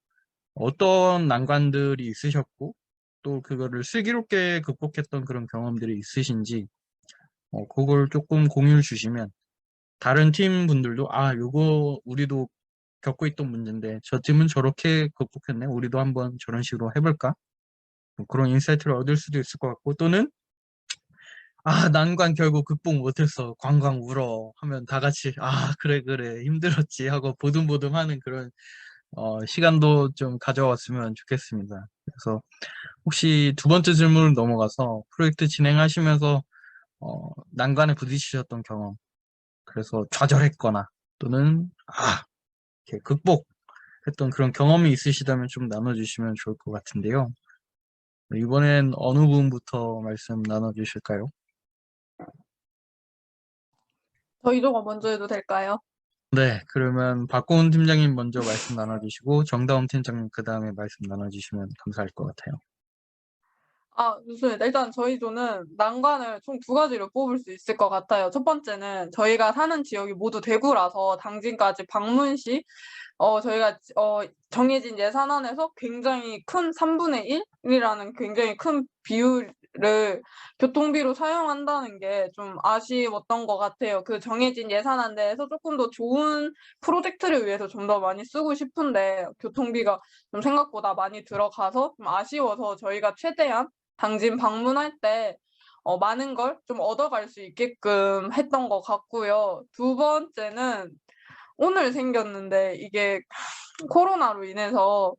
어떤 난관들이 있으셨고 또 그거를 슬기롭게 극복했던 그런 경험들이 있으신지 그걸 조금 공유를 주시면 다른 팀 분들도 요거 우리도 겪고 있던 문제인데 저 팀은 저렇게 극복했네. 우리도 한번 저런 식으로 해볼까? 뭐 그런 인사이트를 얻을 수도 있을 것 같고 또는 난관 결국 극복 못했어. 광광 울어. 하면 다 같이 그래 그래 힘들었지 하고 보듬보듬하는 그런 시간도 좀 가져왔으면 좋겠습니다. 그래서 혹시 두 번째 질문을 넘어가서 프로젝트 진행하시면서 난관에 부딪히셨던 경험, 그래서 좌절했거나 또는 이렇게 극복했던 그런 경험이 있으시다면 좀 나눠주시면 좋을 것 같은데요. 이번엔 어느 부분부터 말씀 나눠주실까요? 저희도가 먼저 해도 될까요? 네, 그러면 박고은 팀장님 먼저 말씀 나눠주시고 정다운 팀장님 그 다음에 말씀 나눠주시면 감사할 것 같아요. 좋습니다. 일단 저희도는 난관을 총 두 가지로 뽑을 수 있을 것 같아요. 첫 번째는 저희가 사는 지역이 모두 대구라서 당진까지 방문 시 저희가 정해진 예산 안에서 굉장히 큰 3분의 1이라는 굉장히 큰 비율을 교통비로 사용한다는 게 좀 아쉬웠던 것 같아요. 그 정해진 예산안 내에서 조금 더 좋은 프로젝트를 위해서 좀 더 많이 쓰고 싶은데 교통비가 좀 생각보다 많이 들어가서 좀 아쉬워서 저희가 최대한 당진 방문할 때 많은 걸 좀 얻어갈 수 있게끔 했던 것 같고요. 두 번째는 오늘 생겼는데 이게 코로나로 인해서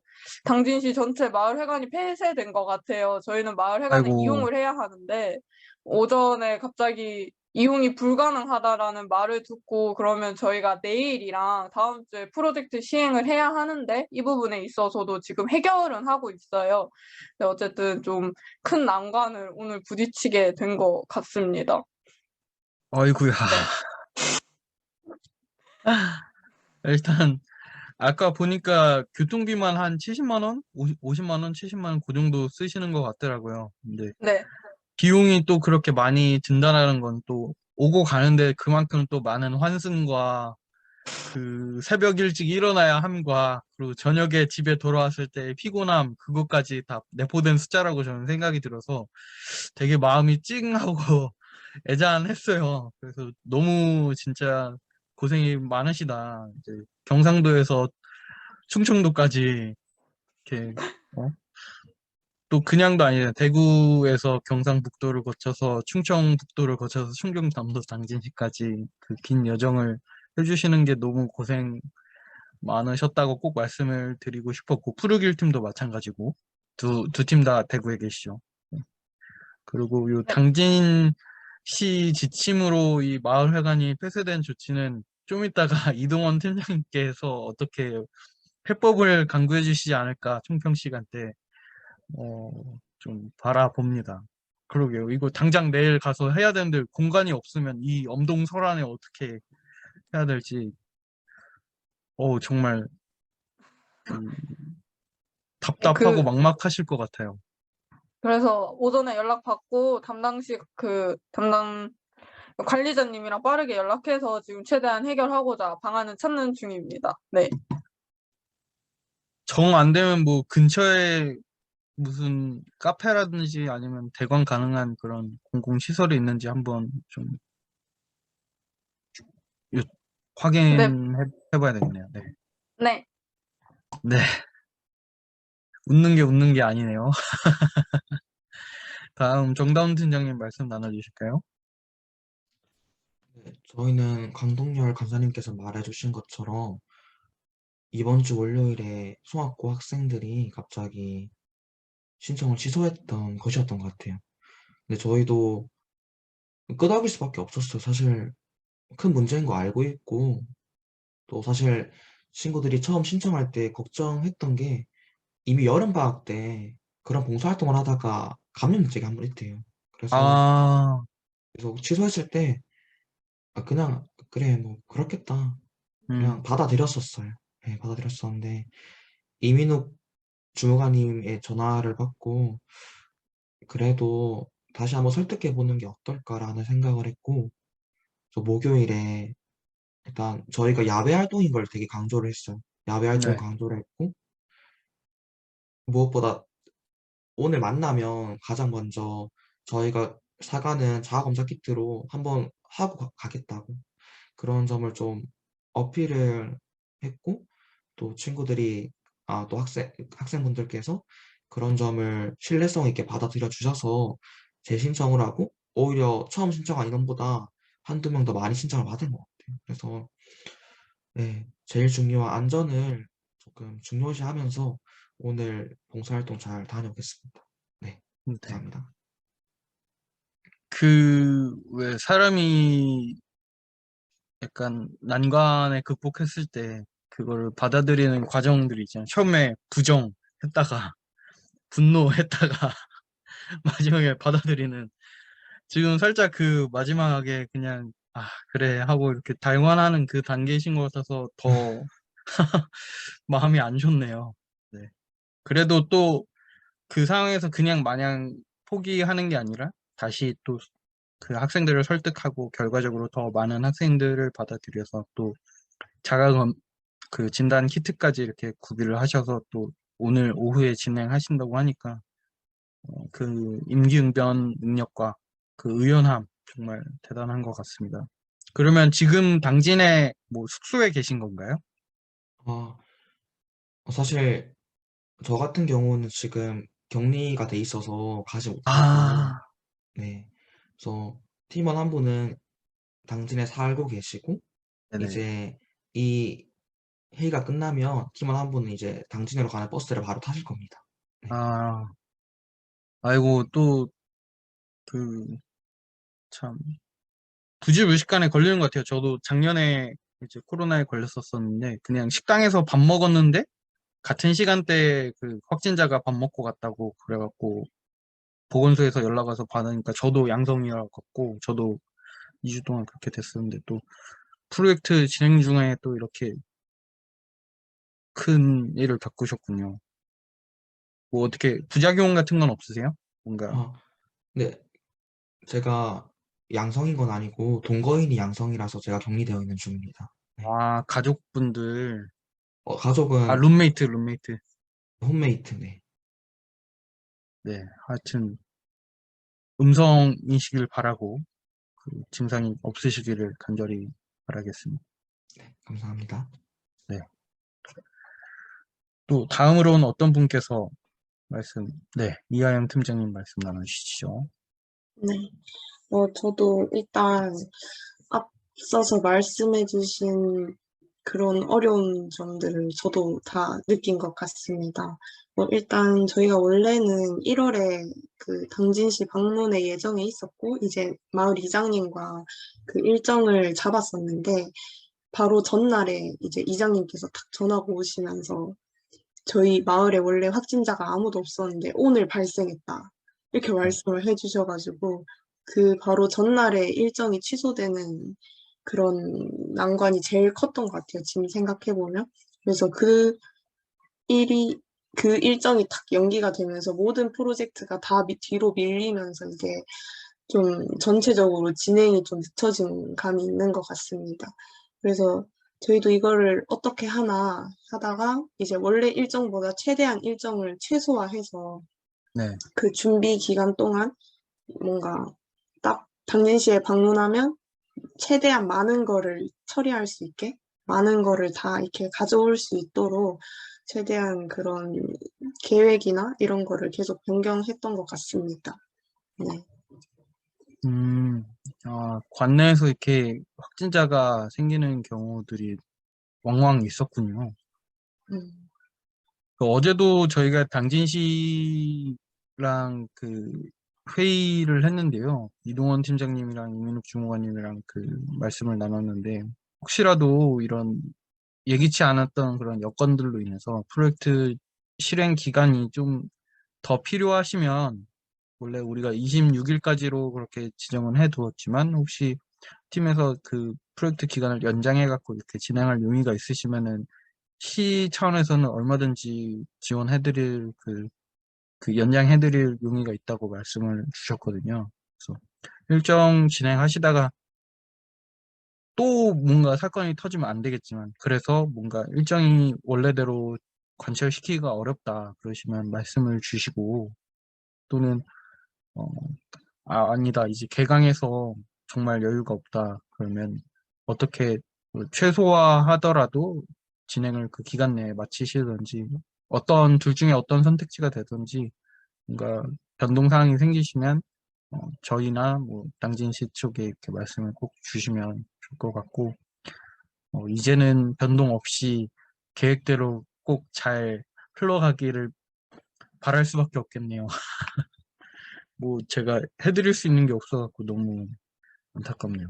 당진시 전체 마을회관이 폐쇄된 것 같아요. 저희는 마을회관을 아이고, 이용을 해야 하는데 오전에 갑자기 이용이 불가능하다라는 말을 듣고 그러면 저희가 내일이랑 다음 주에 프로젝트 시행을 해야 하는데 이 부분에 있어서도 지금 해결은 하고 있어요. 근데 어쨌든 좀 큰 난관을 오늘 부딪히게 된 것 같습니다. 아이고야. 네. 일단 아까 보니까 교통비만 한 70만 원? 50만 원, 70만 원 그 정도 쓰시는 것 같더라고요. 근데 네. 비용이 또 그렇게 많이 든다는 건 또 오고 가는데 그만큼 또 많은 환승과 그 새벽 일찍 일어나야 함과 그리고 저녁에 집에 돌아왔을 때 피곤함 그것까지 다 내포된 숫자라고 저는 생각이 들어서 되게 마음이 찡하고 애잔했어요. 그래서 너무 진짜 고생이 많으시다. 이제 경상도에서 충청도까지 이렇게 또 그냥도 아니라 대구에서 경상북도를 거쳐서 충청북도를 거쳐서 충청남도 당진시까지 그 긴 여정을 해주시는 게 너무 고생 많으셨다고 꼭 말씀을 드리고 싶었고 푸르길 팀도 마찬가지고 두 팀 다 대구에 계시죠. 그리고 요 네. 당진시 지침으로 이 마을회관이 폐쇄된 조치는 좀 이따가 이동원 팀장님께서 어떻게 해법을 강구해 주시지 않을까 총평 시간 때 좀 바라봅니다. 그러게요. 이거 당장 내일 가서 해야 되는데 공간이 없으면 이 엄동설안에 어떻게 해야 될지 정말 답답하고 그 막막하실 것 같아요. 그래서 오전에 연락받고 담당 관리자님이랑 빠르게 연락해서 지금 최대한 해결하고자 방안을 찾는 중입니다. 네. 정 안 되면 뭐 근처에 무슨 카페라든지 아니면 대관 가능한 그런 공공시설이 있는지 한번 좀 네. 확인해봐야 되겠네요. 네. 네. 네. 웃는 게 아니네요. 다음 정다운 팀장님 말씀 나눠주실까요? 네, 저희는 강동열 간사님께서 말해주신 것처럼 이번 주 월요일에 송학고 학생들이 갑자기 신청을 취소했던 것이었던 것 같아요. 근데 저희도 끄덕일 수밖에 없었어요. 사실 큰 문제인 거 알고 있고 또 사실 친구들이 처음 신청할 때 걱정했던 게 이미 여름방학 때 그런 봉사활동을 하다가 감염증이 한 번 있대요. 그래서 아, 취소했을 때 그냥 그래 뭐 그렇겠다 음, 그냥 받아들였었어요. 네, 받아들였었는데 이민욱 주무관님의 전화를 받고 그래도 다시 한번 설득해 보는 게 어떨까라는 생각을 했고 저 목요일에 일단 저희가 야외 활동인 걸 되게 강조를 했어요. 야외 활동 네. 강조를 했고 무엇보다 오늘 만나면 가장 먼저 저희가 사가는 자가검사 키트로 한번 하고 가겠다고. 그런 점을 좀 어필을 했고, 또 친구들이 또 학생분들께서 그런 점을 신뢰성 있게 받아들여 주셔서 재신청을 하고, 오히려 처음 신청한 인원보다 한두 명 더 많이 신청을 받은 것 같아요. 그래서 네, 제일 중요한 안전을 조금 중요시하면서 오늘 봉사활동 잘 다녀오겠습니다. 네, 네. 감사합니다. 왜 사람이 약간 난관을 극복했을 때 그거를 받아들이는 과정들이 있잖아요. 처음에 부정했다가 분노했다가 마지막에 받아들이는, 지금 살짝 그 마지막에 그냥 그래 하고 이렇게 달관하는 그 단계이신 것 같아서 더 마음이 안 좋네요. 네. 그래도 또 그 상황에서 그냥 마냥 포기하는 게 아니라 다시 또 그 학생들을 설득하고 결과적으로 더 많은 학생들을 받아들여서 또 자가검 그 진단 키트까지 이렇게 구비를 하셔서 또 오늘 오후에 진행하신다고 하니까 그 임기응변 능력과 그 의연함 정말 대단한 것 같습니다. 그러면 지금 당진에 뭐 숙소에 계신 건가요? 어, 사실 저 같은 경우는 지금 격리가 돼 있어서 가지 못하고, 아, 네, 그래서 팀원 한 분은 당진에 살고 계시고, 네네. 이제 이 회의가 끝나면 팀원 한 분은 이제 당진으로 가는 버스를 바로 타실 겁니다. 네. 아, 아이고, 또 그 참 부지불식간에 걸리는 것 같아요. 저도 작년에 이제 코로나에 걸렸었었는데 그냥 식당에서 밥 먹었는데 같은 시간대에 그 확진자가 밥 먹고 갔다고 그래갖고 보건소에서 연락 와서 받으니까 저도 양성이었고 저도 2주 동안 그렇게 됐었는데, 또 프로젝트 진행 중에 또 이렇게 큰 일을 겪으셨군요. 뭐 어떻게 부작용 같은 건 없으세요? 뭔가. 아, 네, 제가 양성인 건 아니고 동거인이 양성이라서 제가 격리되어 있는 중입니다. 네. 가족분들. 가족은 룸메이트. 홈메이트네. 네, 하여튼 음성이시길 바라고 그 증상이 없으시기를 간절히 바라겠습니다. 감사합니다. 네. 또 다음으로는 어떤 분께서 네, 이하영 팀장님 말씀 나누시죠. 네. 저도 일단 앞서서 말씀해주신 그런 어려운 점들을 저도 다 느낀 것 같습니다. 일단 저희가 원래는 1월에 그 당진시 방문에 예정에 있었고, 이제 마을 이장님과 그 일정을 잡았었는데, 바로 전날에 이제 이장님께서 탁 전화가 오시면서 저희 마을에 원래 확진자가 아무도 없었는데 오늘 발생했다. 이렇게 말씀을 해주셔가지고 그 바로 전날에 일정이 취소되는 그런 난관이 제일 컸던 것 같아요. 지금 생각해보면. 그래서 그 일이, 그 일정이 탁 연기가 되면서 모든 프로젝트가 다 뒤로 밀리면서 이게 좀 전체적으로 진행이 좀 늦춰진 감이 있는 것 같습니다. 그래서 저희도 이거를 어떻게 하나 하다가 이제 원래 일정보다 최대한 일정을 최소화해서 네. 그 준비 기간 동안 뭔가 딱 당진시에 방문하면 최대한 많은 거를 처리할 수 있게 많은 거를 다 이렇게 가져올 수 있도록 최대한 그런 계획이나 이런 거를 계속 변경했던 것 같습니다. 네. 관내에서 이렇게 확진자가 생기는 경우들이 왕왕 있었군요. 음. 어제도 저희가 당진시랑 그 회의를 했는데요. 이동원 팀장님이랑 이민욱 주무관님이랑 그 말씀을 나눴는데, 혹시라도 이런 예기치 않았던 그런 여건들로 인해서 프로젝트 실행 기간이 좀 더 필요하시면, 원래 우리가 26일까지로 그렇게 지정은 해두었지만 혹시 팀에서 그 프로젝트 기간을 연장해 갖고 이렇게 진행할 용의가 있으시면은 시 차원에서는 얼마든지 지원해드릴 그 연장해드릴 용의가 있다고 말씀을 주셨거든요. 그래서 일정 진행하시다가 또 뭔가 사건이 터지면 안 되겠지만, 그래서 뭔가 일정이 원래대로 관철시키기가 어렵다 그러시면 말씀을 주시고, 또는 아니다, 이제 개강해서 정말 여유가 없다 그러면 어떻게 최소화하더라도 진행을 그 기간 내에 마치시든지 어떤 둘 중에 어떤 선택지가 되든지 뭔가 변동 사항이 생기시면 저희나 뭐 당진시 쪽에 이렇게 말씀을 꼭 주시면 좋을 것 같고 이제는 변동 없이 계획대로 꼭 잘 흘러가기를 바랄 수밖에 없겠네요. 뭐 제가 해드릴 수 있는 게 없어갖고 너무 안타깝네요.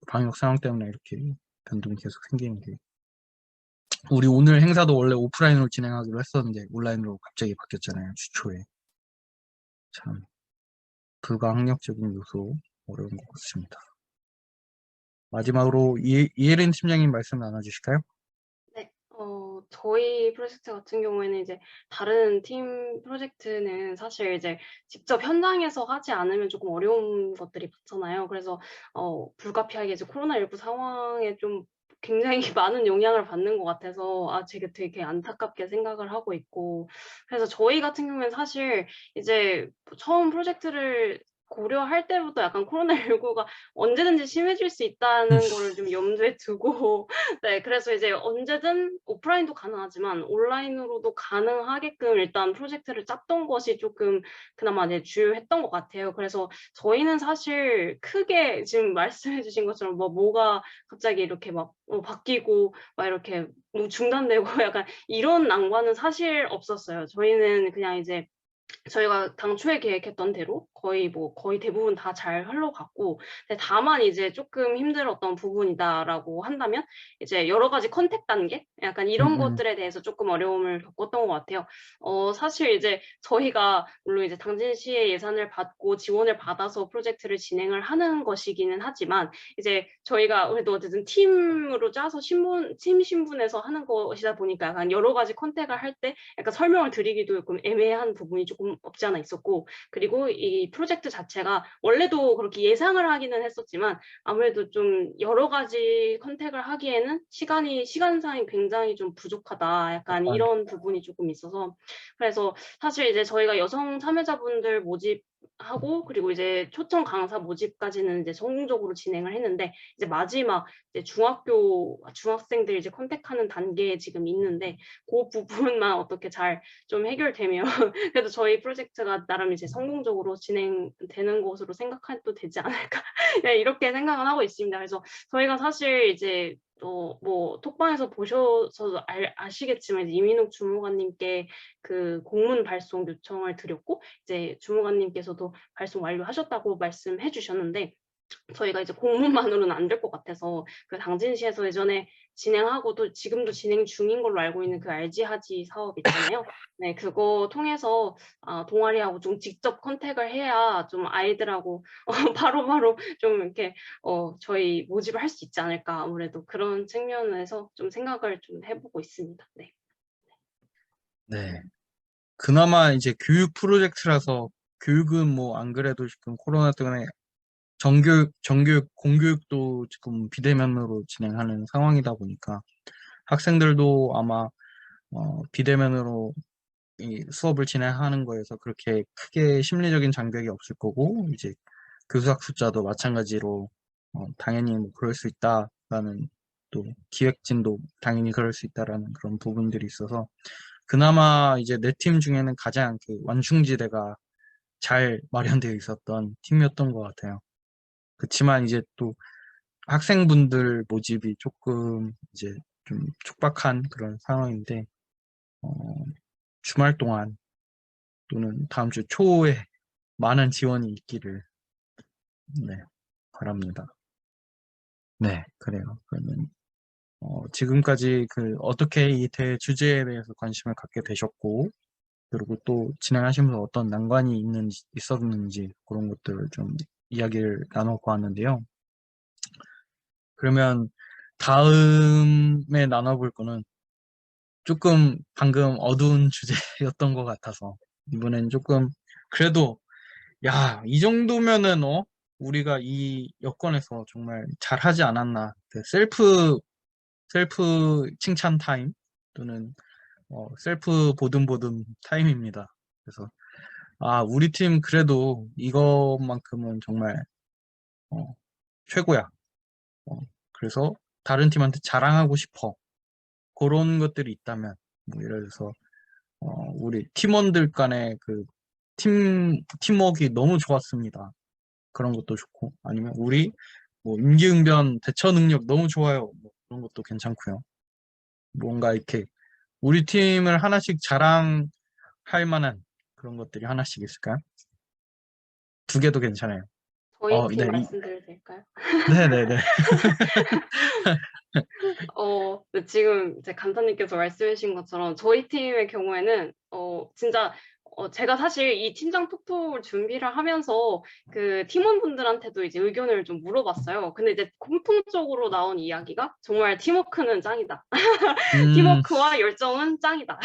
방역 상황 때문에 이렇게 변동이 계속 생기는 게. 우리 오늘 행사도 원래 오프라인으로 진행하기로 했었는데 온라인으로 갑자기 바뀌었잖아요. 주초에. 참 불가항력적인 요소 어려운 것 같습니다. 마지막으로 이혜린 팀장님 말씀 나눠주실까요? 네. 저희 프로젝트 같은 경우에는 이제 다른 팀 프로젝트는 사실 이제 직접 현장에서 하지 않으면 조금 어려운 것들이 많잖아요. 그래서 불가피하게 이제 코로나19 상황에 좀 굉장히 많은 영향을 받는 것 같아서 제가 되게 안타깝게 생각을 하고 있고, 그래서 저희 같은 경우에는 사실 이제 처음 프로젝트를 고려할 때부터 약간 코로나19가 언제든지 심해질 수 있다는 거를 좀 염두에 두고 네, 그래서 이제 언제든 오프라인도 가능하지만 온라인으로도 가능하게끔 일단 프로젝트를 짰던 것이 조금 그나마 네, 주요했던 것 같아요. 그래서 저희는 사실 크게 지금 말씀해 주신 것처럼 뭐가 갑자기 이렇게 막 바뀌고 막 이렇게 뭐 중단되고 약간 이런 난관은 사실 없었어요. 저희는 그냥 이제 저희가 당초에 계획했던 대로 거의 대부분 다 잘 흘러갔고, 근데 다만 이제 조금 힘들었던 부분이다라고 한다면 이제 여러 가지 컨택 단계 약간 이런 것들에 대해서 조금 어려움을 겪었던 것 같아요. 사실 이제 저희가 물론 이제 당진시의 예산을 받고 지원을 받아서 프로젝트를 진행을 하는 것이기는 하지만 이제 저희가 그래도 어쨌든 팀으로 짜서 팀 신분에서 하는 것이다 보니까 약간 여러 가지 컨택을 할 때 약간 설명을 드리기도 조금 애매한 부분이 조금 없지 않아 있었고, 그리고 이 프로젝트 자체가 원래도 그렇게 예상을 하기는 했었지만 아무래도 좀 여러 가지 컨택을 하기에는 시간상이 굉장히 좀 부족하다. 약간 이런 부분이 조금 있어서, 그래서 사실 이제 저희가 여성 참여자분들 모집하고 그리고 이제 초청 강사 모집까지는 이제 성공적으로 진행을 했는데, 이제 마지막 이제 중학생들 이제 컨택하는 단계에 지금 있는데 그 부분만 어떻게 잘 좀 해결되면 그래도 저희 프로젝트가 나름 이제 성공적으로 진행되는 것으로 생각해도 되지 않을까 네, 이렇게 생각은 하고 있습니다. 그래서 저희가 사실 이제 뭐 톡방에서 보셔서 아시겠지만 이제 이민욱 주무관님께 그 공문 발송 요청을 드렸고 이제 주무관님께서도 발송 완료하셨다고 말씀해 주셨는데, 저희가 이제 공문만으로는 안 될 것 같아서 그 당진시에서 예전에 진행하고도 지금도 진행 중인 걸로 알고 있는 그 RG하지 사업 있잖아요. 네, 그거 통해서 동아리하고 좀 직접 컨택을 해야 좀 아이들하고 바로바로 좀 이렇게 저희 모집을 할 수 있지 않을까, 아무래도 그런 측면에서 좀 생각을 좀 해보고 있습니다. 네. 네. 그나마 이제 교육 프로젝트라서 교육은 뭐 안 그래도 지금 코로나 때문에 정교육, 공교육도 지금 비대면으로 진행하는 상황이다 보니까 학생들도 아마 비대면으로 이 수업을 진행하는 거에서 그렇게 크게 심리적인 장벽이 없을 거고, 이제 교수학 숫자도 마찬가지로 당연히 뭐 그럴 수 있다라는, 또 기획진도 당연히 그럴 수 있다라는 그런 부분들이 있어서 그나마 이제 내 팀 중에는 가장 그 완충지대가 잘 마련되어 있었던 팀이었던 것 같아요. 그렇지만 이제 또 학생분들 모집이 조금 이제 좀 촉박한 그런 상황인데 주말 동안 또는 다음 주 초에 많은 지원이 있기를 네, 바랍니다. 네, 그래요. 그러면 지금까지 그 어떻게 이 대회 주제에 대해서 관심을 갖게 되셨고, 그리고 또 진행하시면서 어떤 난관이 있었는지 그런 것들을 좀 이야기를 나눠보았는데요. 그러면 다음에 나눠볼 거는 조금 방금 어두운 주제였던 것 같아서 이번엔 조금 그래도 야, 이 정도면은 우리가 이 여건에서 정말 잘하지 않았나. 그 셀프 칭찬 타임 또는 셀프 보듬보듬 타임입니다. 그래서 우리 팀 그래도 이것만큼은 정말 최고야. 그래서 다른 팀한테 자랑하고 싶어. 그런 것들이 있다면, 뭐 예를 들어서 우리 팀원들 간의 그 팀워크가 너무 좋았습니다. 그런 것도 좋고, 아니면 우리 뭐 임기응변 대처 능력 너무 좋아요. 뭐 그런 것도 괜찮고요. 뭔가 이렇게 우리 팀을 하나씩 자랑할 만한 그런 것들이 하나씩 있을까요? 두 개도 괜찮아요. 저희 팀 네. 말씀드려도 될까요? 네네네. 네, 지금 이제 간사님께서 말씀해주신 것처럼 저희 팀의 경우에는 진짜 제가 사실 이 팀장 톡톡을 준비를 하면서 그 팀원분들한테도 이제 의견을 좀 물어봤어요. 근데 이제 공통적으로 나온 이야기가 정말 팀워크는 짱이다. 팀워크와 열정은 짱이다.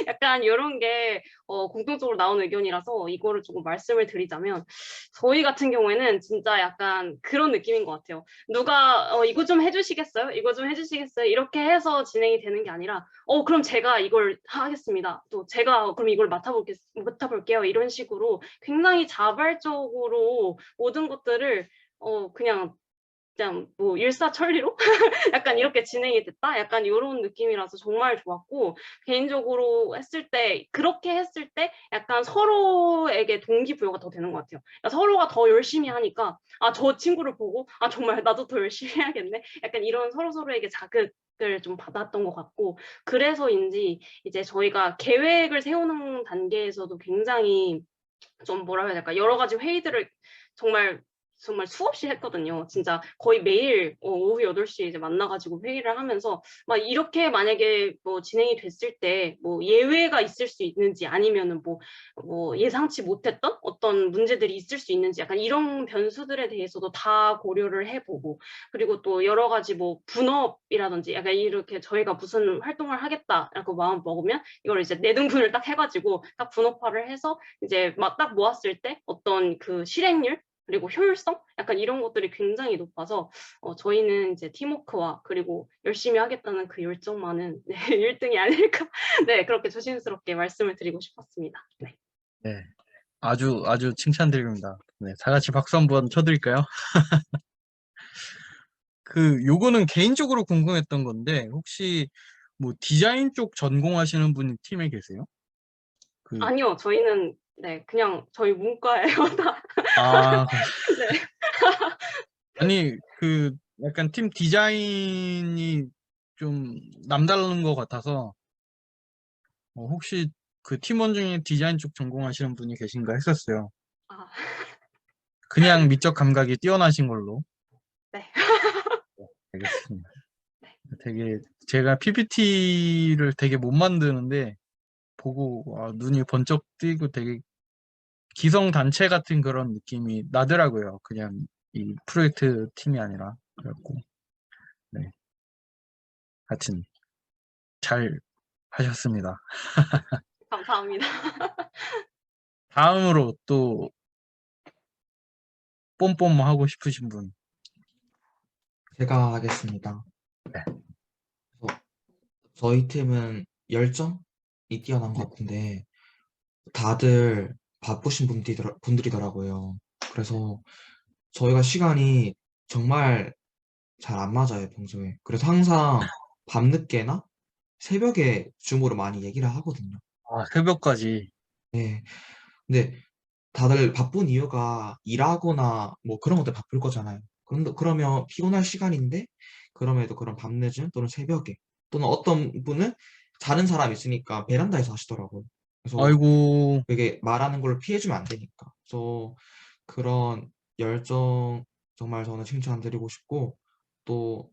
약간 이런 게 공통적으로 나온 의견이라서 이거를 조금 말씀을 드리자면 저희 같은 경우에는 진짜 약간 그런 느낌인 것 같아요. 누가 이거 좀 해주시겠어요? 이거 좀 해주시겠어요? 이렇게 해서 진행이 되는 게 아니라 그럼 제가 이걸 하겠습니다. 또 제가 그럼 이걸 맡아볼게요. 이런 식으로 굉장히 자발적으로 모든 것들을 그냥 뭐 일사천리로 약간 이렇게 진행이 됐다? 약간 이런 느낌이라서 정말 좋았고, 개인적으로 그렇게 했을 때 약간 서로에게 동기부여가 더 되는 것 같아요. 그러니까 서로가 더 열심히 하니까, 저 친구를 보고, 정말 나도 더 열심히 해야겠네? 약간 이런 서로서로에게 자극을 좀 받았던 것 같고, 그래서인지 이제 저희가 계획을 세우는 단계에서도 굉장히 좀 뭐라 해야 될까, 여러 가지 회의들을 정말 수없이 했거든요. 진짜 거의 매일 오후 8시에 이제 만나가지고 회의를 하면서 막 이렇게 만약에 뭐 진행이 됐을 때 뭐 예외가 있을 수 있는지 아니면은 뭐 예상치 못했던 어떤 문제들이 있을 수 있는지 약간 이런 변수들에 대해서도 다 고려를 해보고, 그리고 또 여러 가지 뭐 분업이라든지 약간 이렇게 저희가 무슨 활동을 하겠다라고 마음 먹으면 이걸 이제 내등분을 딱 해가지고 딱 분업화를 해서 이제 막 딱 모았을 때 어떤 그 실행률 그리고 효율성? 약간 이런 것들이 굉장히 높아서 저희는 이제 팀워크와 그리고 열심히 하겠다는 그 열정만은 네, 1등이 아닐까. 네, 그렇게 조심스럽게 말씀을 드리고 싶었습니다. 네. 네. 아주 칭찬드립니다. 네, 다 같이 박수 한번 쳐드릴까요? 요거는 개인적으로 궁금했던 건데, 혹시 뭐 디자인 쪽 전공하시는 분이 팀에 계세요? 아니요, 저희는 네, 그냥 저희 문과예요. 다. 네. 아니, 약간 팀 디자인이 좀 남다른 것 같아서, 혹시 그 팀원 중에 디자인 쪽 전공하시는 분이 계신가 했었어요. 아, 그냥 미적 감각이 뛰어나신 걸로. 네. 알겠습니다. 제가 PPT를 되게 못 만드는데, 보고 눈이 번쩍 뜨이고 되게 기성단체 같은 그런 느낌이 나더라고요. 그냥 이 프로젝트 팀이 아니라. 그래갖고, 네. 하여튼, 잘 하셨습니다. 감사합니다. 다음으로 또 뽐뽐 하고 싶으신 분. 제가 하겠습니다. 네. 그래서 저희 팀은 열정이 뛰어난 것 같은데 다들 바쁘신 분들이더라고요. 그래서 저희가 시간이 정말 잘 안 맞아요, 평소에. 그래서 항상 밤늦게나 새벽에 줌으로 많이 얘기를 하거든요. 새벽까지. 네. 근데 다들 바쁜 이유가 일하거나 뭐 그런 것들 바쁠 거잖아요. 그러면 피곤할 시간인데 그럼에도 그런 밤늦은 또는 새벽에 또는 어떤 분은 자는 사람 있으니까 베란다에서 하시더라고요. 그래서 아이고, 되게 말하는 걸 피해주면 안 되니까. 그래서 그런 열정 정말 저는 칭찬드리고 싶고 또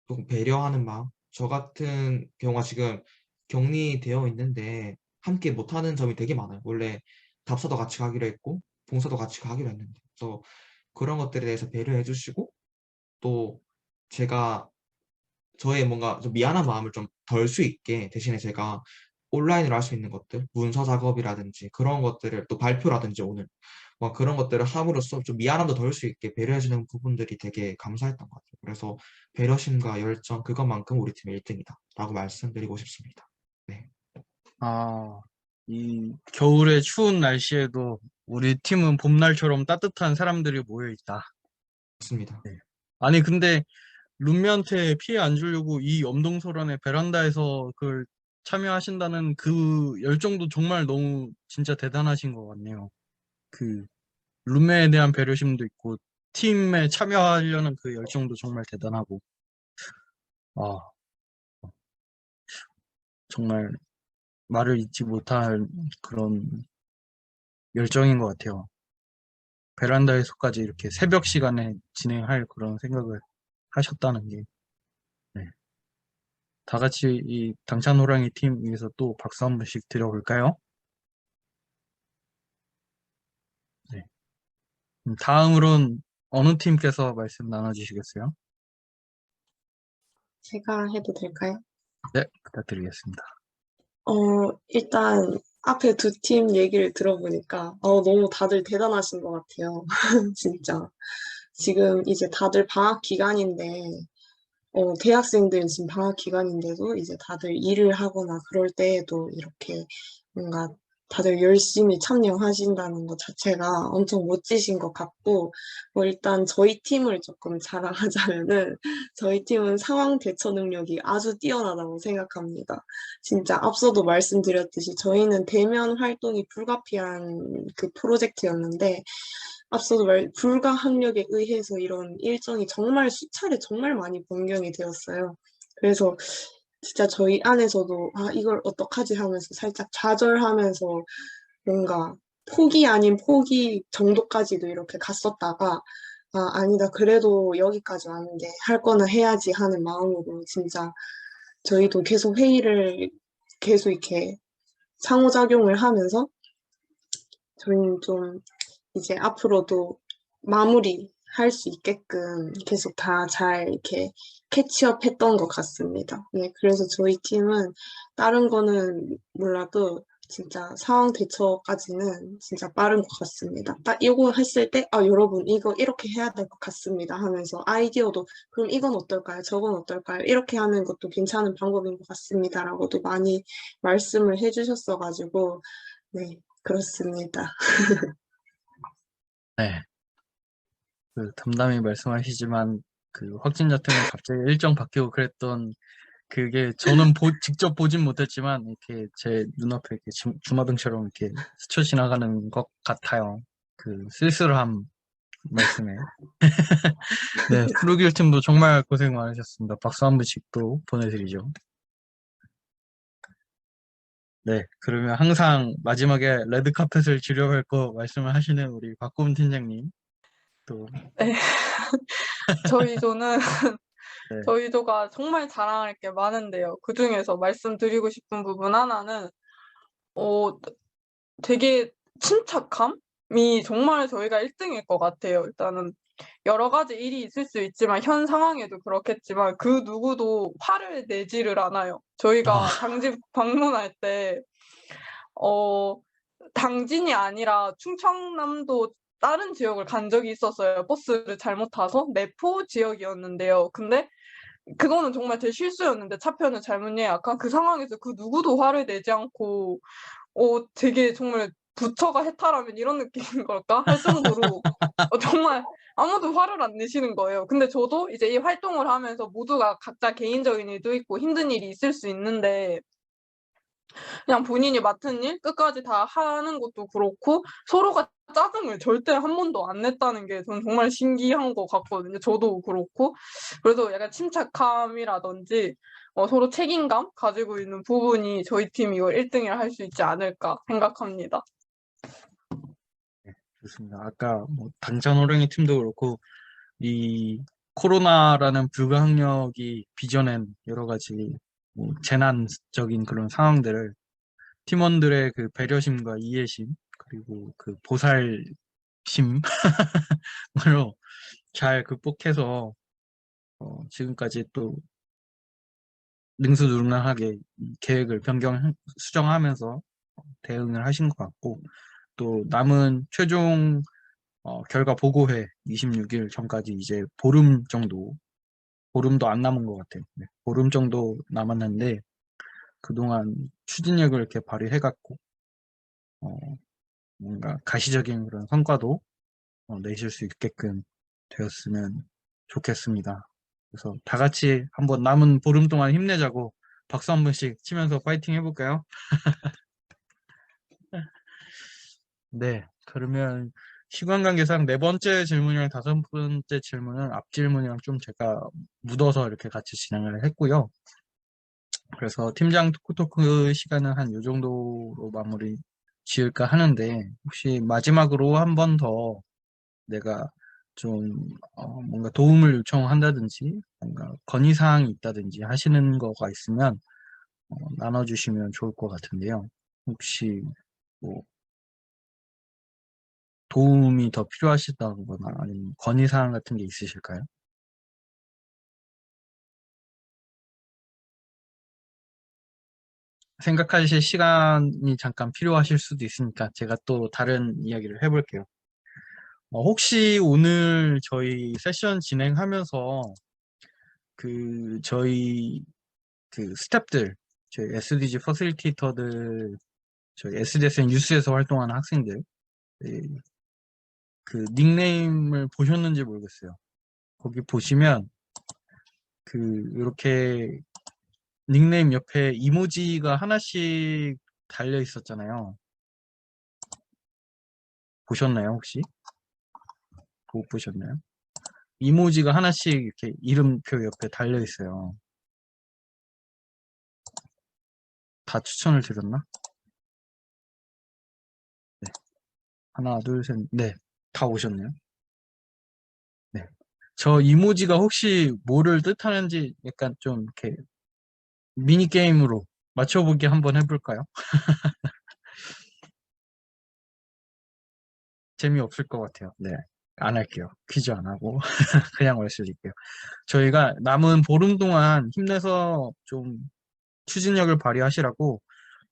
조금 배려하는 마음. 저 같은 경우가 지금 격리되어 있는데 함께 못하는 점이 되게 많아요. 원래 답사도 같이 가기로 했고 봉사도 같이 가기로 했는데 그래서 그런 것들에 대해서 배려해 주시고 또 제가 저의 뭔가 좀 미안한 마음을 좀 덜 수 있게 대신에 제가 온라인으로 할 수 있는 것들, 문서 작업이라든지 그런 것들을 또 발표라든지 오늘 뭐 그런 것들을 함으로써 좀 미안함도 덜 수 있게 배려해주는 부분들이 되게 감사했던 것 같아요. 그래서 배려심과 열정 그것만큼 우리 팀의 1등이다 라고 말씀드리고 싶습니다. 네. 이 겨울의 추운 날씨에도 우리 팀은 봄날처럼 따뜻한 사람들이 모여 있다. 맞습니다. 아니, 근데 룸메한테 피해 안 주려고 이 엄동설안에 베란다에서 그걸 참여하신다는 그 열정도 정말 너무 진짜 대단하신 것 같네요. 그 룸메에 대한 배려심도 있고 팀에 참여하려는 그 열정도 정말 대단하고 아 정말 말을 잇지 못할 그런 열정인 것 같아요. 베란다에서까지 이렇게 새벽 시간에 진행할 그런 생각을 하셨다는 게 네. 다 같이 이 당찬호랑이 팀 위해서 또 박수 한 번씩 드려볼까요? 네. 다음으로는 어느 팀께서 말씀 나눠주시겠어요? 제가 해도 될까요? 네, 부탁드리겠습니다. 일단 앞에 두 팀 얘기를 들어보니까 너무 다들 대단하신 것 같아요. 진짜. 지금 이제 다들 방학 기간인데, 대학생들은 지금 방학 기간인데도 이제 다들 일을 하거나 그럴 때에도 이렇게 뭔가 다들 열심히 참여하신다는 것 자체가 엄청 멋지신 것 같고, 뭐 일단 저희 팀을 조금 자랑하자면은 저희 팀은 상황 대처 능력이 아주 뛰어나다고 생각합니다. 진짜 앞서도 말씀드렸듯이 저희는 대면 활동이 불가피한 그 프로젝트였는데, 앞서도 불가 학력에 의해서 이런 일정이 정말 수차례 정말 많이 변경이 되었어요. 그래서 진짜 저희 안에서도 이걸 어떡하지 하면서 살짝 좌절하면서 뭔가 포기 아닌 포기 정도까지도 이렇게 갔었다가 아니다. 그래도 여기까지 왔는데 할 거나 해야지 하는 마음으로 진짜 저희도 계속 회의를 계속 이렇게 상호작용을 하면서 저희는 좀 이제 앞으로도 마무리할 수 있게끔 계속 다 잘 이렇게 캐치업 했던 것 같습니다. 네, 그래서 저희 팀은 다른 거는 몰라도 진짜 상황 대처까지는 진짜 빠른 것 같습니다. 딱 이거 했을 때, 여러분, 이거 이렇게 해야 될 것 같습니다 하면서 아이디어도, 그럼 이건 어떨까요? 저건 어떨까요? 이렇게 하는 것도 괜찮은 방법인 것 같습니다라고도 많이 말씀을 해주셨어가지고, 네, 그렇습니다. 네, 그 담담히 말씀하시지만 그 확진자 때문에 갑자기 일정 바뀌고 그랬던 그게 저는 직접 보진 못했지만 이렇게 제 눈앞에 이렇게 주마등처럼 이렇게 스쳐 지나가는 것 같아요. 그 쓸쓸함 말씀에. 네, 푸르길 팀도 정말 고생 많으셨습니다. 박수 한 번씩 또 보내드리죠. 네, 그러면 항상 마지막에 레드카펫을 지려갈 거 말씀을 하시는 우리 박고은 팀장님 또 네. 저희 조는 네, 저희 조가 정말 자랑할 게 많은데요. 그중에서 말씀드리고 싶은 부분 하나는 되게 침착함이 정말 저희가 1등일 것 같아요. 일단은 여러 가지 일이 있을 수 있지만 현 상황에도 그렇겠지만 그 누구도 화를 내지를 않아요. 저희가 당직 방문할 때 당진이 아니라 충청남도 다른 지역을 간 적이 있었어요. 버스를 잘못 타서 내포 지역이었는데요. 근데 그거는 정말 제 실수였는데 차표는 잘못 예약한 그 상황에서 그 누구도 화를 내지 않고 되게 정말 부처가 해탈하면 이런 느낌인 걸까 할 정도로 정말 아무도 화를 안 내시는 거예요. 근데 저도 이제 이 활동을 하면서 모두가 각자 개인적인 일도 있고 힘든 일이 있을 수 있는데 그냥 본인이 맡은 일 끝까지 다 하는 것도 그렇고 서로가 짜증을 절대 한 번도 안 냈다는 게 저는 정말 신기한 것 같거든요. 저도 그렇고. 그래서 약간 침착함이라든지 서로 책임감 가지고 있는 부분이 저희 팀이 이걸 1등을 할 수 있지 않을까 생각합니다. 좋습니다. 아까 뭐 당찬호랑이 팀도 그렇고 이 코로나라는 불가항력이 빚어낸 여러 가지 뭐 재난적인 그런 상황들을 팀원들의 그 배려심과 이해심 그리고 그 보살심으로 잘 극복해서 지금까지 또 능수능란하게 이 계획을 수정하면서 대응을 하신 것 같고 또 남은 최종 결과 보고회 26일 전까지 이제 보름도 안 남은 것 같아요. 네, 보름 정도 남았는데 그동안 추진력을 이렇게 발휘해갖고 뭔가 가시적인 그런 성과도 내실 수 있게끔 되었으면 좋겠습니다. 그래서 다 같이 한번 남은 보름 동안 힘내자고 박수 한 번씩 치면서 파이팅 해볼까요? 네, 그러면 시간 관계상 네 번째 질문이랑 다섯 번째 질문은 앞 질문이랑 좀 제가 묻어서 이렇게 같이 진행을 했고요. 그래서 팀장 토크토크 시간은 한 요 정도로 마무리 지을까 하는데, 혹시 마지막으로 한 번 더 내가 좀 뭔가 도움을 요청한다든지 뭔가 건의사항이 있다든지 하시는 거가 있으면 나눠주시면 좋을 것 같은데요. 혹시 뭐 도움이 더 필요하시다거나 아니면 건의사항 같은 게 있으실까요? 생각하실 시간이 잠깐 필요하실 수도 있으니까 제가 또 다른 이야기를 해볼게요. 혹시 오늘 저희 세션 진행하면서 저희 스태프들, 저희 SDG 퍼실리테이터들, 저희 SDSN 뉴스에서 활동하는 학생들, 닉네임을 보셨는지 모르겠어요. 거기 보시면 이렇게 닉네임 옆에 이모지가 하나씩 달려 있었잖아요. 보셨나요, 혹시? 못 보셨나요? 이모지가 하나씩 이렇게 이름표 옆에 달려 있어요. 다 추천을 드렸나? 네. 하나, 둘, 셋, 네. 다 오셨네요. 네. 저 이모지가 혹시 뭐를 뜻하는지 약간 좀 이렇게 미니게임으로 맞춰보기 한번 해볼까요? 재미없을 것 같아요. 네. 안 할게요. 퀴즈 안 하고 그냥 말씀드릴게요. 저희가 남은 보름 동안 힘내서 좀 추진력을 발휘하시라고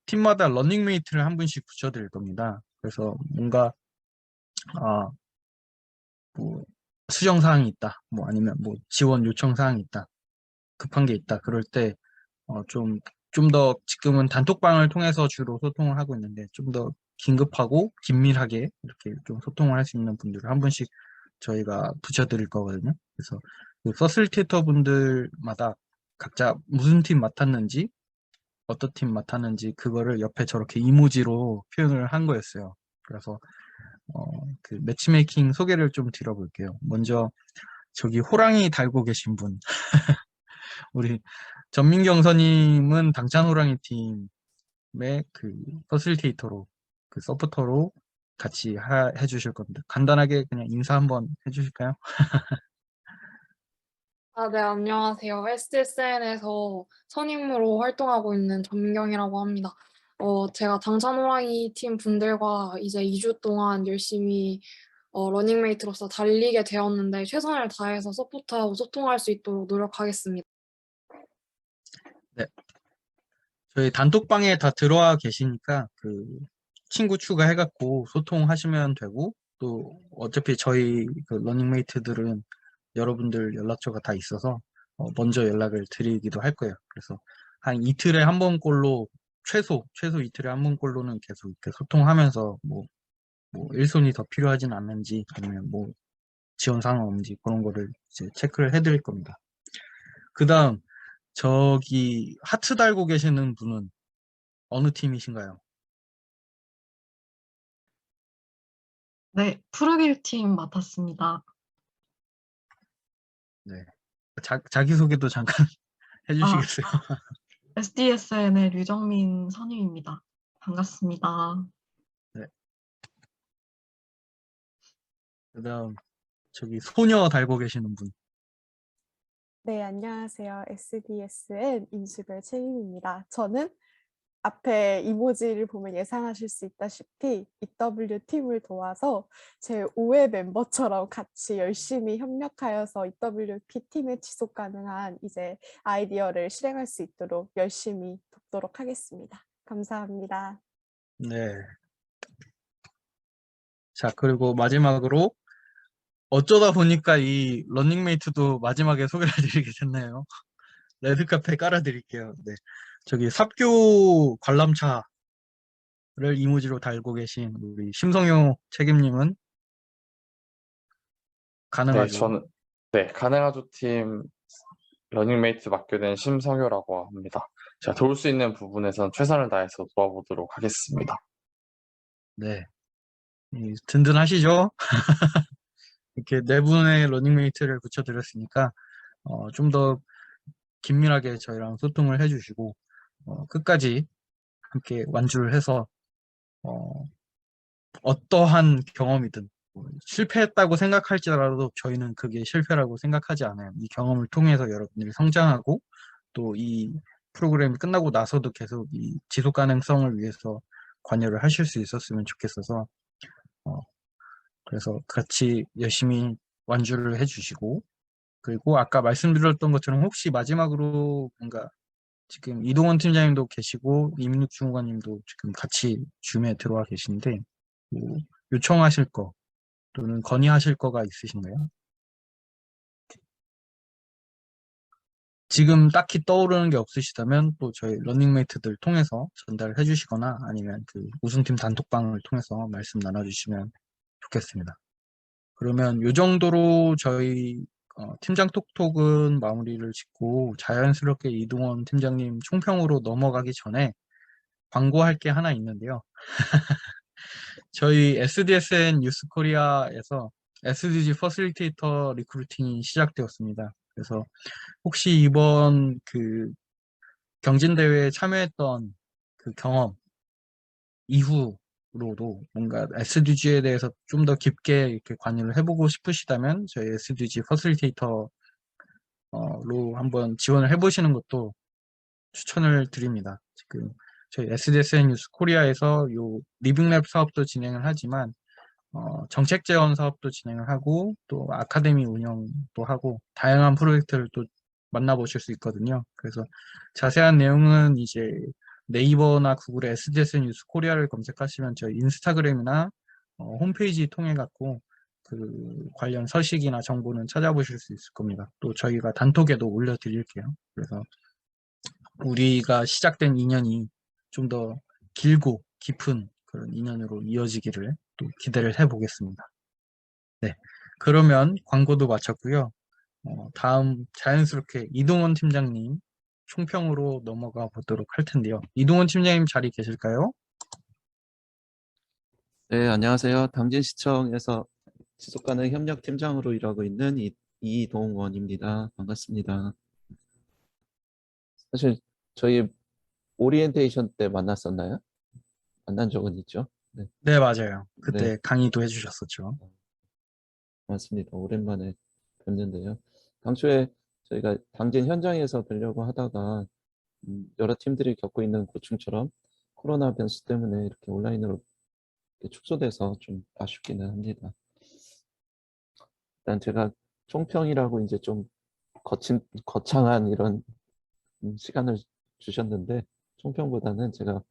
팀마다 러닝메이트를 한 분씩 붙여드릴 겁니다. 그래서 뭔가 뭐 수정 사항이 있다, 뭐 아니면 뭐 지원 요청 사항이 있다, 급한 게 있다. 그럴 때 좀 더 지금은 단톡방을 통해서 주로 소통을 하고 있는데 좀 더 긴급하고 긴밀하게 이렇게 좀 소통을 할 수 있는 분들을 한 분씩 저희가 붙여드릴 거거든요. 그래서 퍼실리테이터 분들마다 각자 무슨 팀 맡았는지 어떤 팀 맡았는지 그거를 옆에 저렇게 이모지로 표현을 한 거였어요. 그래서 매치메이킹 소개를 좀 드려볼게요. 먼저 저기 호랑이 달고 계신 분 우리 전민경 선임은 당찬 호랑이 팀의 퍼실리테이터로 서포터로 같이 해주실 겁니다. 간단하게 그냥 인사 한번 해주실까요? 네, 안녕하세요. SDSN에서 선임으로 활동하고 있는 전민경이라고 합니다. 제가 당찬호랑이 팀 분들과 이제 2주 동안 열심히 러닝메이트로서 달리게 되었는데 최선을 다해서 서포트하고 소통할 수 있도록 노력하겠습니다. 네. 저희 단톡방에 다 들어와 계시니까 친구 추가해갖고 소통하시면 되고, 또 어차피 저희 러닝메이트들은 여러분들 연락처가 다 있어서 먼저 연락을 드리기도 할 거예요. 그래서 한 이틀에 한 번꼴로 최소 이틀에 한 번꼴로는 계속 이렇게 소통하면서 뭐 일손이 더 필요하진 않는지 아니면 뭐 지원 사항 없는지 그런 거를 이제 체크를 해드릴 겁니다. 그 다음 저기 하트 달고 계시는 분은 어느 팀이신가요? 네, 푸르길 팀 맡았습니다. 네. 자기소개도 잠깐 해주시겠어요? SDSN의 류정민 선임입니다. 반갑습니다. 네. 그 다음 저기 소녀 달고 계시는 분. 네, 안녕하세요. SDSN 임시별 책임입니다. 저는 앞에 이모지를 보면 예상하실 수 있다시피 EW 팀을 도와서 제 5회 멤버처럼 같이 열심히 협력하여서 EWP 팀의 지속 가능한 이제 아이디어를 실행할 수 있도록 열심히 돕도록 하겠습니다. 감사합니다. 네. 자, 그리고 마지막으로 어쩌다 보니까 이 러닝메이트도 마지막에 소개를 드리게 됐네요. 레드카페 깔아드릴게요. 네. 저기 삽교 관람차를 이모지로 달고 계신 우리 심성효 책임님은 네, 가능하죠? 가능하죠 팀 러닝메이트 맡게 된 심성효라고 합니다. 제가 도울 수 있는 부분에선 최선을 다해서 도와보도록 하겠습니다. 네. 든든하시죠? 이렇게 네 분의 러닝메이트를 붙여드렸으니까 좀 더 긴밀하게 저희랑 소통을 해주시고 끝까지 함께 완주를 해서 어떠한 경험이든 실패했다고 생각할지라도 저희는 그게 실패라고 생각하지 않아요. 이 경험을 통해서 여러분들이 성장하고 또 이 프로그램이 끝나고 나서도 계속 이 지속 가능성을 위해서 관여를 하실 수 있었으면 좋겠어서 그래서 같이 열심히 완주를 해주시고 그리고 아까 말씀드렸던 것처럼 혹시 마지막으로 뭔가 지금 이동원 팀장님도 계시고 이민욱 주무관님도 지금 같이 줌에 들어와 계신데 뭐 요청하실 거 또는 건의하실 거가 있으신가요? 지금 딱히 떠오르는 게 없으시다면 또 저희 러닝메이트들 통해서 전달을 해주시거나 아니면 그 우승팀 단톡방을 통해서 말씀 나눠주시면 좋겠습니다. 그러면 요 정도로 저희 팀장 톡톡은 마무리를 짓고 자연스럽게 이동원 팀장님 총평으로 넘어가기 전에 광고할 게 하나 있는데요. 저희 SDSN 뉴스코리아에서 SDG 퍼실리테이터 리크루팅이 시작되었습니다. 그래서 혹시 이번 그 경진대회에 참여했던 그 경험 이후로도 뭔가 SDG에 대해서 좀 더 깊게 이렇게 관여를 해보고 싶으시다면 저희 SDG 퍼실리테이터로 한번 지원을 해보시는 것도 추천을 드립니다. 지금 저희 SDSN 뉴스 코리아에서 요 리빙랩 사업도 진행을 하지만 정책 재원 사업도 진행을 하고 또 아카데미 운영도 하고 다양한 프로젝트를 또 만나보실 수 있거든요. 그래서 자세한 내용은 이제 네이버나 구글에 SDS 뉴스 코리아를 검색하시면 저희 인스타그램이나 홈페이지 통해 갖고 그 관련 서식이나 정보는 찾아보실 수 있을 겁니다. 또 저희가 단톡에도 올려드릴게요. 그래서 우리가 시작된 인연이 좀 더 길고 깊은 그런 인연으로 이어지기를 또 기대를 해보겠습니다. 네, 그러면 광고도 마쳤고요. 다음 자연스럽게 이동원 팀장님 총평으로 넘어가 보도록 할 텐데요. 이동원 팀장님 자리 계실까요? 네, 안녕하세요. 당진시청에서 지속가능 협력팀장으로 일하고 있는 이동원입니다. 반갑습니다. 사실 저희 오리엔테이션 때 만났었나요? 만난 적은 있죠? 네, 네, 맞아요. 네, 그때 강의도 해주셨었죠. 맞습니다. 오랜만에 뵙는데요. 당초에 저희가 당진 현장에서 뵈려고 하다가 여러 팀들이 겪고 있는 고충처럼 코로나 변수 때문에 이렇게 온라인으로 이렇게 축소돼서 좀 아쉽기는 합니다. 일단 제가 총평이라고 이제 좀 거창한 이런 시간을 주셨는데 총평보다는 제가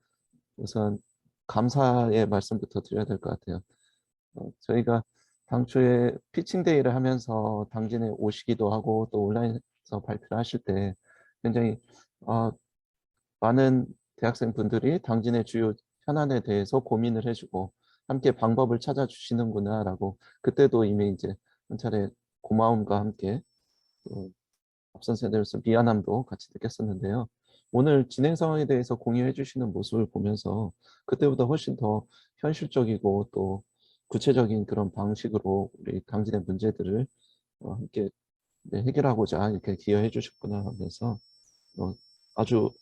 우선 감사의 말씀부터 드려야 될 것 같아요. 저희가 당초에 피칭데이를 하면서 당진에 오시기도 하고 또 온라인에서 발표를 하실 때 굉장히 많은 대학생 분들이 당진의 주요 현안에 대해서 고민을 해주고 함께 방법을 찾아주시는구나 라고 그때도 이미 이제 한 차례 고마움과 함께 또 앞선 세대로서 미안함도 같이 느꼈었는데요. 오늘 진행 상황에 대해서 공유해 주시는 모습을 보면서 그때보다 훨씬 더 현실적이고 또 구체적인 그런 방식으로 우리 당진의 문제들을 함께 해결하고자 이렇게 기여해 주셨구나 하면서 아주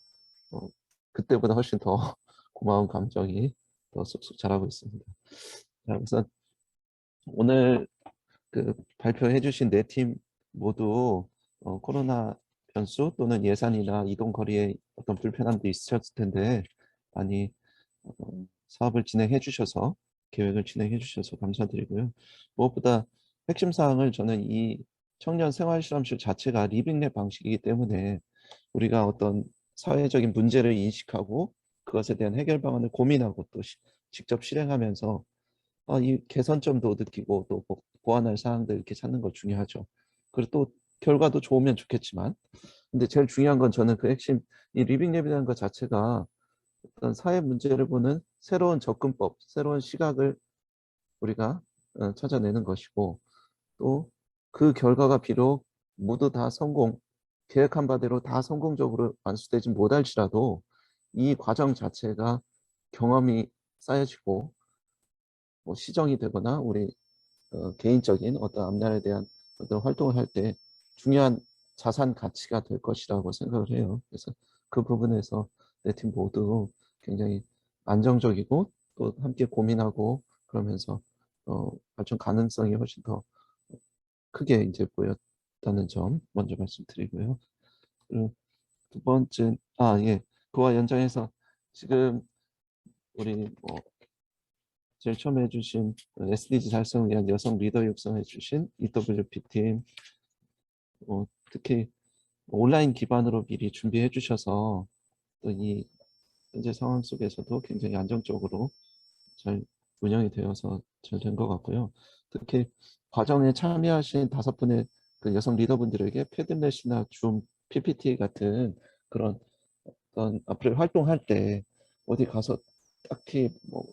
그때보다 훨씬 더 고마운 감정이 더 쑥쑥 자라고 있습니다. 자, 우선 오늘 그 발표해 주신 네 팀 모두 코로나 변수 또는 예산이나 이동 거리에 어떤 불편함도 있으셨을 텐데 많이 사업을 진행해 주셔서 계획을 진행해 주셔서 감사드리고요. 무엇보다 핵심 사항을 저는 이 청년 생활 실험실 자체가 리빙랩 방식이기 때문에 우리가 어떤 사회적인 문제를 인식하고 그것에 대한 해결 방안을 고민하고 또 직접 실행하면서 이 개선점도 느끼고 또 보완할 사항들 이렇게 찾는 거 중요하죠. 그리고 또 결과도 좋으면 좋겠지만 근데 제일 중요한 건 저는 그 핵심 이 리빙랩이라는 것 자체가 어떤 사회 문제를 보는 새로운 접근법, 새로운 시각을 우리가 찾아내는 것이고 또 그 결과가 비록 모두 다 성공 계획한 바대로 다 성공적으로 완수되지 못할지라도 이 과정 자체가 경험이 쌓여지고 뭐 시정이 되거나 우리 개인적인 어떤 앞날에 대한 어떤 활동을 할 때 중요한 자산 가치가 될 것이라고 생각을 해요. 그래서 그 부분에서 내 팀 모두 굉장히 안정적이고 또 함께 고민하고 그러면서 발전 가능성이 훨씬 더 크게 이제 보였다는 점 먼저 말씀드리고요. 그리고 두 번째, 예, 그와 연장해서 지금 우리 뭐 제일 처음에 해주신 SDG 달성을 위한 여성 리더 육성해 주신 EWP 팀, 특히 온라인 기반으로 미리 준비해 주셔서 또 이 현재 상황 속에서도 굉장히 안정적으로 잘 운영이 되어서 잘 된 것 같고요. 특히 과정에 참여하신 5분의 그 여성 리더분들에게 패들렛이나 줌, PPT 같은 그런 어떤 앞으로 활동할 때 어디 가서 딱히 뭐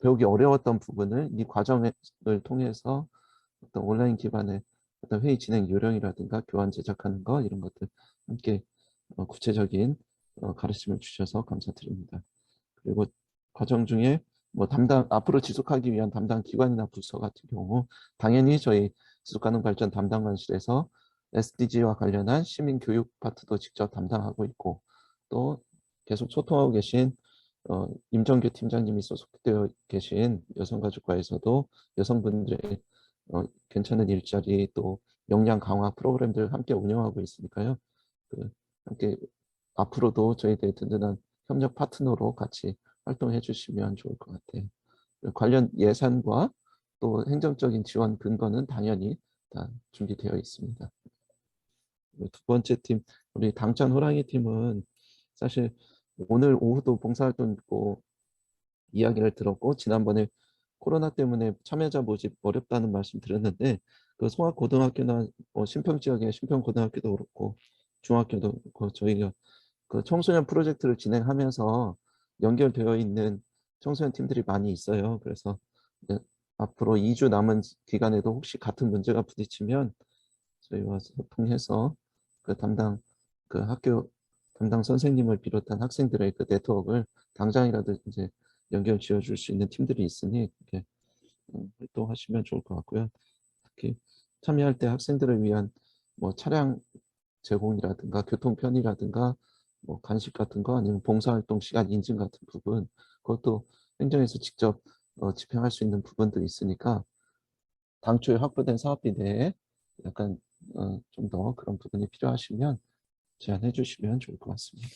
배우기 어려웠던 부분을 이 과정을 통해서 어떤 온라인 기반의 어떤 회의 진행 요령이라든가 교환 제작하는 거 이런 것들 함께 구체적인 가르침을 주셔서 감사드립니다. 그리고 과정 중에 뭐 앞으로 지속하기 위한 담당 기관이나 부서 같은 경우 당연히 저희 지속가능 발전 담당관실에서 SDG와 관련한 시민 교육 파트도 직접 담당하고 있고 또 계속 소통하고 계신 임정규 팀장님이 소속되어 계신 여성가족과에서도 여성분들의 괜찮은 일자리 또 역량 강화 프로그램들을 함께 운영하고 있으니까요. 함께 앞으로도 저희들의 든든한 협력 파트너로 같이 활동해 주시면 좋을 것 같아요. 관련 예산과 또 행정적인 지원 근거는 당연히 다 준비되어 있습니다. 두 번째 팀, 우리 당찬 호랑이 팀은 사실 오늘 오후도 봉사활동 있고 이야기를 들었고 지난번에 코로나 때문에 참여자 모집 어렵다는 말씀 드렸는데 그 송악고등학교나 신평 지역의 신평고등학교도 그렇고 중학교도 그렇고 저희가 그 청소년 프로젝트를 진행하면서 연결되어 있는 청소년 팀들이 많이 있어요. 그래서 앞으로 2주 남은 기간에도 혹시 같은 문제가 부딪히면 저희와 소통해서 그 학교 담당 선생님을 비롯한 학생들의 그 네트워크를 당장이라도 이제 연결 지어줄 수 있는 팀들이 있으니 이렇게 활동하시면 좋을 것 같고요. 특히 참여할 때 학생들을 위한 뭐 차량 제공이라든가 교통 편의라든가 뭐 간식 같은 거 아니면 봉사활동 시간 인증 같은 부분 그것도 행정에서 직접 집행할 수 있는 부분도 있으니까 당초에 확보된 사업비 내에 약간 좀 더 그런 부분이 필요하시면 제안해 주시면 좋을 것 같습니다.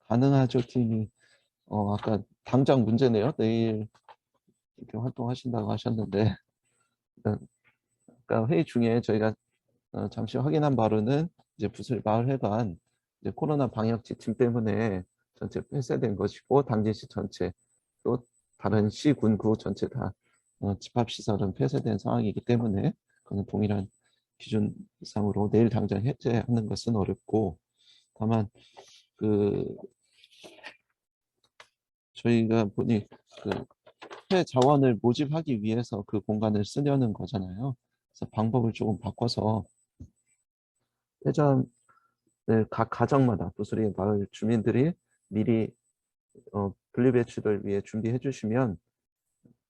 가능하죠 팀이 아까 당장 문제네요. 내일 이렇게 활동하신다고 하셨는데 아까 회의 중에 저희가 잠시 확인한 바로는 이제 부설 마을회관 이제 코로나 방역 지침 때문에 전체 폐쇄된 것이고 당진시 전체 또 다른 시, 군, 구 전체 다 집합시설은 폐쇄된 상황이기 때문에 그는 동일한 기준상으로 내일 당장 해제하는 것은 어렵고 다만 저희가 보니 폐 자원을 모집하기 위해서 그 공간을 쓰려는 거잖아요. 그래서 방법을 조금 바꿔서 폐점을 각 가정마다 부스리 마을 주민들이 미리 분리배출을 위해 준비해 주시면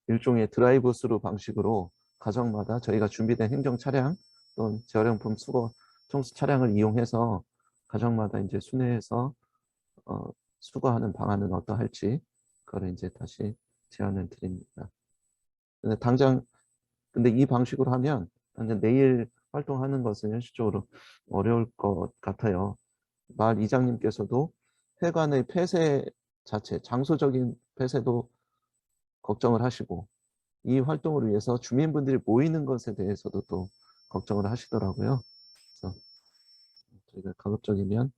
일종의 드라이브 스루 방식으로 가정마다 저희가 준비된 행정 차량 또는 재활용품 수거 청소 차량을 이용해서 가정마다 이제 순회해서 수거하는 방안은 어떠할지 그걸 이제 다시 제안을 드립니다. 근데 이 방식으로 하면 내일 활동하는 것은 현실적으로 어려울 것 같아요. 마을 이장님께서도 회관의 폐쇄 자체, 장소적인 폐쇄도 걱정을 하시고 이 활동을 위해서 주민분들이 모이는 것에 대해서도 또 걱정을 하시더라고요. 그래서 저희가 가급적이면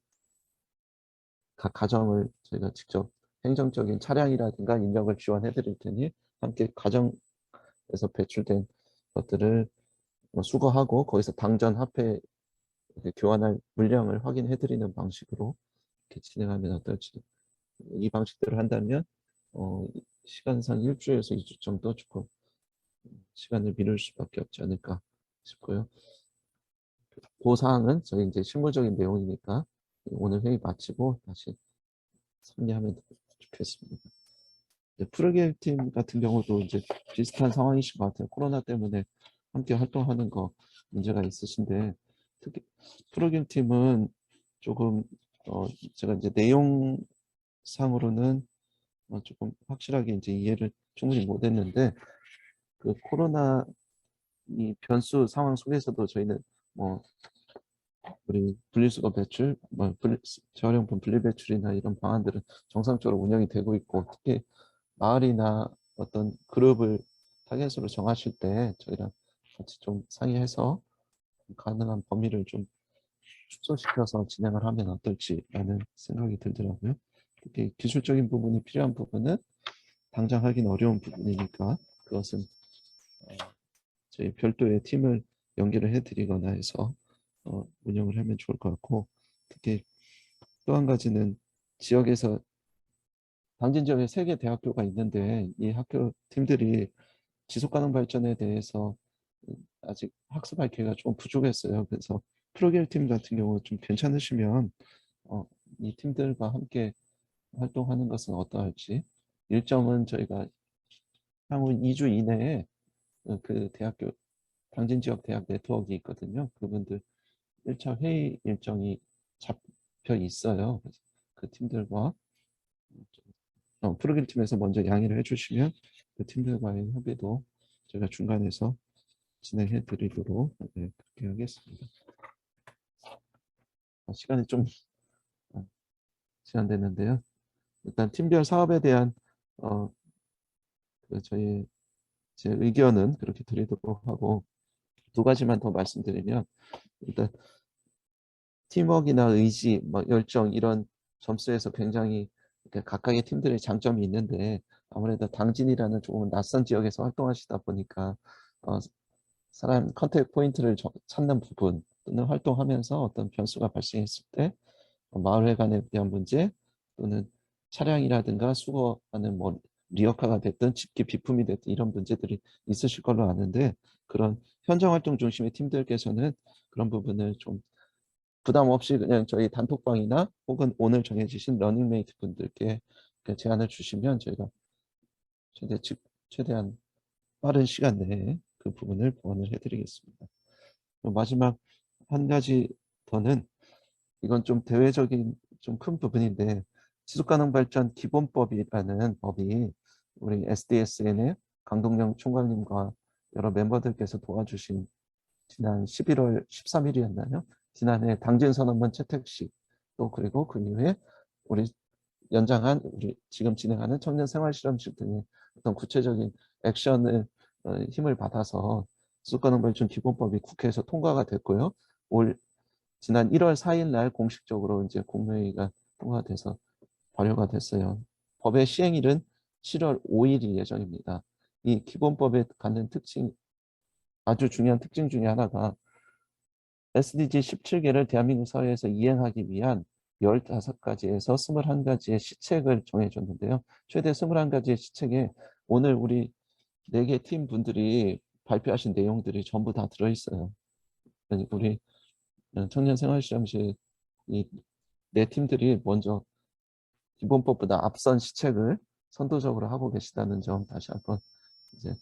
각 가정을 저희가 직접 행정적인 차량이라든가 인력을 지원해 드릴 테니 함께 가정에서 배출된 것들을 수거하고 거기서 당전 화폐 교환할 물량을 확인해 드리는 방식으로 이렇게 진행하면 어떨지 이 방식대로 한다면 시간상 1주에서 2주 정도 조금 시간을 미룰 수밖에 없지 않을까 싶고요. 그 사항은 저희 이제 실무적인 내용이니까 오늘 회의 마치고 다시 상의하면 좋겠습니다. 프로그램 팀 같은 경우도 이제 비슷한 상황이신 것 같아요. 코로나 때문에 함께 활동하는 거 문제가 있으신데, 특히 프로그램 팀은 조금 제가 이제 내용상으로는 조금 확실하게 이제 이해를 충분히 못했는데, 그 코로나 이 변수 상황 속에서도 저희는 뭐 우리 분리수거 배출, 재활용품 분리 배출이나 이런 방안들은 정상적으로 운영이 되고 있고, 특히 마을이나 어떤 그룹을 타겟으로 정하실 때 저희랑 같이 좀 상의해서 가능한 범위를 좀 축소시켜서 진행을 하면 어떨지라는 생각이 들더라고요. 특히 기술적인 부분이 필요한 부분은 당장 하긴 어려운 부분이니까 그것은 저희 별도의 팀을 연결을 해드리거나 해서 운영을 하면 좋을 것 같고, 특히 또 한 가지는 지역에서 당진 지역에 3개 대학교가 있는데 이 학교 팀들이 지속가능 발전에 대해서 아직 학습할 기회가 좀 부족했어요. 그래서 프로길 팀 같은 경우 좀 괜찮으시면 이 팀들과 함께 활동하는 것은 어떠할지, 일정은 저희가 향후 2주 이내에 그 대학교 당진 지역 대학 네트워크가 있거든요. 그분들 1차 회의 일정이 잡혀 있어요. 그래서 그 팀들과 프로길 팀에서 먼저 양해를 해주시면 그 팀들과의 협의도 제가 중간에서 진행해 드리도록 그렇게 하겠습니다. 시간이 좀 제한됐는데요. 일단 팀별 사업에 대한 제 의견은 그렇게 드리도록 하고, 2가지만 더 말씀드리면, 일단 팀워크나 의지, 열정 이런 점수에서 굉장히 각각의 팀들의 장점이 있는데, 아무래도 당진이라는 조금 낯선 지역에서 활동하시다 보니까 사람 컨택 포인트를 찾는 부분 또는 활동하면서 어떤 변수가 발생했을 때 마을회관에 대한 문제 또는 차량이라든가 수거하는 리어카가 됐든 집기 비품이 됐든 이런 문제들이 있으실 걸로 아는데, 그런 현장 활동 중심의 팀들께서는 그런 부분을 좀 부담 없이 그냥 저희 단톡방이나 혹은 오늘 정해주신 러닝메이트 분들께 제안을 주시면 저희가 최대한 빠른 시간 내에 그 부분을 보완을 해드리겠습니다. 마지막 한 가지 더는, 이건 좀 대외적인 좀 큰 부분인데, 지속가능 발전 기본법이라는 법이 우리 SDSN의 강동영 총괄님과 여러 멤버들께서 도와주신 지난 11월 13일이었나요? 지난해 당진 선언문 채택식, 또 그리고 그 이후에 우리 연장한 우리 지금 진행하는 청년 생활 실험실 등의 어떤 구체적인 액션을 힘을 받아서 지속가능 발전 기본법이 국회에서 통과가 됐고요. 지난 1월 4일 날 공식적으로 이제 국무회의가 통과돼서 발효가 됐어요. 법의 시행일은 7월 5일이 예정입니다. 이 기본법에 갖는 특징, 아주 중요한 특징 중에 하나가 SDG 17개를 대한민국 사회에서 이행하기 위한 15가지에서 21가지의 시책을 정해줬는데요. 최대 21가지의 시책에 오늘 우리 4개 팀 분들이 발표하신 내용들이 전부 다 들어있어요. 우리 청년생활실험실 이 4팀들이 먼저 기본법보다 앞선 시책을 선도적으로 하고 계시다는 점 다시 한번 이제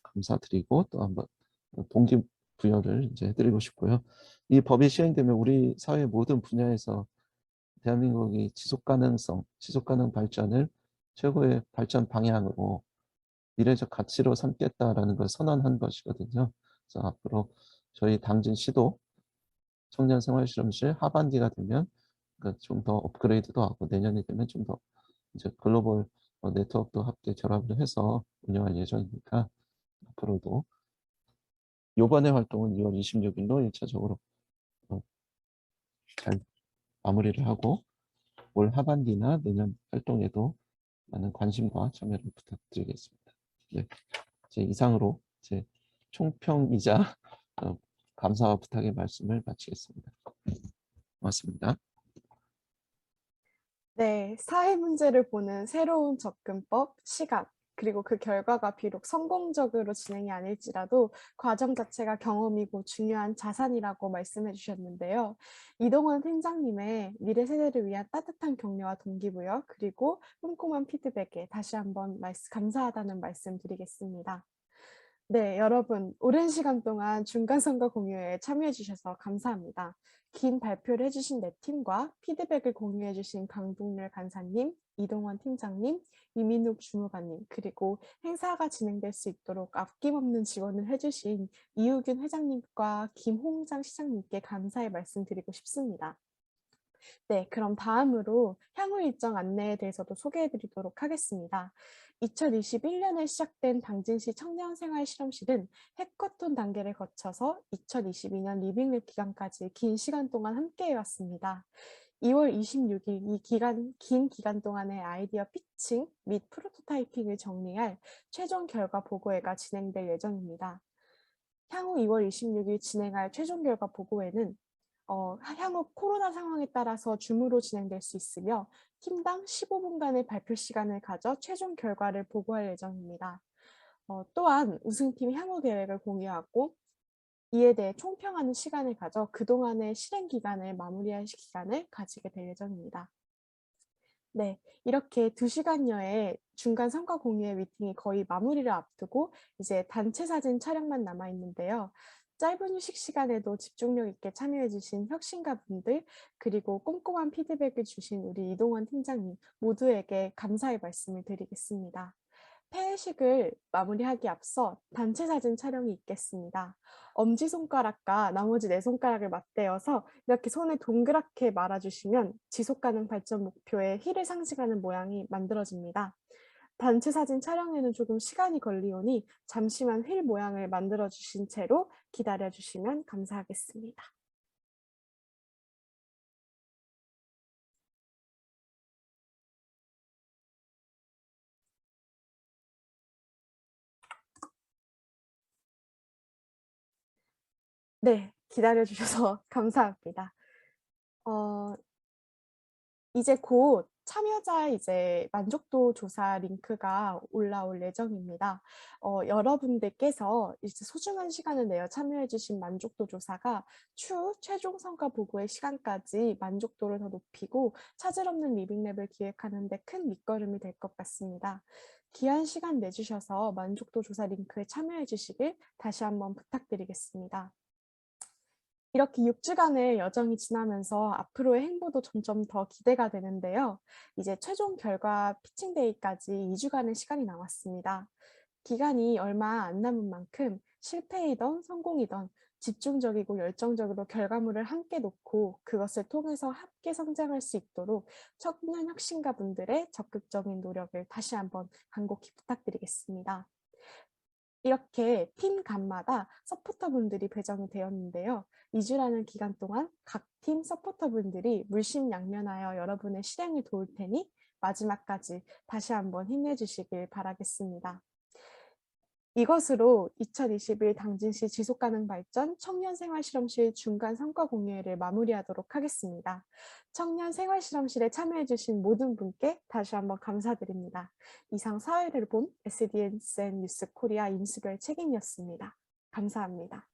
감사드리고 또 한번 동기부여를 이제 해드리고 싶고요. 이 법이 시행되면 우리 사회 모든 분야에서 대한민국이 지속가능 발전을 최고의 발전 방향으로 미래적 가치로 삼겠다라는 걸 선언한 것이거든요. 그래서 앞으로 저희 당진시도 청년생활실험실 하반기가 되면 좀 더 업그레이드도 하고, 내년이 되면 좀 더 이제 글로벌 네트워크도 함께 결합을 해서 운영할 예정이니까 앞으로도 요번에 활동은 2월 26일로 1차적으로 잘 마무리를 하고 올 하반기나 내년 활동에도 많은 관심과 참여를 부탁드리겠습니다. 네, 제 이상으로 제 총평이자 감사와 부탁의 말씀을 마치겠습니다. 고맙습니다. 네, 사회 문제를 보는 새로운 접근법, 시각, 그리고 그 결과가 비록 성공적으로 진행이 아닐지라도 과정 자체가 경험이고 중요한 자산이라고 말씀해 주셨는데요. 이동원 팀장님의 미래 세대를 위한 따뜻한 격려와 동기부여 그리고 꼼꼼한 피드백에 다시 한번 감사하다는 말씀 드리겠습니다. 네, 여러분 오랜 시간 동안 중간선거 공유에 참여해 주셔서 감사합니다. 긴 발표를 해주신 네 팀과 피드백을 공유해 주신 강동렬 간사님, 이동원 팀장님, 이민욱 주무관님, 그리고 행사가 진행될 수 있도록 아낌없는 지원을 해주신 이우균 회장님과 김홍장 시장님께 감사의 말씀드리고 싶습니다. 네, 그럼 다음으로 향후 일정 안내에 대해서도 소개해 드리도록 하겠습니다. 2021년에 시작된 당진시 청년생활실험실은 해커톤 단계를 거쳐서 2022년 리빙랩 기간까지 긴 시간 동안 함께해 왔습니다. 2월 26일 긴 기간 동안의 아이디어 피칭 및 프로토타이핑을 정리할 최종 결과 보고회가 진행될 예정입니다. 향후 2월 26일 진행할 최종 결과 보고회는 향후 코로나 상황에 따라서 줌으로 진행될 수 있으며 팀당 15분간의 발표 시간을 가져 최종 결과를 보고할 예정입니다. 또한 우승팀 향후 계획을 공유하고 이에 대해 총평하는 시간을 가져 그동안의 실행 기간을 마무리할 기간을 가지게 될 예정입니다. 네, 이렇게 2시간여의 중간 성과 공유의 미팅이 거의 마무리를 앞두고 이제 단체 사진 촬영만 남아 있는데요. 짧은 휴식 시간에도 집중력 있게 참여해 주신 혁신가분들 그리고 꼼꼼한 피드백을 주신 우리 이동원 팀장님 모두에게 감사의 말씀을 드리겠습니다. 폐회식을 마무리하기 앞서 단체 사진 촬영이 있겠습니다. 엄지손가락과 나머지 4손가락을 맞대어서 이렇게 손을 동그랗게 말아주시면 지속가능 발전 목표의 힐을 상징하는 모양이 만들어집니다. 단체 사진 촬영에는 조금 시간이 걸리오니 잠시만 휠 모양을 만들어주신 채로 기다려주시면 감사하겠습니다. 네, 기다려주셔서 감사합니다. 이제 곧 참여자 만족도 조사 링크가 올라올 예정입니다. 여러분들께서 이제 소중한 시간을 내어 참여해주신 만족도 조사가 추후 최종 성과 보고의 시간까지 만족도를 더 높이고 차질 없는 리빙랩을 기획하는 데 큰 밑거름이 될 것 같습니다. 귀한 시간 내주셔서 만족도 조사 링크에 참여해 주시길 다시 한번 부탁드리겠습니다. 이렇게 6주간의 여정이 지나면서 앞으로의 행보도 점점 더 기대가 되는데요. 이제 최종 결과 피칭데이까지 2주간의 시간이 남았습니다. 기간이 얼마 안 남은 만큼 실패이던 성공이던 집중적이고 열정적으로 결과물을 함께 놓고 그것을 통해서 함께 성장할 수 있도록 청년 혁신가분들의 적극적인 노력을 다시 한번 간곡히 부탁드리겠습니다. 이렇게 팀 간마다 서포터분들이 배정이 되었는데요. 2주라는 기간 동안 각 팀 서포터분들이 물심양면하여 여러분의 실행을 도울 테니 마지막까지 다시 한번 힘내주시길 바라겠습니다. 이것으로 2021 당진시 지속가능 발전 청년생활실험실 중간 성과 공유회를 마무리하도록 하겠습니다. 청년생활실험실에 참여해주신 모든 분께 다시 한번 감사드립니다. 이상 사회를 본 SDSN 뉴스코리아 임수별 책임이었습니다. 감사합니다.